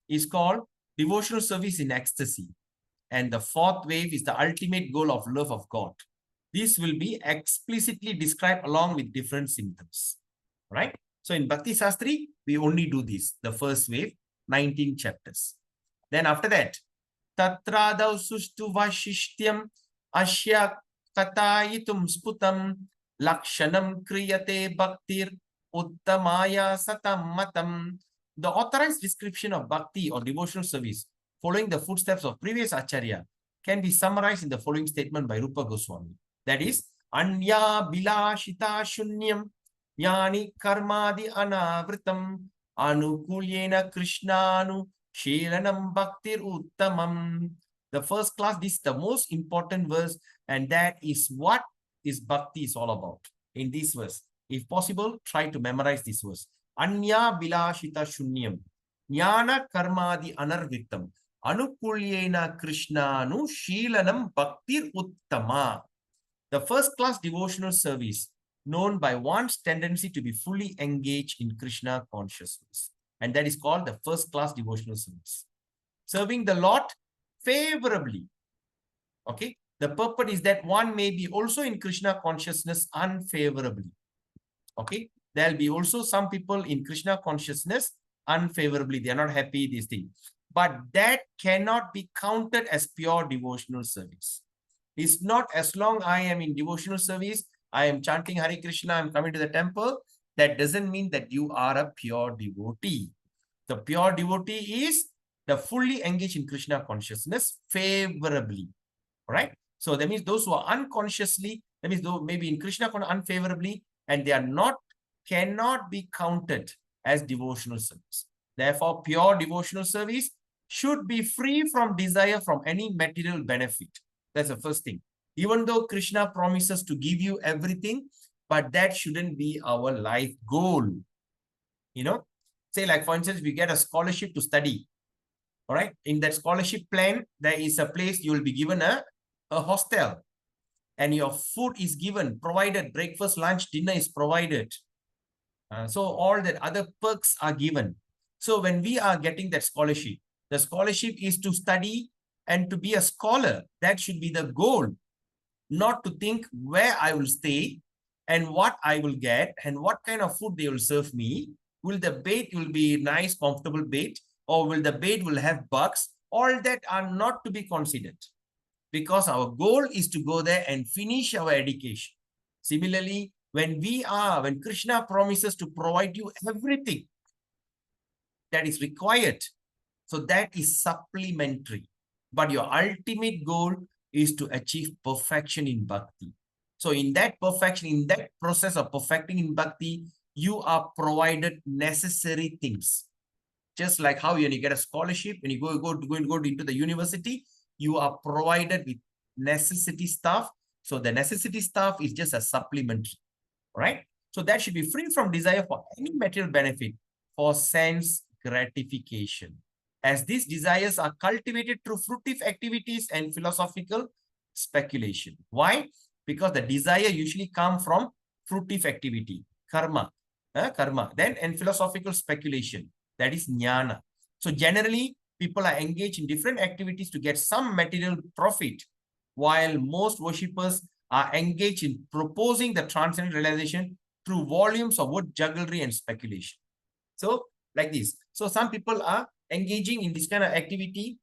is called devotional service in ecstasy. And the 4th wave is the ultimate goal of love of God. This will be explicitly described along with different symptoms, right? So in Bhakti Sastri, we only do this, the first wave, 19 chapters. Then after that, Tatradav Sustu Vashishyam Ashya Katayitum Sputam Lakshanam Kriyate Bhaktir Uttamaya Satam Matam. The authorized description of Bhakti or devotional service following the footsteps of previous Acharya can be summarized in the following statement by Rupa Goswami. That is, Anya Bilashita Shunyam Yani Karmadi Anavritam Anukulyena Krishnanu Shelanam Bhaktir Uttamam. The first class, this is the most important verse, and that is what is Bhakti is all about. In this verse, if possible, try to memorize this verse. Anya Bilashita Shunyam Jnana Karmadi Anarvitam Anukulyena Krishnanu Shelanam Bhaktir Uttama. The first class devotional service known by one's tendency to be fully engaged in Krishna consciousness. And that is called the first class devotional service. Serving the Lord favorably. Okay. The purpose is that one may be also in Krishna consciousness unfavorably. Okay. There'll be also some people in Krishna consciousness unfavorably. They are not happy, these things. But that cannot be counted as pure devotional service. It's not as long I am in devotional service, I am chanting Hare Krishna, I'm coming to the temple. That doesn't mean that you are a pure devotee. The pure devotee is the fully engaged in Krishna consciousness favorably. Right? So that means those who are unconsciously, that means those maybe in Krishna unfavorably, and they are not, cannot be counted as devotional service. Therefore, pure devotional service should be free from desire from any material benefit. That's the first thing. Even though Krishna promises to give you everything, but that shouldn't be our life goal. You know, say like for instance, we get a scholarship to study. All right. In that scholarship plan, there is a place you will be given a hostel, and your food is given, provided, breakfast, lunch, dinner is provided. So all that other perks are given. So when we are getting that scholarship, the scholarship is to study and to be a scholar. That should be the goal. Not to think where I will stay and what I will get and what kind of food they will serve me. Will the bed will be nice, comfortable bed, or will the bed will have bugs? All that are not to be considered. because our goal is to go there and finish our education. Similarly, when Krishna promises to provide you everything that is required, so that is supplementary. But your ultimate goal is to achieve perfection in bhakti. So in that perfection, in that process of perfecting in bhakti, you are provided necessary things. Just like how when you get a scholarship, when you go into the university, you are provided with necessity stuff. So the necessity stuff is just a supplementary, right? So that should be free from desire for any material benefit, for sense gratification, as these desires are cultivated through fruitive activities and philosophical speculation. Why? Because the desire usually comes from fruitive activity, karma, then and philosophical speculation, that is jnana. So generally, people are engaged in different activities to get some material profit, while most worshippers are engaged in proposing the transcendent realization through volumes of word jugglery and speculation. So like this. So some people are engaging in this kind of activity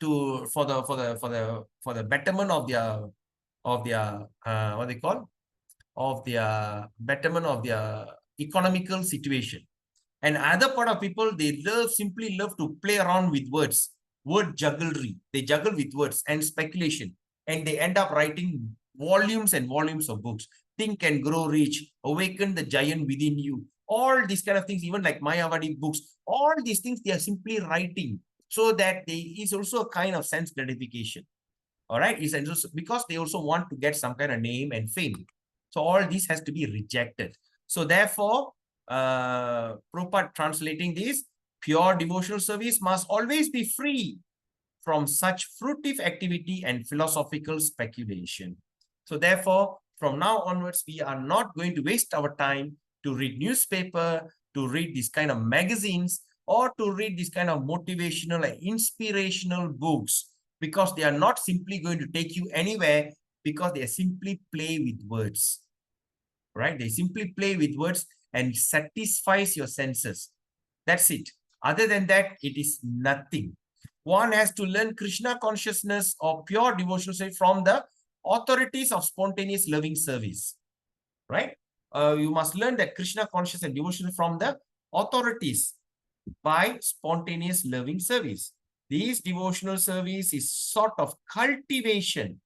for the betterment of their what they call, of their betterment of their economical situation. And other part of people, they simply love to play around with words, word jugglery. They juggle with words and speculation, and they end up writing volumes and volumes of books. Think and Grow Rich, Awaken the Giant Within You, all these kind of things, even like Mayavadi books, all these things they are simply writing so that is also a kind of sense gratification. All right, it's because they also want to get some kind of name and fame. So all this has to be rejected. So therefore, Prabhupada translating this, pure devotional service must always be free from such fruitive activity and philosophical speculation. So therefore, from now onwards, we are not going to waste our time to read newspaper, to read this kind of magazines, or to read this kind of motivational and inspirational books, because they are not simply going to take you anywhere, because they simply play with words, right? They simply play with words and satisfies your senses. That's it. Other than that, it is nothing. One has to learn Krishna consciousness or pure devotional service from the authorities of spontaneous loving service, right? You must learn that Krishna consciousness and devotion from the authorities by spontaneous loving service. This devotional service is sort of cultivation,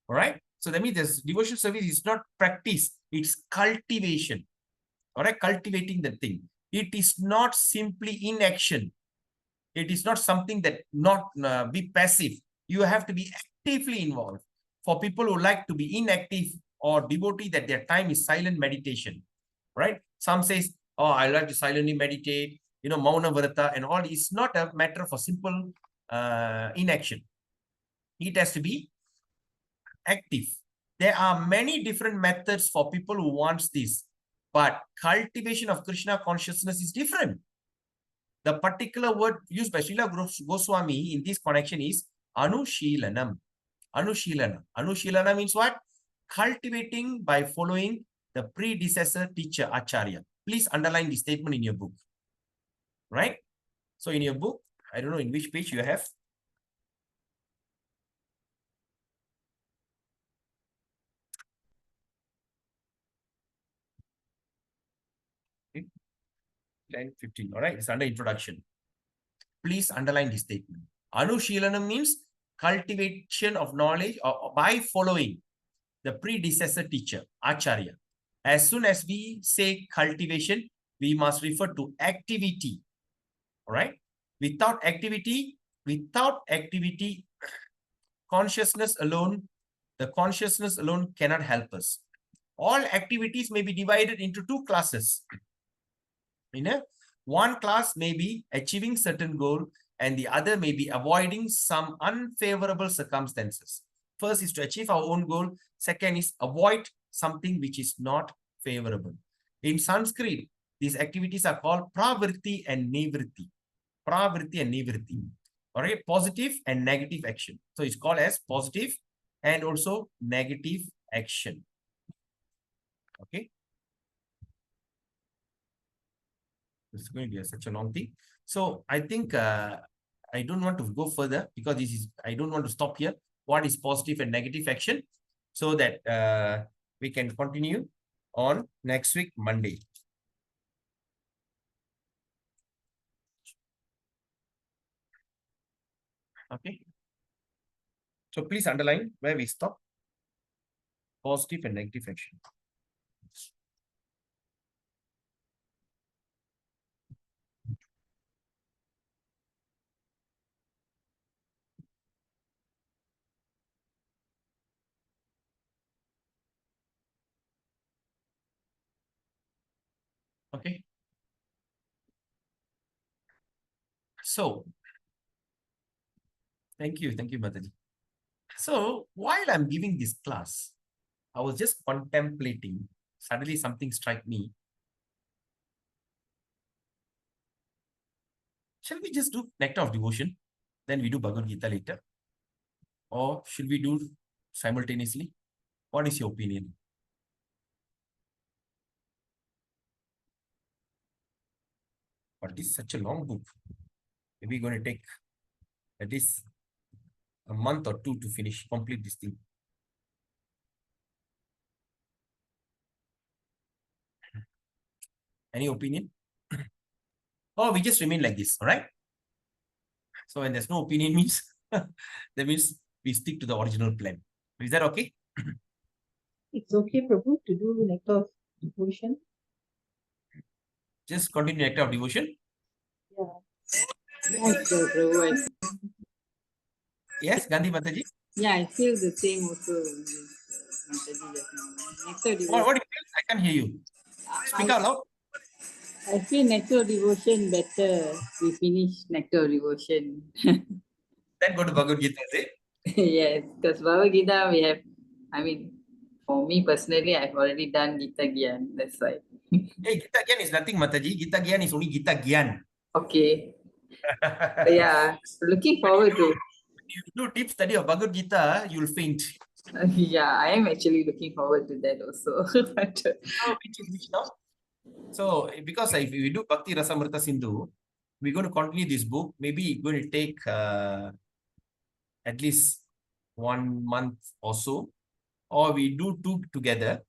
all right? So that means this devotional service is not practice, it's cultivation, all right? Cultivating the thing. It is not simply inaction. It is not something that not be passive. You have to be actively involved. For people who like to be inactive or devotee, that their time is silent meditation, right? Some says, oh, I like to silently meditate, Mauna Vrata and all. It's not a matter for simple inaction. It has to be active. There are many different methods for people who wants this, but cultivation of Krishna consciousness is different. The particular word used by Srila Goswami in this connection is Anushilanam. Anushilanam. Anushilanam means what? Cultivating by following the predecessor teacher, Acharya. Please underline this statement in your book. Right? So in your book, I don't know in which page you have. Okay. Line 15. All right. It's under introduction. Please underline this statement. Anushilanam means cultivation of knowledge or by following the predecessor teacher, Acharya. As soon as we say cultivation, we must refer to activity. All right? Without activity, consciousness alone cannot help us. All activities may be divided into two classes. One class may be achieving certain goal and the other may be avoiding some unfavorable circumstances. First is to achieve our own goal. Second is avoid something which is not favorable. In Sanskrit, these activities are called pravritti and nivritti. Pravritti and nivritti. All right, positive and negative action. So it's called as positive and also negative action. Okay. It's going to be such a long thing. So I think I don't want to go further because I don't want to stop here. what is positive and negative action, so that we can continue on next week, Monday. Okay. So please underline where we stop. Positive and negative action. Okay. So, thank you, Mataji. So, while I'm giving this class, I was just contemplating. Suddenly, something struck me. Shall we just do Nectar of Devotion? Then we do Bhagavad Gita later? Or should we do simultaneously? What is your opinion? But this is such a long book. Maybe we're going to take at least a month or two to complete this thing. Any opinion? Or we just remain like this, all right? So when there's no opinion means, that means we stick to the original plan. Is that okay? It's okay, Prabhu, to do Nectar of Devotion. Just continue Nectar of Devotion. Yeah. Yes, Prabhu. Yes, Gandhi Mataji? Yeah, I feel the same also. Mataji just now. Nectar Devotion. What do you feel? I can't hear you. Speak out loud. I feel Nectar Devotion better. We finish Nectar Devotion. Then go to Bhagavad Gita, is it? Yes, because Bhagavad Gita we have, for me personally, I've already done Gita Gyan. That's why. Hey, Gita Gyan is nothing, Mataji. Gita Gyan is only Gita Gyan. Okay. Yeah, looking forward to. If you do deep study of Bhagavad Gita, you'll faint. Yeah, I am actually looking forward to that also. But, Which now? So, because if we do Bhakti Rasamrita Sindhu, we're going to continue this book. Maybe it's going to take at least 1 month or so, or we do 2 together.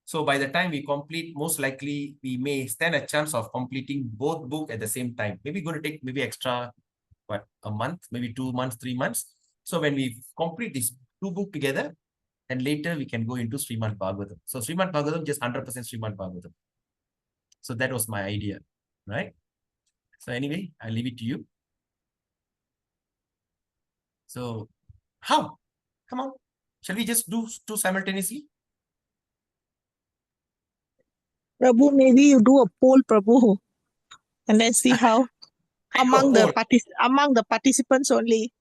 So by the time we complete, most likely we may stand a chance of completing both books at the same time. Maybe going to take maybe extra, what, a month, maybe 2 months, 3 months. So when we complete these 2 books together, and later we can go into Srimad Bhagavatam. So Srimad Bhagavatam, just 100% Srimad Bhagavatam. So that was my idea, right? So anyway, I'll leave it to you. So how? Come on. Shall we just do 2 simultaneously? Prabhu, maybe you do a poll, Prabhu, and let's see how among the participants only,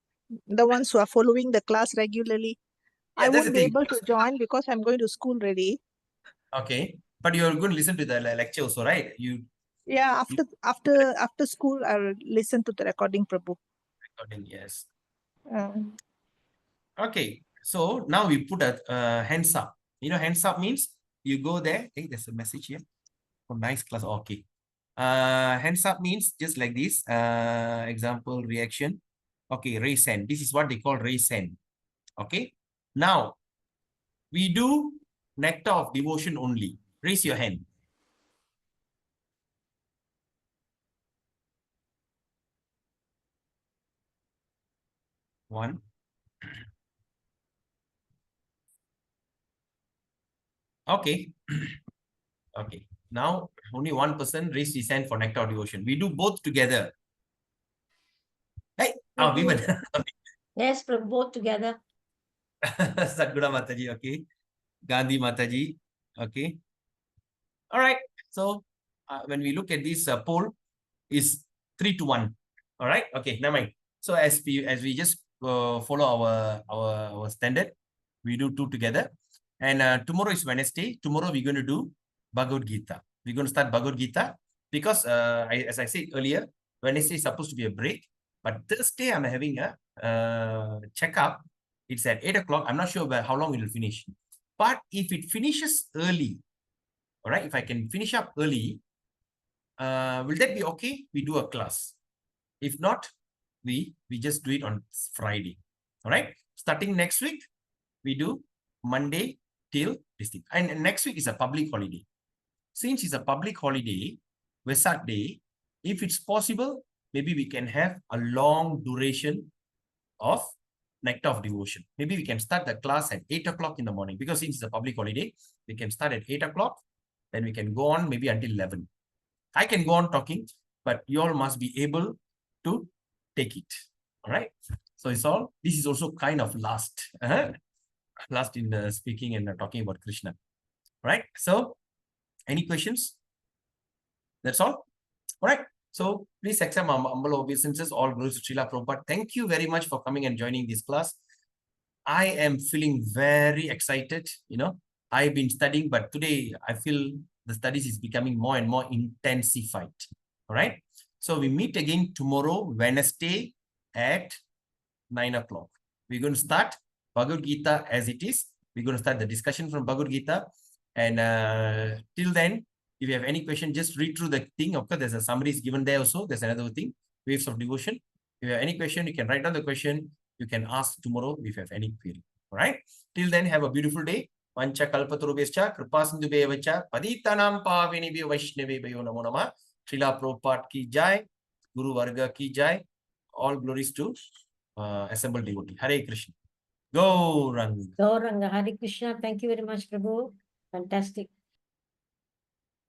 the ones who are following the class regularly. Yeah, I that's won't the be thing. able to join because I'm going to school already. Okay, but you're going to listen to the lecture also, right? Yeah, after school, I'll listen to the recording, Prabhu. Recording, yes. Uh, Okay, so now we put a hands up. You know, hands up means you go there. Hey, there's a message here. Oh, nice class. Okay. Hands up means just like this. Example, reaction. Okay, raise hand. This is what they call raise hand. Okay. Now, we do Nectar of Devotion only. Raise your hand. One. Okay. Okay. Now, only one person raised his hand for Nectar of Devotion. We do both together. Hey, Vivan. Yes, both together. Sadguru Mataji, okay. Gandhi Mataji, okay. All right. So, when we look at this poll, is 3 to 1. All right. Okay. Never mind. So as we just follow our standard, we do 2 together. And tomorrow is Wednesday. Tomorrow we're going to do Bhagavad Gita. We're going to start Bhagavad Gita because as I said earlier, Wednesday is supposed to be a break, but Thursday I'm having a checkup. It's at 8 o'clock. I'm not sure about how long it will finish. But if it finishes early, all right, if I can finish up early, will that be okay? We do a class. If not, we just do it on Friday. All right. Starting next week, we do Monday till this thing. And next week is a public holiday. Since it's a public holiday, Vesak Day, if it's possible, maybe we can have a long duration of Nectar of Devotion. Maybe we can start the class at 8 o'clock in the morning, because since it's a public holiday, we can start at 8 o'clock, then we can go on maybe until 11. I can go on talking, but you all must be able to take it. All right. So it's all, this is also kind of last in speaking and talking about Krishna. All right. So any questions? That's all. All right. So please accept my humble obeisances. All glories to Srila Prabhupada. Thank you very much for coming and joining this class. I am feeling very excited. I've been studying, but today I feel the studies is becoming more and more intensified. All right. So we meet again tomorrow, Wednesday at 9 o'clock. We're going to start Bhagavad Gita as it is. We're going to start the discussion from Bhagavad Gita. And till then, if you have any question, just read through the thing. Of course, there's a summary is given there also. There's another thing, waves of devotion. If you have any question, you can write down the question. You can ask tomorrow if you have any query. All right. Till then, have a beautiful day. Pancha kalpatarubhyascha kripasindubhyevacha paditanam pavinibhyo vaishnavebhyo namo namah. Srila Prabhupada ki jai. Guru Varga ki jai. All glories to assembled devotee. Hare Krishna. Go Ranga. Gauranga, Hare Krishna. Thank you very much, Prabhu. Fantastic.